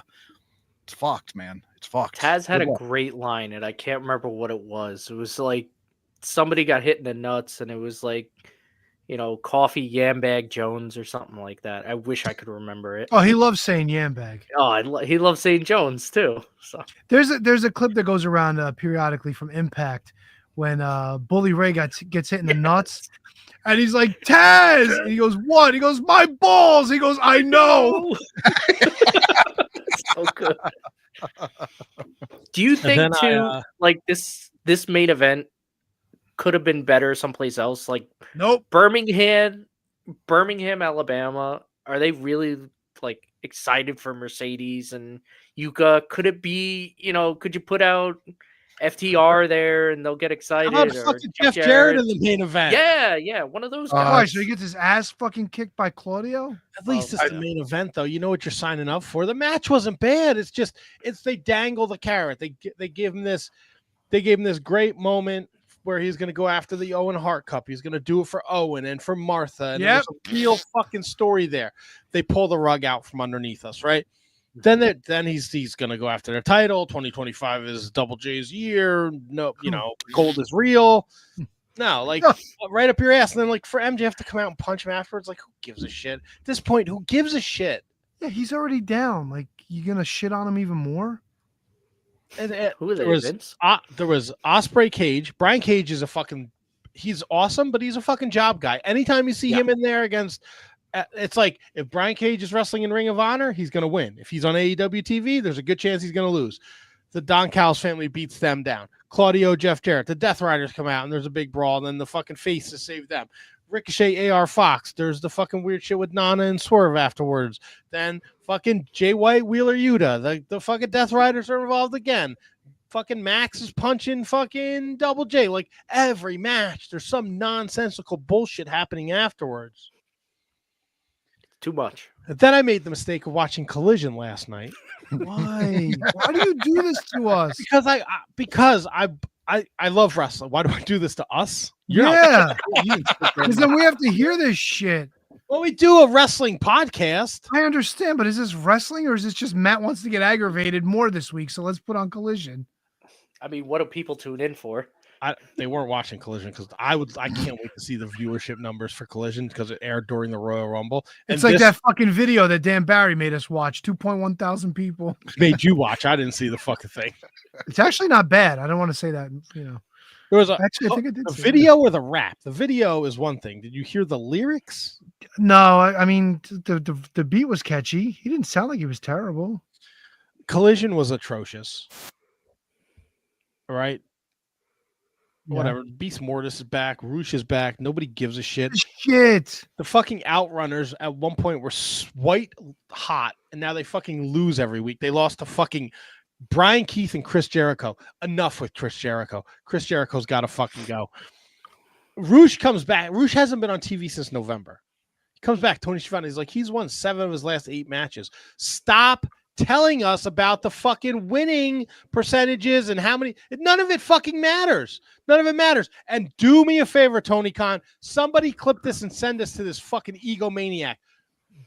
It's fucked, man. It's fucked. Taz had Good a luck. great line, and I can't remember what it was. It was like somebody got hit in the nuts, and it was like, Coffee Yam Bag Jones or something like that. I wish I could remember it. Oh, he loves saying yam bag. Oh, he loves saying Jones too. So There's a clip that goes around periodically from Impact when Bully Ray gets hit in the nuts, and he's like, Taz! And he goes, what? He goes, my balls! He goes, I know! So good. Do you think like this main event could have been better someplace else? Like, nope. Birmingham, Alabama. Are they really like excited for Mercedes and Yuka? Could it be, could you put out FTR there and they'll get excited? How about fucking Jeff Jarrett in the main event? Yeah, one of those Why? guys. So he gets his ass fucking kicked by Claudio? At least it's the main event, though. You know what you're signing up for. The match wasn't bad. It's they dangle the carrot. They gave him this great moment where he's going to go after the Owen Hart Cup. He's going to do it for Owen and for Martha. And there's a real fucking story there. They pull the rug out from underneath us, right? Then he's going to go after their title. 2025 is Double J's year. No, gold is real. No, like right up your ass. And then like for MJF to come out and punch him afterwards, like who gives a shit? At this point, who gives a shit? Yeah, he's already down. Like you going to shit on him even more? Who are they? There was Osprey Cage. Brian Cage is he's awesome, but he's a fucking job guy. Anytime you see him in there against, it's like if Brian Cage is wrestling in Ring of Honor, he's going to win. If he's on AEW TV, there's a good chance he's going to lose. The Don Callis family beats them down. Claudio, Jeff Jarrett, the Death Riders come out and there's a big brawl, and then the fucking faces save them. Ricochet, AR Fox. There's the fucking weird shit with Nana and Swerve afterwards. Then fucking Jay White, Wheeler Yuta. The fucking Death Riders are involved again. Fucking Max is punching fucking Double J. Like every match, there's some nonsensical bullshit happening afterwards. Too much. And then I made the mistake of watching Collision last night. Why? Why do you do this to us? Because I love wrestling. Why do I do this to us? Yeah. Because then we have to hear this shit. Well, we do a wrestling podcast. I understand, but is this wrestling or is this just Matt wants to get aggravated more this week? So let's put on Collision. I mean, what do people tune in for? They weren't watching Collision because I can't wait to see the viewership numbers for Collision because it aired during the Royal Rumble. It's like that fucking video that Dan Barry made us watch. 2.1 thousand people made you watch. I didn't see the fucking thing. It's actually not bad. I don't want to say that. There was I think I did. The video or the rap. The video is one thing. Did you hear the lyrics? No, I mean the beat was catchy. He didn't sound like he was terrible. Collision was atrocious. All right. Yeah. Whatever. Beast Mortis is back. Roosh is back. Nobody gives a shit. Shit. The fucking Outrunners at one point were white hot, and now they fucking lose every week. They lost to fucking Brian Keith and Chris Jericho. Enough with Chris Jericho. Chris Jericho's got to fucking go. Roosh comes back. Roosh hasn't been on TV since November. He comes back. Tony Schiavone, he's won 7 of his last 8 matches. Stop telling us about the fucking winning percentages and how many. None of it fucking matters. None of it matters. And do me a favor, Tony Khan. Somebody clip this and send this to this fucking egomaniac.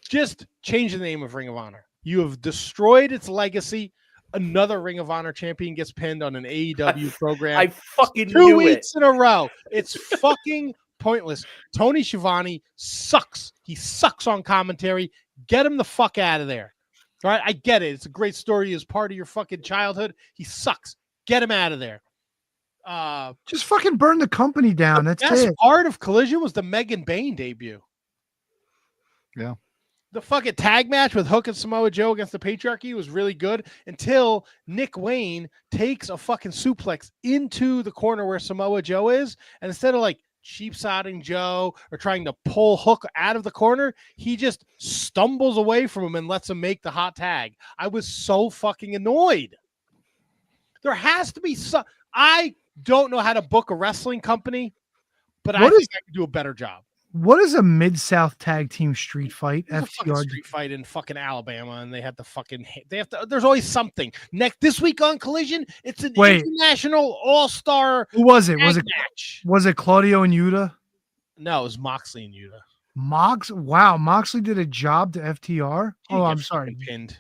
Just change the name of Ring of Honor. You have destroyed its legacy. Another Ring of Honor champion gets pinned on an AEW program. I fucking 2 knew weeks in a row. It's fucking pointless. Tony Schiavone sucks. He sucks on commentary. Get him the fuck out of there. All right, I get it. It's a great story as part of your fucking childhood. He sucks. Get him out of there. Just fucking burn the company down. That's best it. part of Collision was the Megan Bain debut. Yeah. The fucking tag match with Hook and Samoa Joe against the Patriarchy was really good until Nick Wayne takes a fucking suplex into the corner where Samoa Joe is. And instead of like cheapsodding Joe or trying to pull Hook out of the corner, he just stumbles away from him and lets him make the hot tag. I was so fucking annoyed. There has to be some. I don't know how to book a wrestling company, but I think I can do a better job. What is a Mid-South tag team street fight? FTR street fight in fucking Alabama, and they have to. There's always something. This week on Collision, it's an international all-star. Who was it? Match. Was it Claudio and Yuta? No, it was Moxley and Yuta. Wow, Moxley did a job to FTR. I'm sorry. Pinned.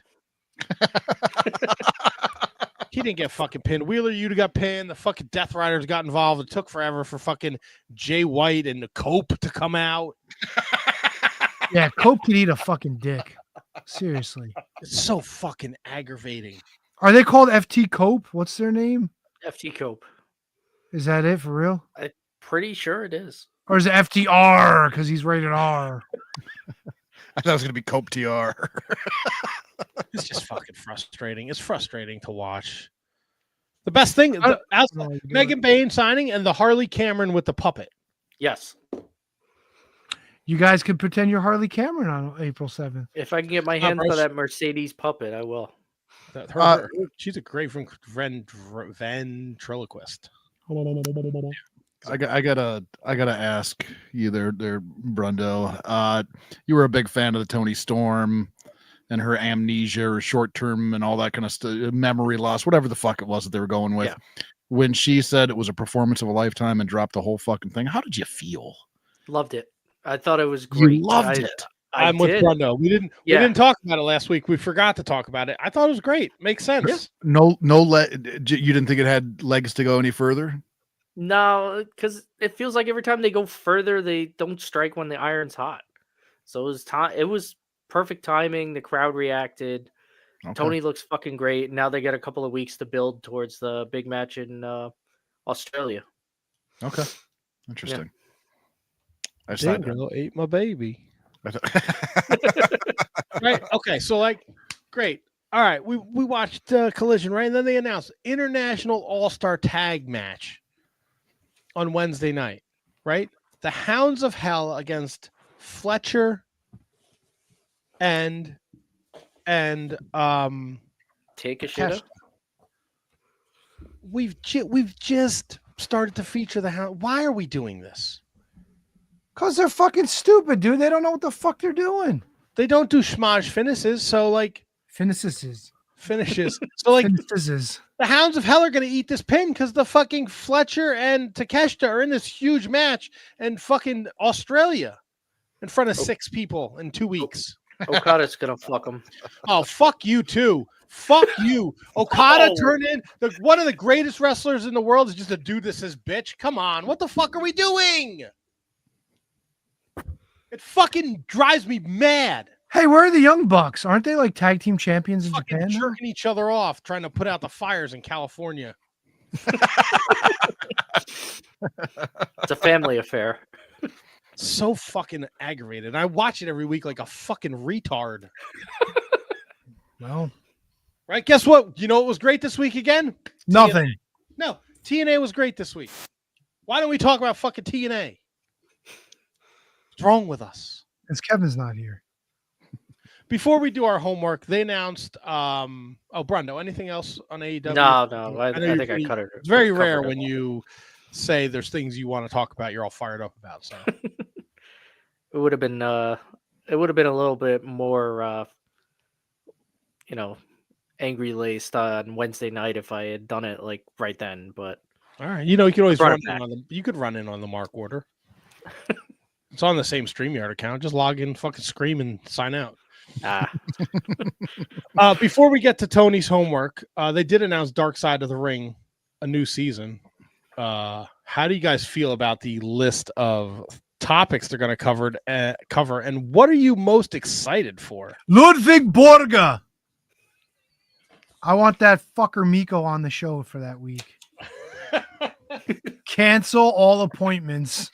He didn't get fucking pinned. Wheeler Yuta got pinned. The fucking Death Riders got involved. It took forever for fucking Jay White and the Cope to come out. Yeah, Cope could eat a fucking dick. Seriously. It's so fucking aggravating. Are they called FT Cope? What's their name? FT Cope. Is that it for real? I'm pretty sure it is. Or is it FTR because he's rated R? I thought it was going to be Cope TR. It's just fucking frustrating. It's frustrating to watch. The best thing, Megan Bain signing and the Harley Cameron with the puppet. Yes. You guys could pretend you're Harley Cameron on April 7th. If I can get my hands on that Mercedes puppet, I will. She's a great ventriloquist. I gotta ask you there, Brundo. You were a big fan of the Toni Storm and her amnesia or short term and all that kind of stuff, memory loss, whatever the fuck it was that they were going with. Yeah. When she said it was a performance of a lifetime and dropped the whole fucking thing, how did you feel? Loved it. I thought it was great. You loved it. I'm with Brundo. We didn't talk about it last week. We forgot to talk about it. I thought it was great. Makes sense. Yeah. You didn't think it had legs to go any further? No, because it feels like every time they go further, they don't strike when the iron's hot. So it was time. It was perfect timing. The crowd reacted. Okay. Tony looks fucking great. Now they got a couple of weeks to build towards the big match in Australia. Okay, interesting. Yeah. Dingo ate my baby. Right. Okay. So great. All right. We watched Collision, right? And then they announced International All-Star Tag Match on Wednesday night, right? The Hounds of Hell against Fletcher and Take a shit. We've just started to feature the Hound. Why are we doing this? Because they're fucking stupid, dude. They don't know what the fuck they're doing. They don't do schmodge finishes, so finishes. So finishes. The Hounds of Hell are going to eat this pin because the fucking Fletcher and Takeshita are in this huge match in fucking Australia in front of 6 people in 2 weeks. Okada's going to fuck them. Oh, fuck you too. Fuck you. Okada turned in one of the greatest wrestlers in the world is just a dude that says bitch. Come on. What the fuck are we doing? It fucking drives me mad. Hey, where are the Young Bucks? Aren't they like tag team champions in Japan? Jerking each other off, trying to put out the fires in California. It's a family affair. So fucking aggravated. I watch it every week like a fucking retard. Well, right. Guess what? You know what was great this week again? Nothing. TNA. No, TNA was great this week. Why don't we talk about fucking TNA? What's wrong with us? Because Kevin's not here. Before we do our homework, they announced. Brundo, anything else on AEW? No. I think I cut it. It's very rare when you say there's things you want to talk about. You're all fired up about. So it would have been. It would have been a little bit more. Angry laced on Wednesday night if I had done it like right then. But all right, you could always run in on you could run in on the mark order. It's on the same StreamYard account. Just log in, fucking scream, and sign out. Before we get to Tony's homework, they did announce Dark Side of the Ring, a new season. How do you guys feel about the list of topics they're going to cover, and what are you most excited for? Ludwig Borga. I want that fucker Miko on the show for that week. Cancel all appointments.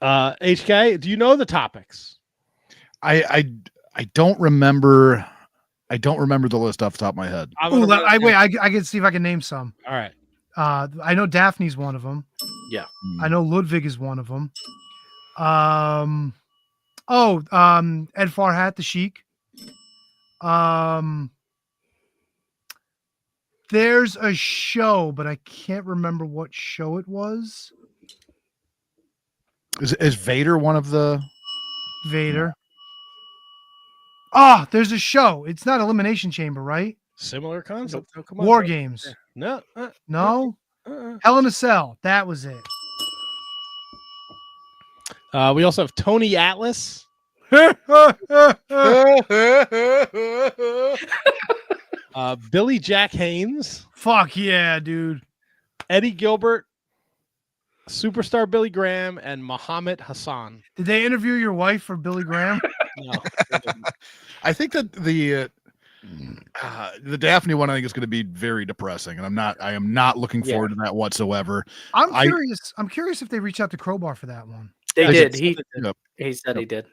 HK, do you know the topics? I don't remember. I don't remember the list off the top of my head. I can see if I can name some. All right. I know Daphne's one of them. Yeah. I know Ludwig is one of them. Ed Farhat, the Sheik. There's a show, but I can't remember what show it was. Is Vader one of the Vader? Oh, there's a show. It's not Elimination Chamber, right? Similar concept. Oh, come on, War Games. No. No. Hell in a Cell. That was it. We also have Tony Atlas. Billy Jack Haynes. Fuck yeah, dude. Eddie Gilbert, Superstar Billy Graham, and Muhammad Hassan. Did they interview your wife for Billy Graham? No. I think that the Daphne one I think is going to be very depressing, and I am not looking forward to that whatsoever. I'm curious if they reach out to Crowbar for that one. They did. He said he did.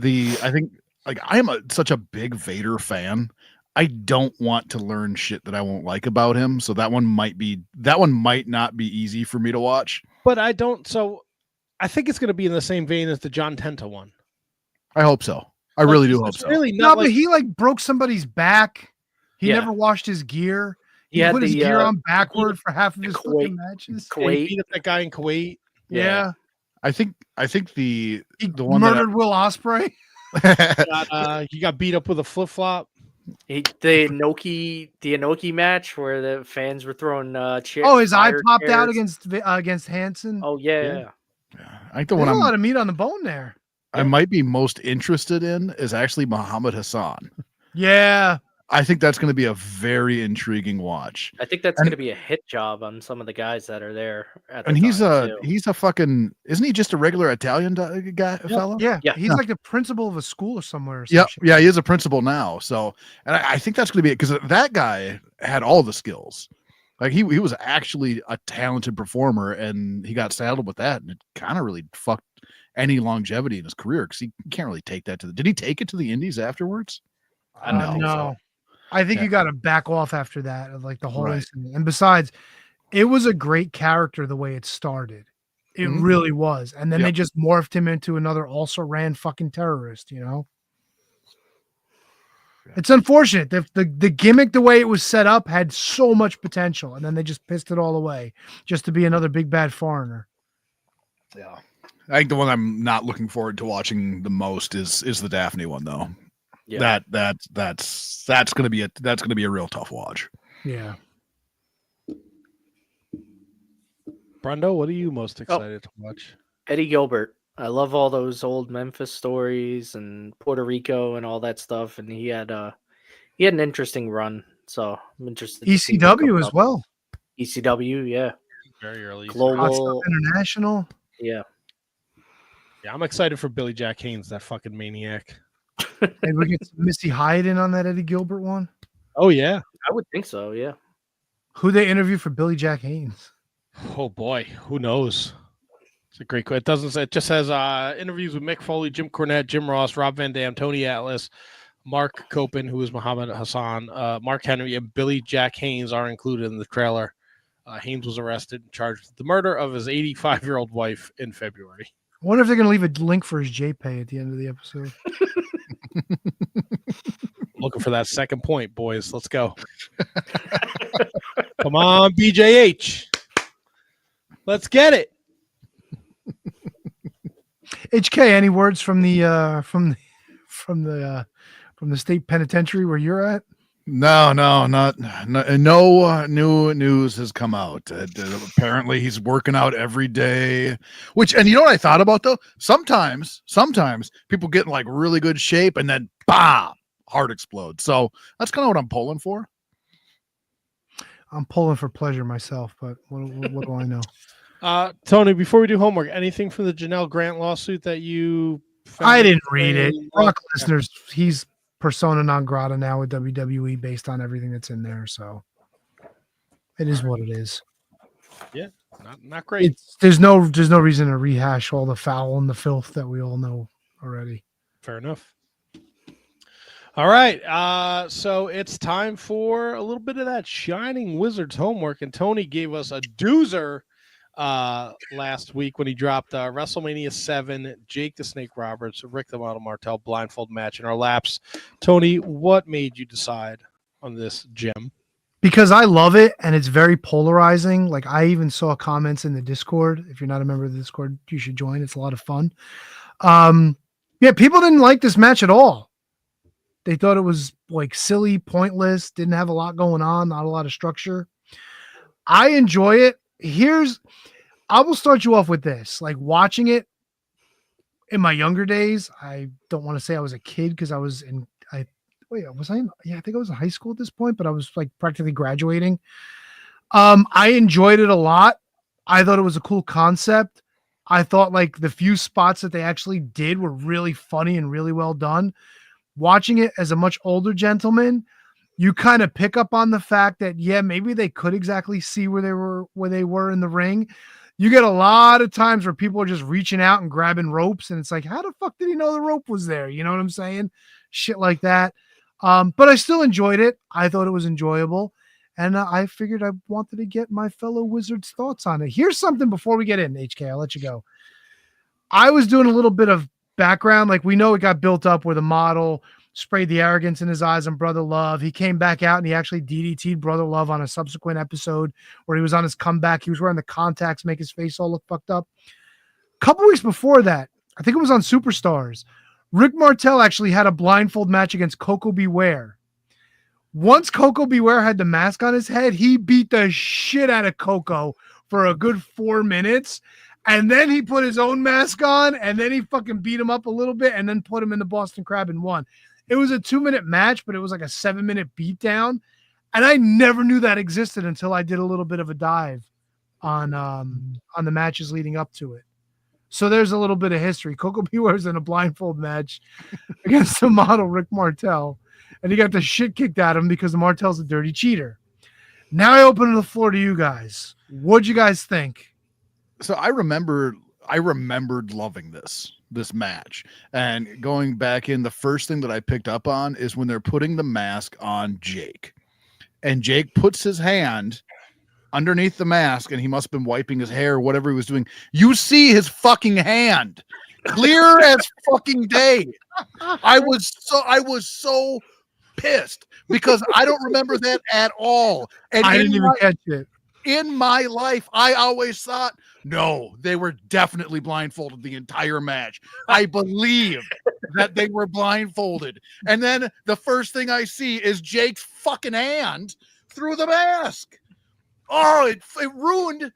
I think like I am such a big Vader fan. I don't want to learn shit that I won't like about him. So that one might not be easy for me to watch. But I think it's going to be in the same vein as the John Tenta one. I hope so. I really do hope so. Really but he broke somebody's back. He never washed his gear. He put his gear on backward for half of his fucking matches. He beat up that guy in Kuwait. Yeah. I think the one murdered Will Ospreay. He got beat up with a flip flop. The Inoki match where the fans were throwing chairs. Oh, his eye popped out against Hansen. Oh yeah. I think the one a lot of meat on the bone there. I might be most interested in is actually Muhammad Hassan. Yeah. I think that's going to be a very intriguing watch. I think that's going to be a hit job on some of the guys that are there. He's a fucking, isn't he just a regular Italian guy, fellow? Yeah. He's like the principal of a school or somewhere. Or Yeah, he is a principal now. So, and I think that's going to be it because that guy had all the skills. Like he was actually a talented performer, and he got saddled with that, and it kind of really fucked any longevity in his career because he can't really take that did he take it to the Indies afterwards? I don't know. I think you got to back off after that of like the whole incident. And besides, it was a great character the way it started. It really was. And then they just morphed him into another also ran fucking terrorist, you know? It's unfortunate. The gimmick, the way it was set up, had so much potential, and then they just pissed it all away just to be another big bad foreigner. Yeah. I think the one I'm not looking forward to watching the most is the Daphne one though. Yeah. That's gonna be a real tough watch. Yeah. Brando, what are you most excited to watch? Eddie Gilbert. I love all those old Memphis stories and Puerto Rico and all that stuff, and he had an interesting run. So I'm interested. ECW as well. ECW, yeah. Very early. Global International. Yeah. Yeah, I'm excited for Billy Jack Haynes, that fucking maniac. And we get Missy Hyatt in on that Eddie Gilbert one. Oh yeah, I would think so. Yeah. Who they interview for Billy Jack Haynes? Oh boy, who knows? It's a great question. It just says interviews with Mick Foley, Jim Cornette, Jim Ross, Rob Van Dam, Tony Atlas, Mark Copen, who is Muhammad Hassan, Mark Henry, and Billy Jack Haynes are included in the trailer. Haynes was arrested and charged with the murder of his 85-year-old wife in February. I wonder if they're going to leave a link for his JPay at the end of the episode. Looking for that second point, boys. Let's go. Come on, BJH. Let's get it. HK, any words from the state penitentiary where you're at? No new news has come out. Apparently he's working out every day, and you know what I thought about though? Sometimes people get in like really good shape and then bam, heart explodes. So that's kind of what I'm pulling for. I'm pulling for pleasure myself, but what do I know? Tony, before we do homework, anything from the Janelle Grant lawsuit that you found? I didn't read it. Rock listeners, he's persona non grata now with WWE based on everything that's in there, so it is what it is. Yeah, not great. There's no reason to rehash all the foul and the filth that we all know already. Fair enough. All right, so it's time for a little bit of that Shining Wizards homework, and Tony gave us a doozer last week when he dropped WrestleMania 7, Jake the Snake Roberts, Rick the Model Martel blindfold match in our laps. Tony, what made you decide on this gem? Because I love it and it's very polarizing. Like I even saw comments in the Discord. If you're not a member of the Discord, you should join. It's a lot of fun. Yeah, people didn't like this match at all. They thought it was like silly, pointless, didn't have a lot going on, not a lot of structure. I enjoy it. I will start you off with this. Like watching it, in my younger days, I don't want to say I was a kid because I was in, I think I was in high school at this point, but I was like practically graduating. I enjoyed it a lot. I thought it was a cool concept. I thought like the few spots that they actually did were really funny and really well done. Watching it as a much older gentleman, you kind of pick up on the fact that, yeah, maybe they could exactly see where they were in the ring. You get a lot of times where people are just reaching out and grabbing ropes, and it's like, how the fuck did he know the rope was there? You know what I'm saying? Shit like that. But I still enjoyed it. I thought it was enjoyable. And I figured I wanted to get my fellow Wizards' thoughts on it. Here's something before we get in, HK. I'll let you go. I was doing a little bit of background. Like, we know it got built up where the model sprayed the arrogance in his eyes on Brother Love. He came back out and he actually DDT'd Brother Love on a subsequent episode where he was on his comeback. He was wearing the contacts, make his face all look fucked up. A couple weeks before that, I think it was on Superstars, Rick Martel actually had a blindfold match against Coco Beware. Once Coco Beware had the mask on his head, he beat the shit out of Coco for a good 4 minutes. And then he put his own mask on, and then he fucking beat him up a little bit and then put him in the Boston Crab and won. It was a 2-minute match, but it was like a 7-minute beatdown. And I never knew that existed until I did a little bit of a dive on the matches leading up to it. So there's a little bit of history. Coco Beware's in a blindfold match against the model Rick Martel, and he got the shit kicked out of him because the Martel's a dirty cheater. Now I open the floor to you guys. What'd you guys think? So I remembered loving this match, and going back in, the first thing that I picked up on is when they're putting the mask on Jake, and Jake puts his hand underneath the mask, and he must have been wiping his hair, whatever he was doing. You see his fucking hand, clear as fucking day. I was so pissed because I don't remember that at all. And I didn't even catch it. In my life, I always thought, no, they were definitely blindfolded the entire match. I believe that they were blindfolded. And then the first thing I see is Jake's fucking hand through the mask. Oh, it ruined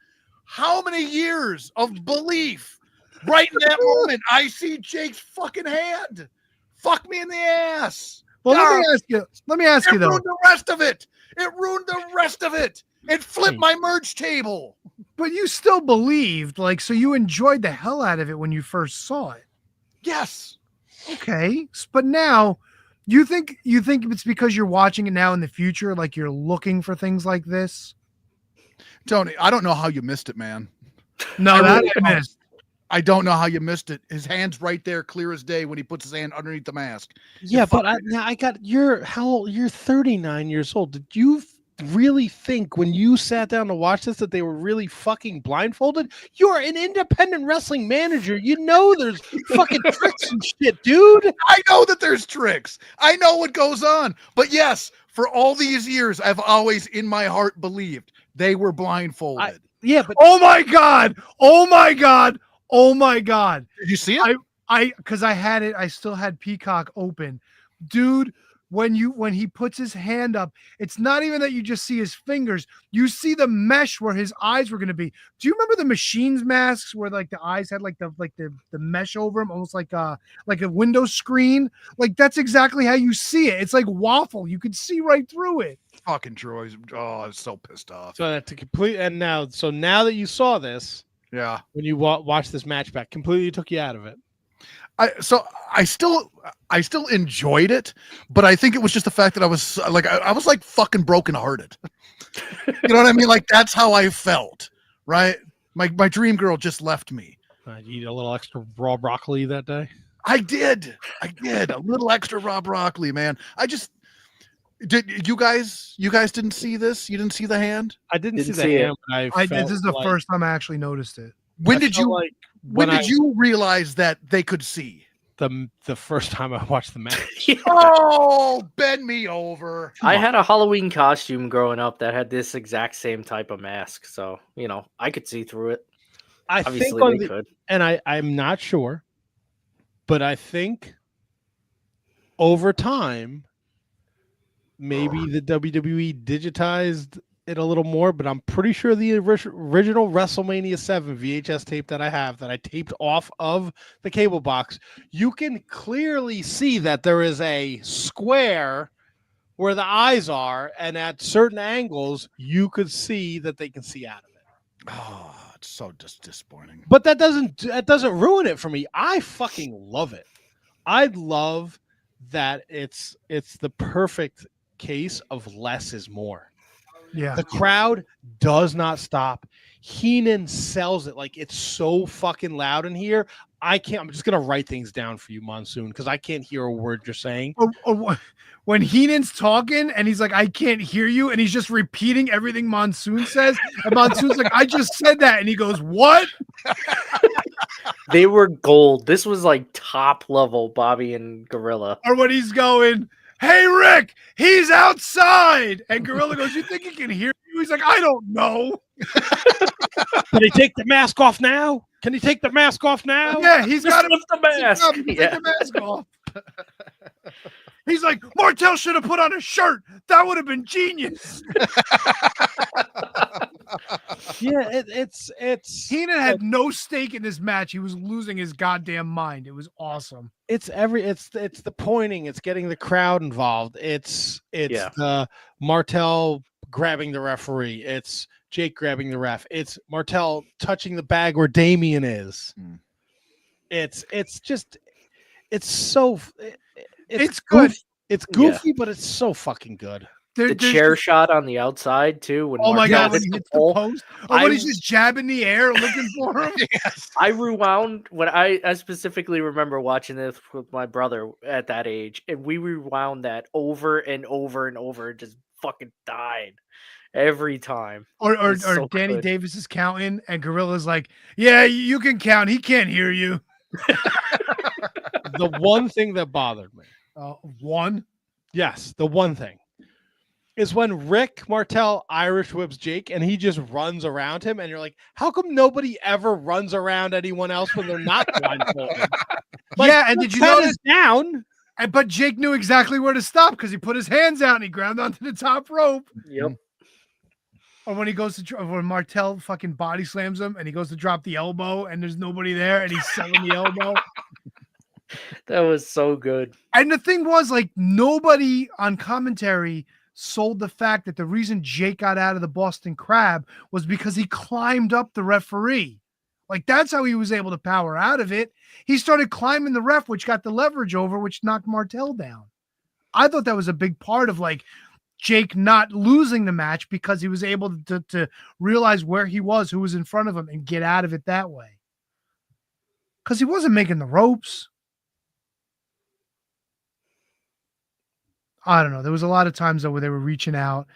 how many years of belief? Right in that moment, I see Jake's fucking hand. Fuck me in the ass. Well, let me ask you though. It ruined the rest of it. It ruined the rest of it. It flipped my merge table. But you still believed, like, so you enjoyed the hell out of it when you first saw it. Yes. Okay. But now you think it's because you're watching it now in the future, like you're looking for things like this? Tony, I don't know how you missed it, man. No, I missed. I don't know how you missed it. His hand's right there, clear as day, when he puts his hand underneath the mask. Yeah, but you're 39 years old. Did you really think when you sat down to watch this that they were really fucking blindfolded? You're an independent wrestling manager. You know there's fucking tricks and shit, dude. I know that there's tricks. I know what goes on. But yes, for all these years, I've always in my heart believed they were blindfolded. But oh my god! Oh my god! Oh my god! Did you see it? Because I had it. I still had Peacock open, dude. When he puts his hand up, it's not even that you just see his fingers. You see the mesh where his eyes were going to be. Do you remember the Machines masks where like the eyes had like the mesh over them, almost like a window screen? Like that's exactly how you see it. It's like waffle. You could see right through it. Fucking Troy's. Oh, I'm so pissed off. So that's now that you saw this, yeah, when you watched this match back, completely took you out of it. I still enjoyed it, but I think it was just the fact that I was like fucking brokenhearted. You know what I mean? Like that's how I felt, right? My dream girl just left me. You eat a little extra raw broccoli that day? I did a little extra raw broccoli, man. Did you guys didn't see this? You didn't see the hand? I didn't see the hand. This is the first time I actually noticed it. When did you realize that they could see? The first time I watched the match. Oh, bend me over. I had a Halloween costume growing up that had this exact same type of mask, so I could see through it. Obviously, they could. And I'm not sure, but I think over time, maybe the WWE digitized it a little more, but I'm pretty sure the original WrestleMania 7 VHS tape that I have that I taped off of the cable box, you can clearly see that there is a square where the eyes are, and at certain angles, you could see that they can see out of it. Oh, it's so disappointing. But that doesn't ruin it for me. I fucking love it. I love that it's the perfect case of less is more. Yeah. The crowd does not stop. Heenan sells it like it's so fucking loud in here. I'm just gonna write things down for you, Monsoon, because I can't hear a word you're saying. When Heenan's talking and he's like, I can't hear you, and he's just repeating everything Monsoon says, and Monsoon's like, I just said that, and he goes, what? They were gold. This was like top level Bobby and Gorilla. Or when he's going, hey Rick, he's outside, and Gorilla goes, you think he can hear you? He's like, I don't know. Can he take the mask off now? Can he take the mask off now? Yeah, he's got to lift the mask. Take the mask off. He's like, Martel should have put on a shirt. That would have been genius. Yeah, it's Heenan had no stake in this match. He was losing his goddamn mind. It was awesome. It's the pointing. It's getting the crowd involved. It's Martel grabbing the referee. It's Jake grabbing the ref. It's Martel touching the bag where Damien is. It's good. It's goofy, but it's so fucking good. The chair shot on the outside too. When my God, when hits he the hits the pole. post, or when he's just jabbing the air looking for him. Yes. I rewound when I specifically remember watching this with my brother at that age, and we rewound that over and over and over. It just fucking died every time. Or So Danny good. Davis is counting, and Gorilla's like, yeah, you can count. He can't hear you. The one thing that bothered me, the one thing, is when Rick Martel Irish whips Jake and he just runs around him, and you're like, how come nobody ever runs around anyone else when they're not blindfolded? Yeah, and did you that notice is down? But Jake knew exactly where to stop because he put his hands out and he grabbed onto the top rope. Yep. Or when he goes to when Martel fucking body slams him and he goes to drop the elbow and there's nobody there and he's selling the elbow. That was so good. And the thing was, like, nobody on commentary sold the fact that the reason Jake got out of the Boston Crab was because he climbed up the referee. Like, that's how he was able to power out of it. He started climbing the ref, which got the leverage over, which knocked Martel down. I thought that was a big part of, like, Jake not losing the match because he was able to realize where he was, who was in front of him, and get out of it that way. Because he wasn't making the ropes. I don't know. There was a lot of times though where they were reaching out.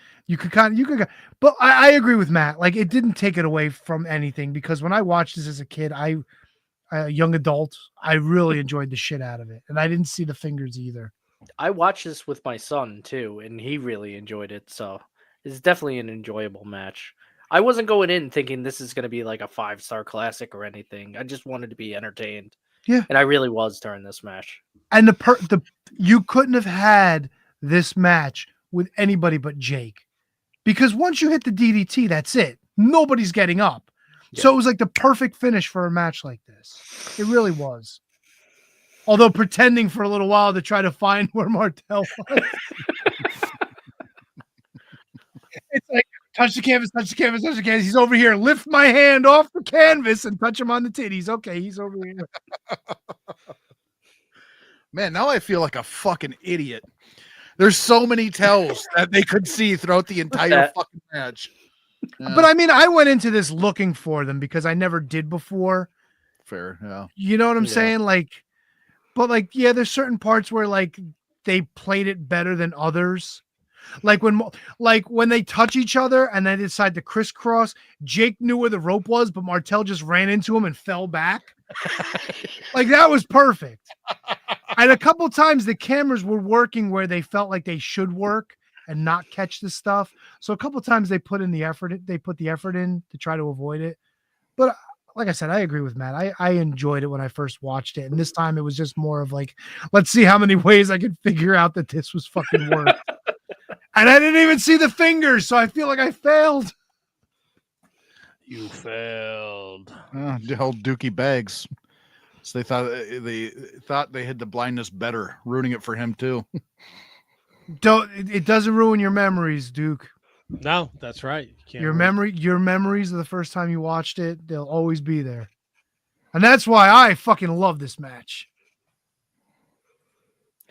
But I agree with Matt. Like, it didn't take it away from anything because when I watched this as a kid, a young adult, I really enjoyed the shit out of it, and I didn't see the fingers either. I watched this with my son too, and he really enjoyed it. So it's definitely an enjoyable match. I wasn't going in thinking this is going to be like a 5-star classic or anything. I just wanted to be entertained. Yeah, and I really was during this match. And you couldn't have had this match with anybody but Jake, because once you hit the DDT, that's it. Nobody's getting up. Yeah. So it was like the perfect finish for a match like this. It really was. Although pretending for a little while to try to find where Martel was. It's like, touch the canvas, touch the canvas, touch the canvas. He's over here. Lift my hand off the canvas and touch him on the titties. Okay, he's over here. Man, now I feel like a fucking idiot. There's so many tells that they could see throughout the entire fucking match. Yeah. But I mean, I went into this looking for them because I never did before. Fair, yeah. You know what I'm saying? Like, but like, yeah, there's certain parts where like they played it better than others. Like when they touch each other and they decide to crisscross, Jake knew where the rope was, but Martel just ran into him and fell back. Like, that was perfect. And a couple times the cameras were working where they felt like they should work and not catch the stuff. So a couple times they put the effort in to try to avoid it. But like I said, I agree with Matt. I enjoyed it when I first watched it. And this time it was just more of like, let's see how many ways I could figure out that this was fucking work. And I didn't even see the fingers, so I feel like I failed. You failed. The old Dookie Bags. So they thought they had the blindness better, ruining it for him too. It doesn't ruin your memories, Duke. No, that's right. Your memories of the first time you watched it, they'll always be there. And that's why I fucking love this match.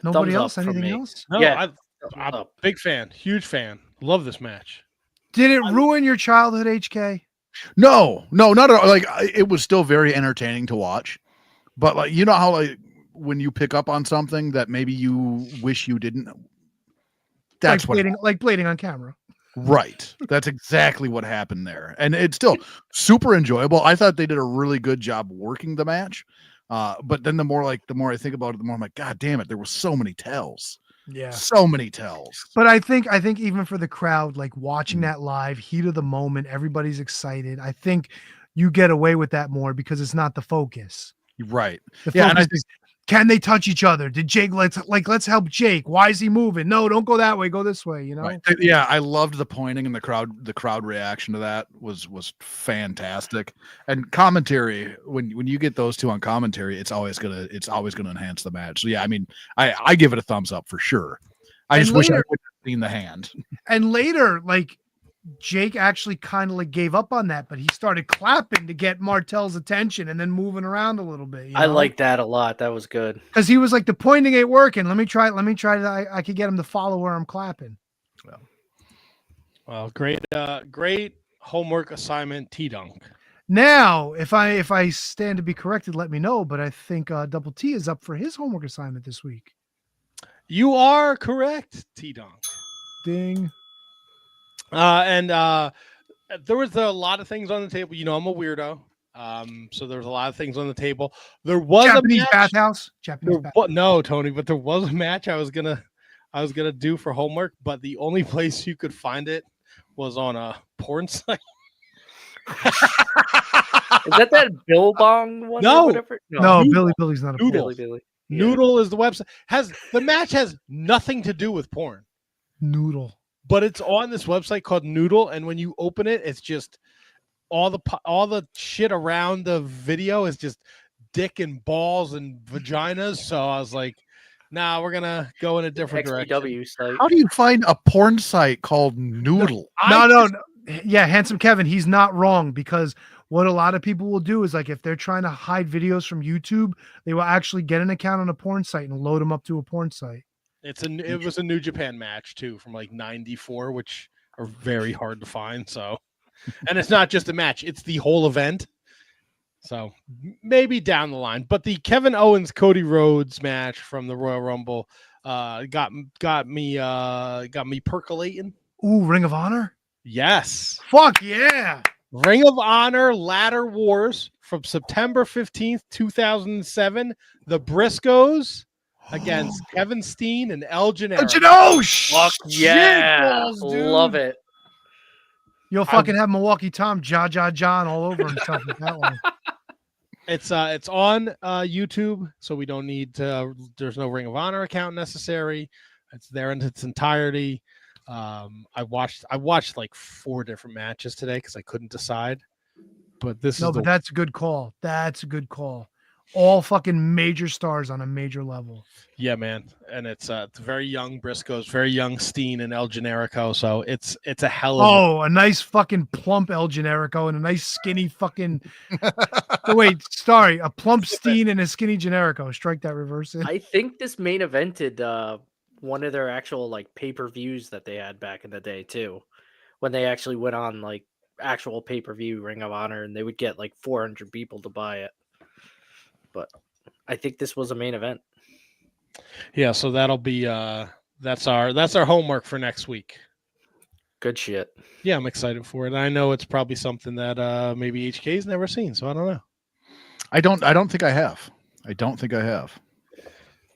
Nobody else? Anything else? No, Yeah. I'm a big fan, huge fan. Love this match. Did it ruin your childhood, HK? No, not at all. Like it was still very entertaining to watch, but like you know how like when you pick up on something that maybe you wish you didn't. That's like blading on camera. Right. That's exactly what happened there, and it's still super enjoyable. I thought they did a really good job working the match, but then the more I think about it, the more I'm like, God damn it, there were so many tells. Yeah, so many tells. But I think even for the crowd, like watching that live, heat of the moment, everybody's excited. I think you get away with that more because it's not the focus. Right. The focus is, can they touch each other? Did Jake let's help Jake? Why is he moving? No, don't go that way. Go this way. You know. Right. Yeah, I loved the pointing and the crowd reaction to that was fantastic. And commentary, when you get those two on commentary, it's always gonna enhance the match. So yeah, I mean, I give it a thumbs up for sure. I just wish I would have seen the hand. And later, like Jake actually kind of like gave up on that, but he started clapping to get Martel's attention and then moving around a little bit. I like that a lot. That was good. Because he was like, the pointing ain't working. Let me try. I could get him to follow where I'm clapping. Well, great homework assignment, T-Dunk. Now, if I stand to be corrected, let me know. But I think Double T is up for his homework assignment this week. You are correct, T-Dunk. Ding. And there was a lot of things on the table. You know, I'm a weirdo. So there was a lot of things on the table. There was Japanese a match. bathhouse. Japanese bathhouse. No, Tony, but there was a match I was gonna do for homework, but the only place you could find it was on a porn site. Is that Billbong one? No, or whatever? No, Billy's not a Noodle. Billy. Noodle is the website. The match has nothing to do with porn. Noodle. But it's on this website called Noodle, and when you open it, it's just all the shit around the video is just dick and balls and vaginas. So I was like, nah, we're gonna go in a different direction. Site. How do you find a porn site called Noodle? No. Yeah, Handsome Kevin, he's not wrong, because what a lot of people will do is, like, if they're trying to hide videos from YouTube, they will actually get an account on a porn site and load them up to a porn site. It was a New Japan match too from like '94, which are very hard to find. So, and it's not just a match; it's the whole event. So maybe down the line, but the Kevin Owens Cody Rhodes match from the Royal Rumble got me percolating. Ooh, Ring of Honor. Yes. Fuck yeah. Ring of Honor Ladder Wars from September 15th, 2007. The Briscoes against Kevin Steen and El Generico. Fuck yeah. Balls, love it. You'll fucking have Milwaukee Tom John all over himself with that one. It's on YouTube, so we don't need to. There's no Ring of Honor account necessary. It's there in its entirety. I watched like 4 different matches today because I couldn't decide. But but that's a good call. That's a good call. All fucking major stars on a major level. Yeah, man. And it's very young Briscoes, very young Steen and El Generico. So it's a hell of a nice fucking plump El Generico and a nice skinny fucking a plump Steen and a skinny Generico. Strike that, reverse it. I think this main evented one of their actual like pay-per-views that they had back in the day too, when they actually went on like actual pay-per-view Ring of Honor, and they would get like 400 people to buy it. But I think this was a main event. Yeah, so that'll be that's our homework for next week. Good shit. Yeah, I'm excited for it. I know it's probably something that maybe HK's never seen, so I don't know. I don't think I have.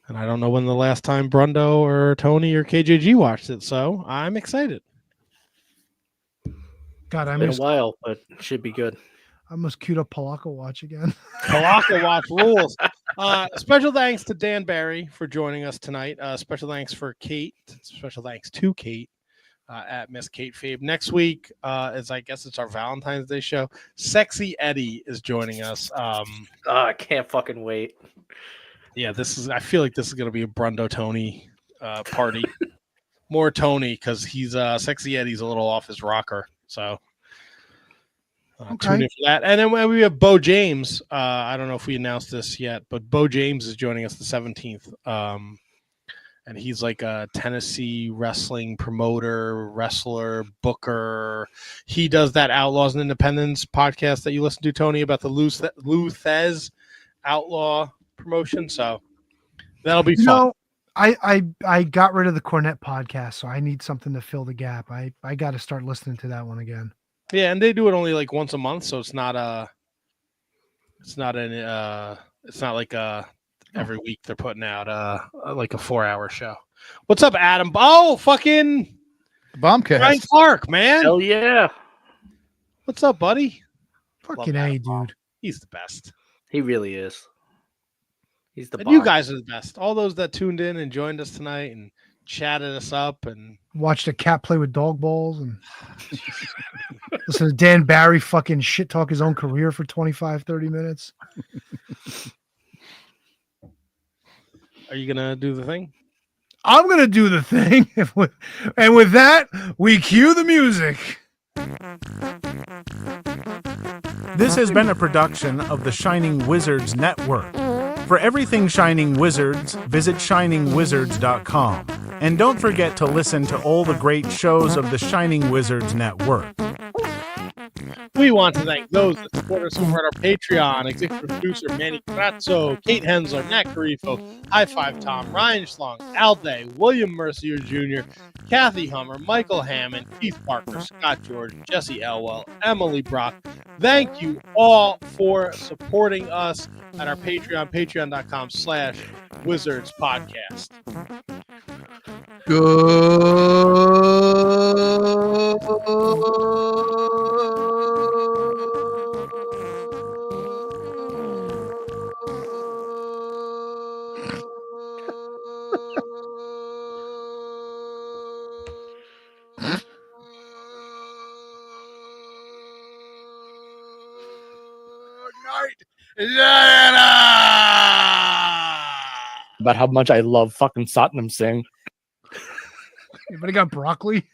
And I don't know when the last time Brundo or Tony or KJG watched it, so I'm excited. God, it's been a while, but it should be good. I almost queued up Palaka Watch again. Palaka Watch rules. Special thanks to Dan Barry for joining us tonight. Special thanks for Kate. Special thanks to Kate at Miss Kate Fabe. Next week is, I guess it's our Valentine's Day show. Sexy Eddie is joining us. I can't fucking wait. Yeah, I feel like this is going to be a Brundo Tony party. More Tony, because he's Sexy Eddie's a little off his rocker. So tune in for that. And then we have Bo James. I don't know if we announced this yet, but Bo James is joining us the 17th. And he's like a Tennessee wrestling promoter, wrestler, booker. He does that Outlaws and Independence podcast that you listen to, Tony, about the Lou Thez Outlaw promotion. So that'll be fun. No, I got rid of the Cornette podcast, so I need something to fill the gap. I got to start listening to that one again. Yeah, and they do it only like once a month, so it's not like every week they're putting out like a 4-hour show. What's up, Adam? Oh, fucking Bombcast. Ryan Clark, man. Hell yeah. What's up, buddy? Fucking A, dude. He's the best. He really is. He's the And bomb. you guys are the best. All those that tuned in and joined us tonight and chatted us up and Watched a cat play with dog balls and listen to Dan Barry fucking shit talk his own career for 25, 30 minutes. Are you gonna do the thing? I'm gonna do the thing. And with that, we cue the music. This has been a production of the Shining Wizards Network. For everything Shining Wizards, visit shiningwizards.com. And don't forget to listen to all the great shows of the Shining Wizards Network. We want to thank those that support us over at our Patreon. Executive producer Manny Crazzo, Kate Hensler, Nat Carifo, High Five Tom, Ryan Schlong, Al Day, William Mercier Jr., Kathy Hummer, Michael Hammond, Keith Parker, Scott George, Jesse Elwell, Emily Brock. Thank you all for supporting us at our Patreon, patreon.com/Wizards Podcast. About how much I love fucking Satnam Singh. Anybody got broccoli?